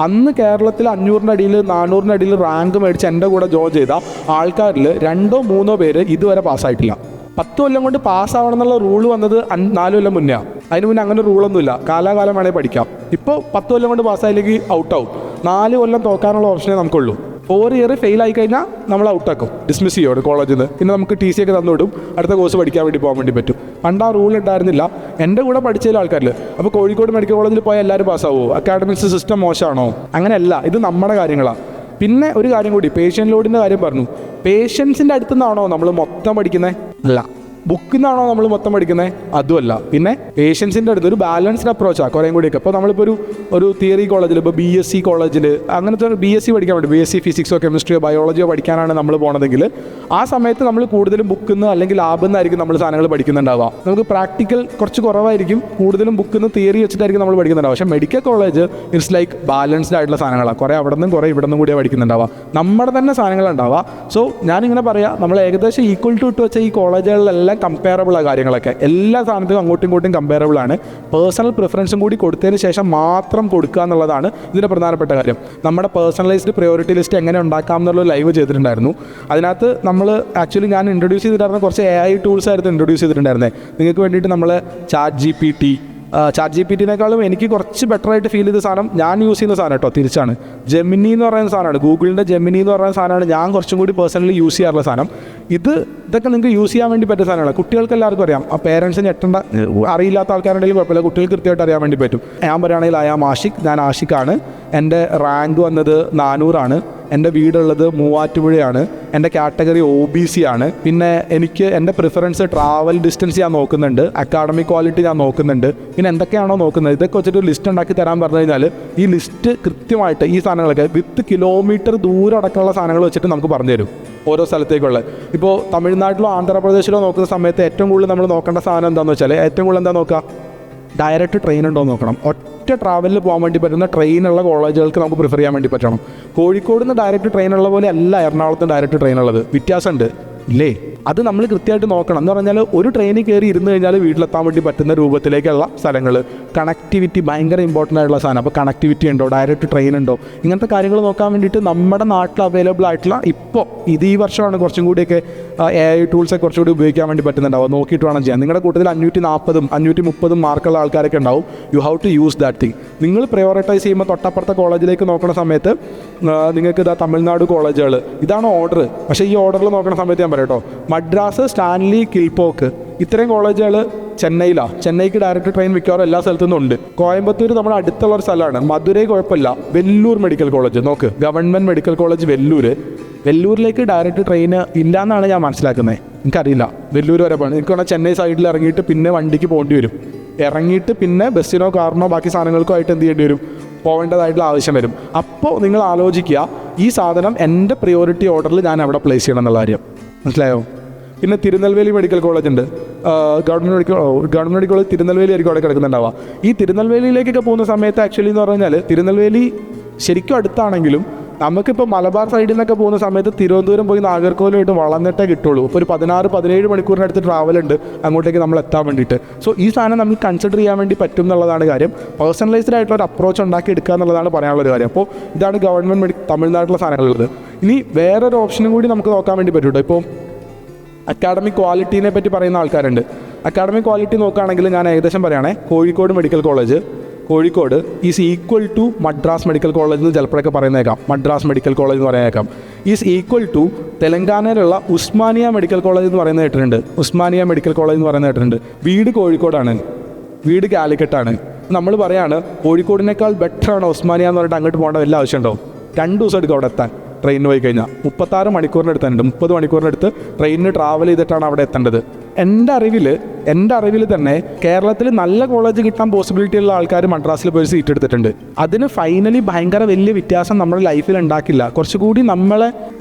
അന്ന് കേരളത്തിൽ 500-ന്റെ അടിയിൽ 400-ന്റെ അടിയിൽ റാങ്ക് മേടിച്ച് എൻ്റെ കൂടെ ജോയിൻ ചെയ്ത ആൾക്കാരിൽ 2-3 പേര് ഇതുവരെ പാസ്സായിട്ടില്ല. 10 കൊല്ലം കൊണ്ട് പാസ്സാവണം എന്നുള്ള റൂൾ വന്നത് 4 കൊല്ലം മുന്നേ. അതിന് മുന്നേ അങ്ങനെ റൂളൊന്നുമില്ല. കാലാകാലം വേണേൽ പഠിക്കാം. ഇപ്പോൾ 10 കൊല്ലം കൊണ്ട് പാസ്സായില്ലെങ്കിൽ ഔട്ടാവും. 4 കൊല്ലം തോക്കാനുള്ള ഓപ്ഷനേ നമുക്കുള്ളൂ. 4 ഇയർ ഫെയിൽ ആയി കഴിഞ്ഞാൽ നമ്മൾ ഔട്ടാക്കും, ഡിസ്മിസ് ചെയ്യും കോളേജിൽ നിന്ന്. പിന്നെ നമുക്ക് TC ഒക്കെ തന്നുവിടും, അടുത്ത കോഴ്സ് പഠിക്കാൻ വേണ്ടി പോകാൻ വേണ്ടി പറ്റും. പണ്ട് ആ റൂൾ ഉണ്ടായിരുന്നില്ല. എൻ്റെ കൂടെ പഠിച്ച ആൾക്കാരിൽ. അപ്പോൾ കോഴിക്കോട് മെഡിക്കൽ കോളേജിൽ പോയാൽ എല്ലാവരും പാസ്സാവുമോ? Academics system മോശമാണോ? അങ്ങനെയല്ല. ഇത് നമ്മുടെ കാര്യങ്ങളാണ്. പിന്നെ ഒരു കാര്യം കൂടി, പേഷ്യൻ്റ് ലോഡിൻ്റെ കാര്യം പറഞ്ഞു. പേഷ്യൻസിൻ്റെ അടുത്തു നിന്നാണോ നമ്മൾ മൊത്തം പഠിക്കുന്നത്? അല്ല. ബുക്കിൽ നിന്നാണോ നമ്മൾ മൊത്തം പഠിക്കുന്നത്? അതുമല്ല. പിന്നെ പേഷ്യൻസിൻ്റെ അടുത്ത് ഒരു ബാലൻസ്ഡ് അപ്രോച്ചാണ് കുറേ കൂടിയൊക്കെ. ഇപ്പോൾ നമ്മളിപ്പോൾ ഒരു തിയറി കോളേജിൽ, ഇപ്പോൾ BSc കോളേജിൽ അങ്ങനത്തെ BSc പഠിക്കാൻ വേണ്ടി, BSc ഫിസിക്സോ കെമിസ്ട്രിയോ ബയോളജിയോ പഠിക്കാനാണ് നമ്മൾ പോകണതെങ്കിൽ ആ സമയത്ത് നമ്മൾ കൂടുതലും ബുക്കിൽ നിന്ന് അല്ലെങ്കിൽ ലാബിൽ നിന്നായിരിക്കും നമ്മൾ സാധനങ്ങൾ പഠിക്കുന്നുണ്ടാവുക. നമുക്ക് പ്രാക്ടിക്കൽ കുറച്ച് കുറവായിരിക്കും, കൂടുതലും ബുക്കിൽ നിന്ന് തിയറി വെച്ചിട്ടായിരിക്കും നമ്മൾ പഠിക്കുന്നുണ്ടാവുക. പക്ഷേ medical college it's like balanced ആയിട്ടുള്ള സാധനങ്ങളാണ്. കുറേ അവിടെ നിന്നും കുറേ ഇവിടെ നിന്നും കൂടിയാണ് പഠിക്കുന്നുണ്ടാവുക. നമ്മുടെ തന്നെ സാധനങ്ങളുണ്ടാവുക. സോ ഞാനിങ്ങനെ പറയാം, നമ്മൾ ഏകദേശം ഈക്വൽ ടു ഇട്ട് വെച്ച ഈ കോളേജുകളിലെല്ലാം കമ്പയറബിളാണ് കാര്യങ്ങളൊക്കെ. എല്ലാ സാധനത്തിനും അങ്ങോട്ടും ഇങ്ങോട്ടും കമ്പയറബിൾ ആണ്. പേഴ്സണൽ പ്രിഫറൻസും കൂടി കൊടുത്തതിന് ശേഷം മാത്രം കൊടുക്കുക എന്നുള്ളതാണ് ഇതിൻ്റെ പ്രധാനപ്പെട്ട കാര്യം. നമ്മുടെ പേഴ്സണലൈസ്ഡ് പ്രയോറിറ്റി ലിസ്റ്റ് എങ്ങനെ ഉണ്ടാക്കാം എന്നുള്ള ലൈവ് ചെയ്തിട്ടുണ്ടായിരുന്നു. അതിനകത്ത് നമ്മൾ ആക്ച്വലി ഞാൻ ഇൻട്രൊഡ്യൂസ് ചെയ്തിട്ടുണ്ടായിരുന്ന കുറച്ച് AI ടൂൾസ് ആയിരുന്നു ഇൻട്രൊഡ്യൂസ് ചെയ്തിട്ടുണ്ടായിരുന്നത്. നിങ്ങൾക്ക് വേണ്ടിയിട്ട് നമ്മൾ ചാറ്റ് GPT എനിക്ക് കുറച്ച് ബെറ്റർ ആയിട്ട് ഫീൽ ചെയ്ത സാധനം, ഞാൻ യൂസ് ചെയ്യുന്ന സാധനം കേട്ടോ തിരിച്ചാണ്, ജെമിനി എന്ന് പറയുന്ന സാധനമാണ്. ഗൂഗിളിൻ്റെ ജെമിനി എന്ന് പറയുന്ന സാധനമാണ് ഞാൻ കുറച്ചും കൂടി പേഴ്സണലി യൂസ് ചെയ്യാറുള്ള സാധനം. ഇതൊക്കെ നിങ്ങൾക്ക് യൂസ് ചെയ്യാൻ വേണ്ടി പറ്റിയ സാധനമാണ്. കുട്ടികൾക്ക് എല്ലാവർക്കും അറിയാം. ആ പേരൻസിന് എട്ടേണ്ട, അറിയില്ലാത്ത ആൾക്കാരുണ്ടെങ്കിൽ കുഴപ്പമില്ല, കുട്ടികൾക്ക് കൃത്യമായിട്ട് അറിയാൻ വേണ്ടി പറ്റും. ഞാൻ പറയുകയാണെങ്കിൽ ഞാൻ ആഷിഖാണ്, എൻ്റെ റാങ്ക് വന്നത് 400 എൻ്റെ വീടുള്ളത് മൂവാറ്റുപുഴയാണ്, എൻ്റെ കാറ്റഗറി OBC ആണ്. പിന്നെ എനിക്ക് എൻ്റെ പ്രിഫറൻസ് ട്രാവൽ ഡിസ്റ്റൻസ് ഞാൻ നോക്കുന്നുണ്ട്, അക്കാഡമിക് ക്വാളിറ്റി ഞാൻ നോക്കുന്നുണ്ട്. പിന്നെ എന്തൊക്കെയാണോ നോക്കുന്നത് ഇതൊക്കെ വെച്ചിട്ട് ലിസ്റ്റ് ഉണ്ടാക്കി തരാൻ പറഞ്ഞു കഴിഞ്ഞാൽ ഈ ലിസ്റ്റ് കൃത്യമായിട്ട് ഈ സാധനങ്ങളൊക്കെ വിത്ത് കിലോമീറ്റർ ദൂരം അടക്കമുള്ള സാധനങ്ങൾ വെച്ചിട്ട് നമുക്ക് പറഞ്ഞു തരും ഓരോ സ്ഥലത്തേക്കുള്ള. ഇപ്പോൾ തമിഴ്നാട്ടിലോ ആന്ധ്രാപ്രദേശിലോ നോക്കുന്ന സമയത്ത് ഏറ്റവും കൂടുതൽ നമ്മൾ നോക്കേണ്ട സാധനം എന്താണെന്ന് വെച്ചാൽ, ഏറ്റവും കൂടുതൽ എന്താ നോക്കുക, ഡയറക്റ്റ് ട്രെയിൻ ഉണ്ടോ എന്ന് നോക്കണം. ഒറ്റ ട്രാവലിൽ പോകാൻ വേണ്ടി പറ്റുന്ന ട്രെയിനുള്ള കോളേജുകൾക്ക് നമുക്ക് പ്രിഫർ ചെയ്യാൻ വേണ്ടി പറ്റണം. കോഴിക്കോട് നിന്ന് ഡയറക്റ്റ് ട്രെയിനുള്ള പോലെ അല്ല എറണാകുളത്ത് ഡയറക്റ്റ് ട്രെയിൻ ഉള്ളത്, വ്യത്യാസമുണ്ട് ഇല്ലേ? അത് നമ്മൾ കൃത്യമായിട്ട് നോക്കണം. എന്ന് പറഞ്ഞാൽ ഒരു ട്രെയിനിൽ കയറി ഇരുന്ന് കഴിഞ്ഞാൽ വീട്ടിലെത്താൻ വേണ്ടി പറ്റുന്ന രൂപത്തിലേക്കുള്ള സ്ഥലങ്ങൾ, കണക്ടിവിറ്റി ഭയങ്കര ഇമ്പോർട്ടൻ്റ് ആയിട്ടുള്ള സാധനം. അപ്പോൾ കണക്ടിവിറ്റി ഉണ്ടോ, ഡയറക്റ്റ് ട്രെയിൻ ഉണ്ടോ, ഇങ്ങനത്തെ കാര്യങ്ങൾ നോക്കാൻ വേണ്ടിയിട്ട് നമ്മുടെ നാട്ടിൽ അവൈലബിൾ ആയിട്ടുള്ള ഇപ്പോൾ ഈ വർഷമാണ് കുറച്ചും കൂടിയൊക്കെ AI ടൂൾസൊക്കെ കുറച്ചുകൂടി ഉപയോഗിക്കാൻ വേണ്ടി പറ്റുന്നുണ്ടാവും. നോക്കിയിട്ട് വേണം ചെയ്യാൻ. നിങ്ങളുടെ കൂട്ടത്തിൽ 540 530 മാർക്കുള്ള ആൾക്കാരൊക്കെ ഉണ്ടാവും. You have to use that thing. നിങ്ങൾ പ്രയോറിറ്റൈസ് ചെയ്യുമ്പോൾ തൊട്ടപ്പുറത്തെ കോളേജിലേക്ക് നോക്കുന്ന സമയത്ത് നിങ്ങൾക്ക് തമിഴ്നാട് കോളേജുകൾ ഇതാണ് ഓർഡർ. പക്ഷേ ഈ ഓർഡറിൽ നോക്കുന്ന സമയത്ത് ഞാൻ പറയാം കേട്ടോ, മദ്രാസ്, സ്റ്റാൻലി, കിൽപോക്ക് ഇത്രയും കോളേജുകൾ ചെന്നൈക്ക് ഡയറക്റ്റ് ട്രെയിൻ മിക്കവാറും എല്ലാ സ്ഥലത്തു നിന്നും ഉണ്ട്. കോയമ്പത്തൂർ നമ്മുടെ അടുത്തുള്ള ഒരു സ്ഥലമാണ്. മധുരൈ കുഴപ്പമില്ല. വെല്ലൂർ മെഡിക്കൽ കോളേജ് നോക്ക്, ഗവൺമെൻറ് മെഡിക്കൽ കോളേജ് വെല്ലൂരിലേക്ക് ഡയറക്റ്റ് ട്രെയിൻ ഇല്ലയെന്നാണ് ഞാൻ മനസ്സിലാക്കുന്നത്. എനിക്കറിയില്ല വെല്ലൂർ വരെ പോകണം. എനിക്ക് വേണമെങ്കിൽ ചെന്നൈ സൈഡിൽ ഇറങ്ങിയിട്ട് പിന്നെ വണ്ടിക്ക് പോകേണ്ടി വരും. ഇറങ്ങിയിട്ട് പിന്നെ ബസ്സിനോ കാറിനോ ബാക്കി സാധനങ്ങൾക്കോ ആയിട്ട് എന്ത് ചെയ്യേണ്ടി വരും, പോകേണ്ടതായിട്ടുള്ള ആവശ്യം വരും. അപ്പോൾ നിങ്ങൾ ആലോചിക്കുക, ഈ സാധനം എൻ്റെ പ്രിയോറിറ്റി ഓർഡറിൽ ഞാൻ എവിടെ പ്ലേസ് ചെയ്യണം എന്നുള്ള കാര്യം. മനസ്സിലായോ? പിന്നെ തിരുനെൽവേലി മെഡിക്കൽ കോളേജ് ഉണ്ട്, ഗവൺമെൻറ് മെഡിക്കൽ കോളേജ് തിരുനെൽവേലി ആയിരിക്കും അവിടെ കിടക്കുന്നുണ്ടാവുക. ഈ തിരുനെൽവേലിയിലേക്കൊക്കെ പോകുന്ന സമയത്ത് ആക്ച്വലി എന്ന് പറഞ്ഞാൽ തിരുനെൽവേലി ശരിക്കും അടുത്താണെങ്കിലും നമുക്കിപ്പോൾ മലബാർ സൈഡിൽ നിന്നൊക്കെ പോകുന്ന സമയത്ത് തിരുവനന്തപുരം പോയി നാഗർകോവിലുമായിട്ട് വളർന്നിട്ടേ കിട്ടുള്ളൂ. ഇപ്പോൾ ഒരു 16-17 മണിക്കൂറിനടുത്ത് ട്രാവലുണ്ട് അങ്ങോട്ടേക്ക് നമ്മൾ എത്താൻ വേണ്ടിയിട്ട്. സോ ഈ സാധനം നമുക്ക് കൺസിഡർ ചെയ്യാൻ വേണ്ടി പറ്റും എന്നുള്ളതാണ് കാര്യം. പേഴ്സണലൈസ്ഡ് ആയിട്ടുള്ള ഒരു അപ്രോച്ച് ഉണ്ടാക്കി എടുക്കുക എന്നുള്ളതാണ് പറയാനുള്ളൊരു കാര്യം. അപ്പോൾ ഇതാണ് ഗവൺമെൻറ് തമിഴ്നാട്ടിലെ സാധനങ്ങളുള്ളത്. ഇനി വേറൊരു ഓപ്ഷനും കൂടി നമുക്ക് നോക്കാൻ വേണ്ടി പറ്റും കേട്ടോ. ഇപ്പോൾ അക്കാഡമിക് ക്വാളിറ്റീനെ പറ്റി പറയുന്ന ആൾക്കാരുണ്ട്. അക്കാഡമിക് ക്വാളിറ്റി നോക്കുകയാണെങ്കിൽ ഞാൻ ഏകദേശം പറയുകയാണെ, Kozhikode medical college is equal to Madras medical college എന്ന് ചിലപ്പോഴൊക്കെ പറയുന്നേക്കാം. മദ്രാസ് മെഡിക്കൽ കോളേജ് എന്ന് പറയുന്നേക്കാം. ഈസ് ഈക്വൽ ടു തെലങ്കാനയിലുള്ള ഉസ്മാനിയ മെഡിക്കൽ കോളേജ് എന്ന് പറയുന്നത് കേട്ടിട്ടുണ്ട്. വീട് കോഴിക്കോടാണ്, വീട് കാലിക്കറ്റാണ്. നമ്മൾ പറയാണ് കോഴിക്കോടിനേക്കാൾ ബെറ്ററാണ് ഉസ്മാനിയ എന്ന് പറഞ്ഞിട്ട് അങ്ങോട്ട് പോകേണ്ട വല്ല ആവശ്യമുണ്ടോ? 2 ദിവസം എടുക്കും അവിടെ എത്താൻ. ട്രെയിനിന് പോയി കഴിഞ്ഞാൽ 36 മണിക്കൂറിനടുത്തുണ്ട്. 30 മണിക്കൂറിനടുത്ത് ട്രെയിനിന് ട്രാവൽ ചെയ്തിട്ടാണ് അവിടെ എത്തേണ്ടത്. എൻ്റെ അറിവിൽ തന്നെ കേരളത്തിൽ നല്ല കോളേജ് കിട്ടാൻ പോസിബിലിറ്റി ഉള്ള ആൾക്കാർ മദ്രാസിൽ പോയി സീറ്റ് എടുത്തിട്ടുണ്ട്. അതിന് ഫൈനലി ഭയങ്കര വലിയ വ്യത്യാസം നമ്മുടെ ലൈഫിൽ ഉണ്ടാക്കില്ല. കുറച്ചുകൂടി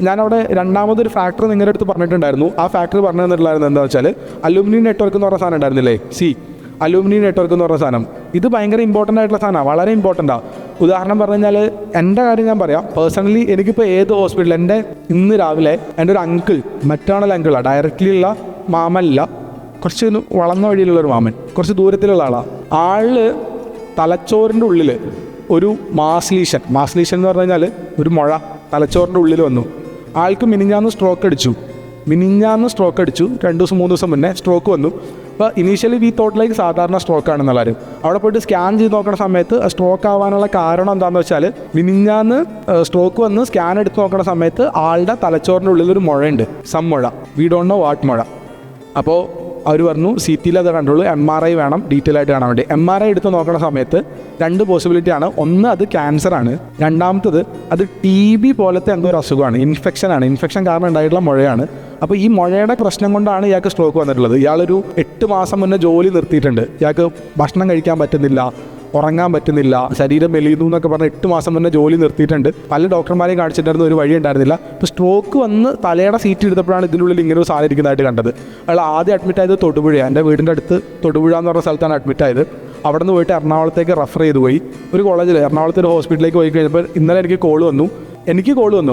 ഞാനവിടെ രണ്ടാമതൊരു ഫാക്ടർ നിങ്ങളുടെ അടുത്ത് പറഞ്ഞിട്ടുണ്ടായിരുന്നു. ആ ഫാക്ടർ പറഞ്ഞു തന്നിട്ടുണ്ടായിരുന്നു എന്താണെന്ന് വെച്ചാൽ, അലുമിനി നെറ്റ്വർക്ക് എന്ന് പറഞ്ഞ സാധനം ഉണ്ടായിരുന്നില്ലേ, അലുമിനി നെറ്റ്വർക്ക് എന്ന് പറഞ്ഞ സാധനം. ഇത് ഭയങ്കര ഇമ്പോർട്ടൻ്റ് ആയിട്ടുള്ള സാധനമാണ്, വളരെ ഇമ്പോർട്ടൻ്റാണ്. ഉദാഹരണം പറഞ്ഞു കഴിഞ്ഞാൽ എൻ്റെ കാര്യം ഞാൻ പറയാം. പേഴ്സണലി എനിക്കിപ്പോൾ ഏത് ഹോസ്പിറ്റലിൽ ഇന്ന് രാവിലെ എൻ്റെ ഒരു അങ്കിൾ, മെറ്റേണൽ അങ്കിളാണ്, ഡയറക്റ്റ്ലി ഉള്ള മാമല്ല, കുറച്ച് വളർന്ന വഴിയിലുള്ളൊരു മാമൻ, കുറച്ച് ദൂരത്തിലുള്ള ആള് തലച്ചോറിൻ്റെ ഉള്ളിൽ ഒരു മാസ് ലീഷൻ എന്ന് പറഞ്ഞു കഴിഞ്ഞാൽ ഒരു മുഴ തലച്ചോറിൻ്റെ ഉള്ളിൽ വന്നു. ആൾക്ക് മിനിഞ്ഞാന്ന് സ്ട്രോക്ക് അടിച്ചു. 2 ദിവസം 3 ദിവസം മുന്നേ സ്ട്രോക്ക് വന്നു. അപ്പോൾ ഇനീഷ്യലി വി തോട്ടിലേക്ക് സാധാരണ സ്ട്രോക്ക് ആണെന്നുള്ള കാര്യം. അവിടെ പോയിട്ട് സ്കാൻ ചെയ്ത് നോക്കുന്ന സമയത്ത് സ്ട്രോക്ക് ആവാനുള്ള കാരണം എന്താണെന്ന് വെച്ചാൽ, മിനിഞ്ഞാന്ന് സ്ട്രോക്ക് വന്ന് സ്കാൻ എടുത്ത് നോക്കുന്ന സമയത്ത് ആളുടെ തലച്ചോറിൻ്റെ ഉള്ളിലൊരു മുഴയുണ്ട്, മുഴ, വി ഡോണ്ട് നോ വാട്ട് മുഴ. അപ്പോൾ അവർ പറഞ്ഞു CTയിൽ അത് കണ്ടുള്ളൂ, MRI വേണം ഡീറ്റെയിൽ ആയിട്ട് കാണാൻ വേണ്ടി. MRI എടുത്ത് നോക്കുന്ന സമയത്ത് 2 പോസിബിലിറ്റിയാണ്. ഒന്ന്, അത് ക്യാൻസറാണ്. രണ്ടാമത്തത് അത് TB പോലത്തെ എന്തോ ഒരു അസുഖമാണ്, ഇൻഫെക്ഷൻ കാരണം ഉണ്ടായിട്ടുള്ള മുഴയാണ്. അപ്പോൾ ഈ മുഴയുടെ പ്രശ്നം കൊണ്ടാണ് ഇയാൾക്ക് സ്ട്രോക്ക് വന്നിട്ടുള്ളത്. ഇയാളൊരു 8 മാസം മുന്നേ ജോലി നിർത്തിയിട്ടുണ്ട്. ഇയാൾക്ക് ഭക്ഷണം കഴിക്കാൻ പറ്റുന്നില്ല, ഉറങ്ങാൻ പറ്റുന്നില്ല, ശരീരം മെലിയുന്നു എന്നൊക്കെ പറഞ്ഞ് 8 മാസം മുന്നേ ജോലി നിർത്തിയിട്ടുണ്ട്. പല ഡോക്ടർമാരെയും കാണിച്ചിട്ടുണ്ടായിരുന്നു, ഒരു വഴി ഉണ്ടായിരുന്നില്ല. ഇപ്പോൾ സ്ട്രോക്ക് വന്ന് തലയുടെ സീറ്റ് എടുത്തപ്പോഴാണ് ഇതിനുള്ളിൽ ഇങ്ങനെ ഒരു സാധനം ഇരിക്കുന്നതായിട്ട് കണ്ടത്. അയാൾ ആദ്യം അഡ്മിറ്റ് ആയത് തൊടുപുഴ, എൻ്റെ വീടിൻ്റെ അടുത്ത് തൊടുപുഴ എന്ന് പറഞ്ഞ സ്ഥലത്താണ് അഡ്മിറ്റ് ആയത്. അവിടെ നിന്ന് പോയിട്ട് എറണാകുളത്തേക്ക് റെഫർ ചെയ്ത് പോയി. ഒരു കോളേജിൽ എറണാകുളത്ത് ഒരു ഹോസ്പിറ്റലിലേക്ക് പോയി കഴിഞ്ഞപ്പോൾ ഇന്നലെ എനിക്ക് കോൾ വന്നു.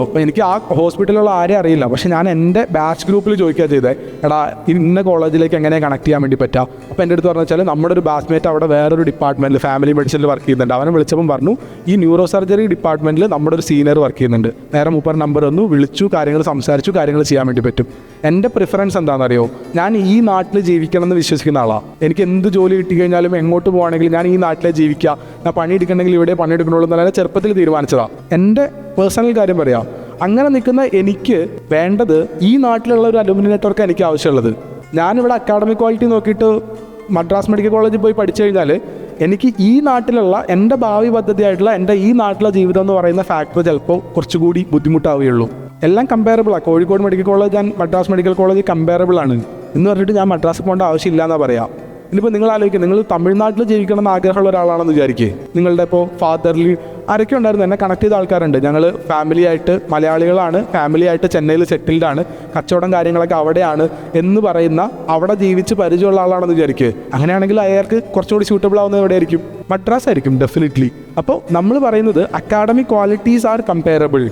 അപ്പോൾ എനിക്ക് ആ ഹോസ്പിറ്റലിലുള്ള ആരെയും അറിയില്ല. പക്ഷേ ഞാൻ എൻ്റെ ബാച്ച് ഗ്രൂപ്പിൽ ചോദിക്കുക ചെയ്തേ, എടാ ഇന്ന കോളേജിലേക്ക് എങ്ങനെ കണക്ട് ചെയ്യാൻ വേണ്ടി പറ്റുക. അപ്പോൾ എൻ്റെ അടുത്ത് പറഞ്ഞു വെച്ചാൽ നമ്മുടെ ഒരു ബാച്ച്മേറ്റ് അവിടെ വേറൊരു ഡിപ്പാർട്ട്മെൻറ്റിൽ ഫാമിലി മെഡിസിനിൽ വർക്ക് ചെയ്യുന്നുണ്ട്. അവനെ വിളിച്ചപ്പം പറഞ്ഞു ഈ ന്യൂറോ സർജറി ഡിപ്പാർട്ട്മെൻറ്റിൽ നമ്മുടെ ഒരു സീനിയർ വർക്ക് ചെയ്യുന്നുണ്ട്. നേരെ മൂപ്പർ നമ്പർ വന്നു, വിളിച്ചു, കാര്യങ്ങൾ സംസാരിച്ചു, കാര്യങ്ങൾ ചെയ്യാൻ വേണ്ടി പറ്റും. എൻ്റെ പ്രിഫറൻസ് എന്താണെന്നറിയോ, ഞാൻ ഈ നാട്ടിൽ ജീവിക്കണം എന്ന് വിശ്വസിക്കുന്ന ആളാണ്. എനിക്ക് എന്ത് ജോലി കിട്ടിക്കഴിഞ്ഞാലും എങ്ങോട്ട് പോകുകയാണെങ്കിലും ഞാൻ ഈ നാട്ടിലെ ജീവിക്കുക, ഞാൻ പണിയെടുക്കണമെങ്കിൽ ഇവിടെ പണിയെടുക്കണുള്ളൂ എന്നല്ല ചെറുപ്പത്തിൽ തീരുമാനിച്ചതാണ്. എൻ്റെ പേഴ്സണൽ കാര്യം പറയാം. അങ്ങനെ നിൽക്കുന്ന എനിക്ക് വേണ്ടത് ഈ നാട്ടിലുള്ള ഒരു അലുമിനി നെറ്റ്വർക്ക് എനിക്ക് ആവശ്യമുള്ളത്. ഞാനിവിടെ അക്കാഡമിക് ക്വാളിറ്റി നോക്കിയിട്ട് മദ്രാസ് മെഡിക്കൽ കോളേജിൽ പോയി പഠിച്ചു കഴിഞ്ഞാൽ എനിക്ക് ഈ നാട്ടിലുള്ള എൻ്റെ ഭാവി പദ്ധതിയായിട്ടുള്ള എൻ്റെ ഈ നാട്ടിലെ ജീവിതം എന്ന് പറയുന്ന ഫാക്ടർ ചിലപ്പോൾ കുറച്ചുകൂടി ബുദ്ധിമുട്ടാവുകയുള്ളൂ. എല്ലാം കമ്പയറബിളാണ്. Kozhikode medical college and Madras medical college comparable ആണ് എന്ന് പറഞ്ഞിട്ട് ഞാൻ മദ്രാസിൽ പോകേണ്ട ആവശ്യമില്ല എന്നാണ് പറയാം. ഇനിയിപ്പോൾ നിങ്ങൾ ആലോചിക്കുക, നിങ്ങൾ തമിഴ്നാട്ടിൽ ജീവിക്കണം എന്ന് ആഗ്രഹമുള്ള ഒരാളാണെന്ന് വിചാരിക്കുക. നിങ്ങളുടെ ഇപ്പോൾ ഫാദർലി ആരൊക്കെ ഉണ്ടായിരുന്നു, എന്നെ കണക്ട് ചെയ്ത ആൾക്കാരുണ്ട്. ഞങ്ങൾ ഫാമിലിയായിട്ട് മലയാളികളാണ്, ഫാമിലിയായിട്ട് ചെന്നൈയിൽ സെറ്റിൽഡാണ്, കച്ചവടം കാര്യങ്ങളൊക്കെ അവിടെയാണ് എന്ന് പറയുന്ന അവിടെ ജീവിച്ച് പരിചയമുള്ള ആളാണെന്ന് വിചാരിക്കുക. അങ്ങനെയാണെങ്കിൽ അയാൾക്ക് കുറച്ചുകൂടി സ്യൂട്ടബിൾ ആവുന്നത് എവിടെയായിരിക്കും? മദ്രാസ് ആയിരിക്കും ഡെഫിനറ്റ്ലി. അപ്പോൾ നമ്മൾ പറയുന്നത് academic qualities are comparable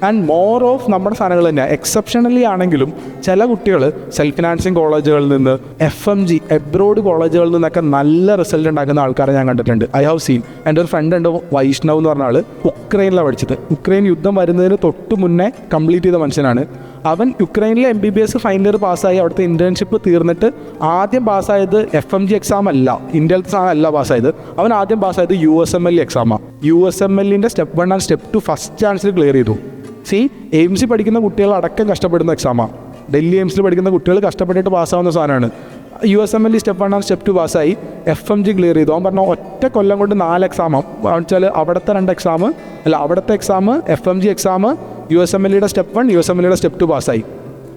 and more of നമ്മുടെ സാധനങ്ങൾ തന്നെയാണ്. എക്സെപ്ഷണലി ആണെങ്കിലും ചില കുട്ടികൾ സെൽഫ് ഫിനാൻസിങ് കോളേജുകളിൽ നിന്ന്, FMG എബ്രോഡ് കോളേജുകളിൽ നിന്നൊക്കെ നല്ല റിസൾട്ട് ഉണ്ടാക്കുന്ന ആൾക്കാരെ ഞാൻ കണ്ടിട്ടുണ്ട്. I have seen. എൻ്റെ ഒരു ഫ്രണ്ട് ഉണ്ട്, വൈഷ്ണവ് എന്ന് പറഞ്ഞ ആൾ, ഉക്രൈനിലാണ് പഠിച്ചത്. ഉക്രൈൻ യുദ്ധം വരുന്നതിന് തൊട്ട് മുന്നേ കംപ്ലീറ്റ് ചെയ്ത മനുഷ്യനാണ്. അവൻ യുക്രൈനിലെ MBBS ഫൈനൽ ഇയർ പാസ്സായി. അവിടുത്തെ ഇൻറ്റേൺഷിപ്പ് തീർന്നിട്ട് ആദ്യം പാസ്സായത് FMG എക്സാം അല്ല, ഇന്ത്യയിലത്തെ സാധനം അല്ല പാസ്സായത്. അവൻ ആദ്യം പാസ്സായത് USMLE എക്സാമാണ്. USMLEൻ്റെ സ്റ്റെപ്പ് 1 ആൻഡ് സ്റ്റെപ്പ് 2 ഫസ്റ്റ് ചാൻസിൽ ക്ലിയർ ചെയ്തു. എയിംസിൽ പഠിക്കുന്ന കുട്ടികളടക്കം കഷ്ടപ്പെടുന്ന എക്സാമാണ്. ഡൽഹി എയിംസിൽ പഠിക്കുന്ന കുട്ടികൾ കഷ്ടപ്പെട്ടിട്ട് പാസ്സാവുന്ന സാധനമാണ്. USMLE സ്റ്റെപ്പ് 1 ആൻഡ് സ്റ്റെപ്പ് 2 പാസ്സായി, FMG ക്ലിയർ ചെയ്തു. അവൻ പറഞ്ഞ ഒറ്റ കൊല്ലം കൊണ്ട് 4 എക്സാമാണ്. വെച്ചാൽ അവിടുത്തെ 2 എക്സാം അല്ല, അവിടുത്തെ എക്സാം, FMG എക്സാം, USMLEയുടെ സ്റ്റെപ്പ് 1, USMLEയുടെ സ്റ്റെപ്പ് 2 പാസ്സായി.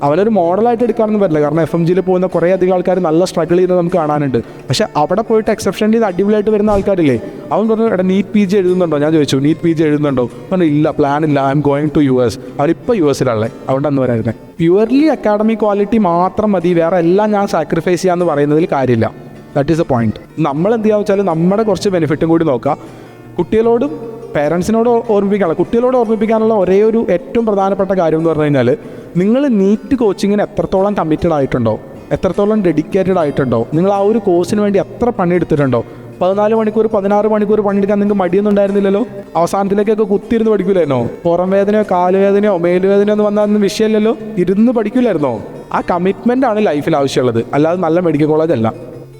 അവനൊരു മോഡലായിട്ട് എടുക്കാനൊന്നും പറ്റില്ല, കാരണം FMGയിൽ പോകുന്ന കുറേ അധികം ആൾക്കാർ നല്ല സ്ട്രഗിൾ ചെയ്യുന്നത് നമുക്ക് കാണാനുണ്ട്. പക്ഷേ അവിടെ പോയിട്ട് എക്സെപ്ഷൻ ചെയ്ത് അടിപൊളിയായിട്ട് വരുന്ന ആൾക്കാരില്ലേ, അവൻ പറഞ്ഞു എടാ നീറ്റ് PG എഴുതുന്നുണ്ടോ? ഞാൻ ചോദിച്ചു നീറ്റ് PG എഴുതുന്നുണ്ടോ? പറഞ്ഞു ഇല്ല, പ്ലാനില്ല, I am going to US. അവരിപ്പോൾ USലാണല്ലേ, അവിടെ അന്ന് വരായിരുന്നത്. പ്യുവർലി അക്കാഡമിക് ക്വാളിറ്റി മാത്രം മതി, വേറെ എല്ലാം ഞാൻ സാക്രിഫൈസ് ചെയ്യാമെന്ന് പറയുന്നതിൽ കാര്യമില്ല. That is A point. നമ്മൾ എന്ത് ചെയ്യാന്ന് വെച്ചാൽ നമ്മുടെ കുറച്ച് ബെനിഫിറ്റും കൂടി നോക്കുക. കുട്ടികളോടും പേരൻസിനോട് ഓർമ്മിപ്പിക്കാനുള്ള, കുട്ടികളോട് ഓർമ്മിപ്പിക്കാനുള്ള ഒരേ ഒരു ഏറ്റവും പ്രധാനപ്പെട്ട കാര്യം എന്ന് പറഞ്ഞു കഴിഞ്ഞാൽ, നിങ്ങൾ നീറ്റ് കോച്ചിങ്ങിന് എത്രത്തോളം കമ്മിറ്റഡ് ആയിട്ടുണ്ടോ, എത്രത്തോളം ഡെഡിക്കേറ്റഡ് ആയിട്ടുണ്ടോ, നിങ്ങൾ ആ ഒരു കോഴ്സിന് വേണ്ടി എത്ര പണിയെടുത്തിട്ടുണ്ടോ. 14 മണിക്കൂർ 16 മണിക്കൂർ പണിയെടുക്കാൻ നിങ്ങൾക്ക് മടിയൊന്നും ഉണ്ടായിരുന്നില്ലല്ലോ. അവസാനത്തിലേക്കൊക്കെ കുത്തിയിരുന്ന് പഠിക്കില്ലായിരുന്നോ? പുറം വേദനയോ കാലുവേദനയോ മേലുവേദനയോ ഒന്നും വന്നാൽ വിഷയമില്ലല്ലോ, ഇരുന്ന് പഠിക്കില്ലായിരുന്നോ? ആ കമ്മിറ്റ്മെൻ്റ് ആണ് ലൈഫിൽ ആവശ്യമുള്ളത്, അല്ലാതെ നല്ല മെഡിക്കൽ കോളേജ് അല്ല.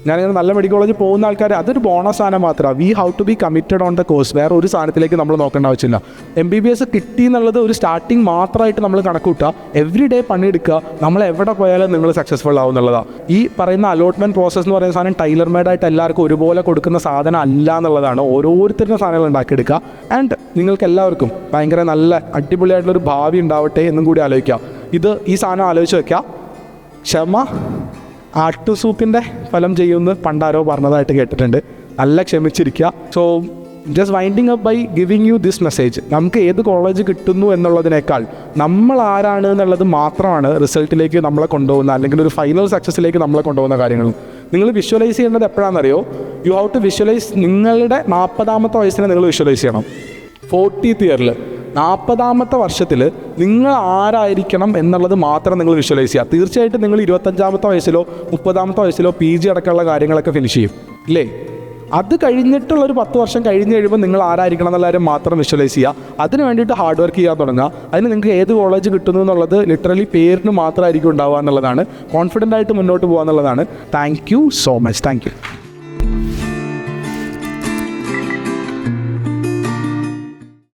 ഞാനിങ്ങനെ നല്ല മെഡിക്കൽ കോളേജിൽ പോകുന്ന ആൾക്കാർ അതൊരു ബോണസ് സാധനം മാത്രമാണ്. We have to be committed on the course. വേറെ ഒരു സാധനത്തിലേക്ക് നമ്മൾ നോക്കേണ്ട ആവശ്യമില്ല. MBBS കിട്ടി എന്നുള്ളത് ഒരു സ്റ്റാർട്ടിങ് മാത്രമായിട്ട് നമ്മൾ കണക്കൂട്ടുക. Every day പണിയെടുക്കുക. നമ്മൾ എവിടെ പോയാലും നിങ്ങൾ സക്സസ്ഫുൾ ആവും എന്നുള്ളതാണ്. ഈ പറയുന്ന അലോട്ട്മെൻറ്റ് പ്രോസസ്സ് എന്ന് പറയുന്ന സാധനം ടൈലർ മെയ്ഡായിട്ട് എല്ലാവർക്കും ഒരുപോലെ കൊടുക്കുന്ന സാധനം അല്ല എന്നുള്ളതാണ്. ഓരോരുത്തരുടെ സാധനങ്ങൾ ഉണ്ടാക്കിയെടുക്കുക. ആൻഡ് നിങ്ങൾക്ക് എല്ലാവർക്കും ഭയങ്കര നല്ല അടിപൊളിയായിട്ടുള്ളൊരു ഭാവി ഉണ്ടാവട്ടെ എന്നും കൂടി ആലോചിക്കുക. ഈ സാധനം ആലോചിച്ച് വയ്ക്കുക. ക്ഷമ ആട്ടുസൂപ്പിൻ്റെ ഫലം ചെയ്യുമെന്ന് പണ്ടാരോ പറഞ്ഞതായിട്ട് കേട്ടിട്ടുണ്ട്. നല്ല ക്ഷമിച്ചിരിക്കുക. So just winding up by giving you this message. നമുക്ക് ഏത് കോളേജ് കിട്ടുന്നു എന്നുള്ളതിനേക്കാൾ നമ്മൾ ആരാണ് എന്നുള്ളത് മാത്രമാണ് റിസൾട്ടിലേക്ക് നമ്മളെ കൊണ്ടുപോകുന്ന, അല്ലെങ്കിൽ ഒരു ഫൈനൽ സക്സസ്സിലേക്ക് നമ്മളെ കൊണ്ടുപോകുന്ന കാര്യങ്ങൾ. നിങ്ങൾ വിഷ്വലൈസ് ചെയ്യേണ്ടത് എപ്പോഴാണെന്നറിയോ? You have to visualise. നിങ്ങളുടെ 40ാമത്തെ വയസ്സിനെ നിങ്ങൾ വിഷ്വലൈസ് ചെയ്യണം. 40th ഇയറിൽ 40ാമത്തെ വർഷത്തിൽ നിങ്ങൾ ആരായിരിക്കണം എന്നുള്ളത് മാത്രം നിങ്ങൾ വിഷ്വലൈസ് ചെയ്യുക. തീർച്ചയായിട്ടും നിങ്ങൾ 25ാമത്തെ വയസ്സിലോ 30ാമത്തെ വയസ്സിലോ PG അടക്കമുള്ള കാര്യങ്ങളൊക്കെ ഫിനിഷ് ചെയ്യും ഇല്ലേ? അത് കഴിഞ്ഞിട്ടുള്ളൊരു 10 വർഷം കഴിഞ്ഞ് കഴിയുമ്പോൾ നിങ്ങൾ ആരായിരിക്കണം എന്നുള്ള കാര്യം മാത്രം വിഷ്വലൈസ് ചെയ്യുക. അതിന് വേണ്ടിയിട്ട് ഹാർഡ് വർക്ക് ചെയ്യാൻ തുടങ്ങുക. അതിന് നിങ്ങൾക്ക് ഏത് കോളേജ് കിട്ടുന്നു എന്നുള്ളത് ലിറ്ററലി പേരിന് മാത്രമായിരിക്കും ഉണ്ടാവുക എന്നുള്ളതാണ്. കോൺഫിഡൻ്റ് ആയിട്ട് മുന്നോട്ട് പോകുക എന്നുള്ളതാണ്. Thank you so much. Thank you.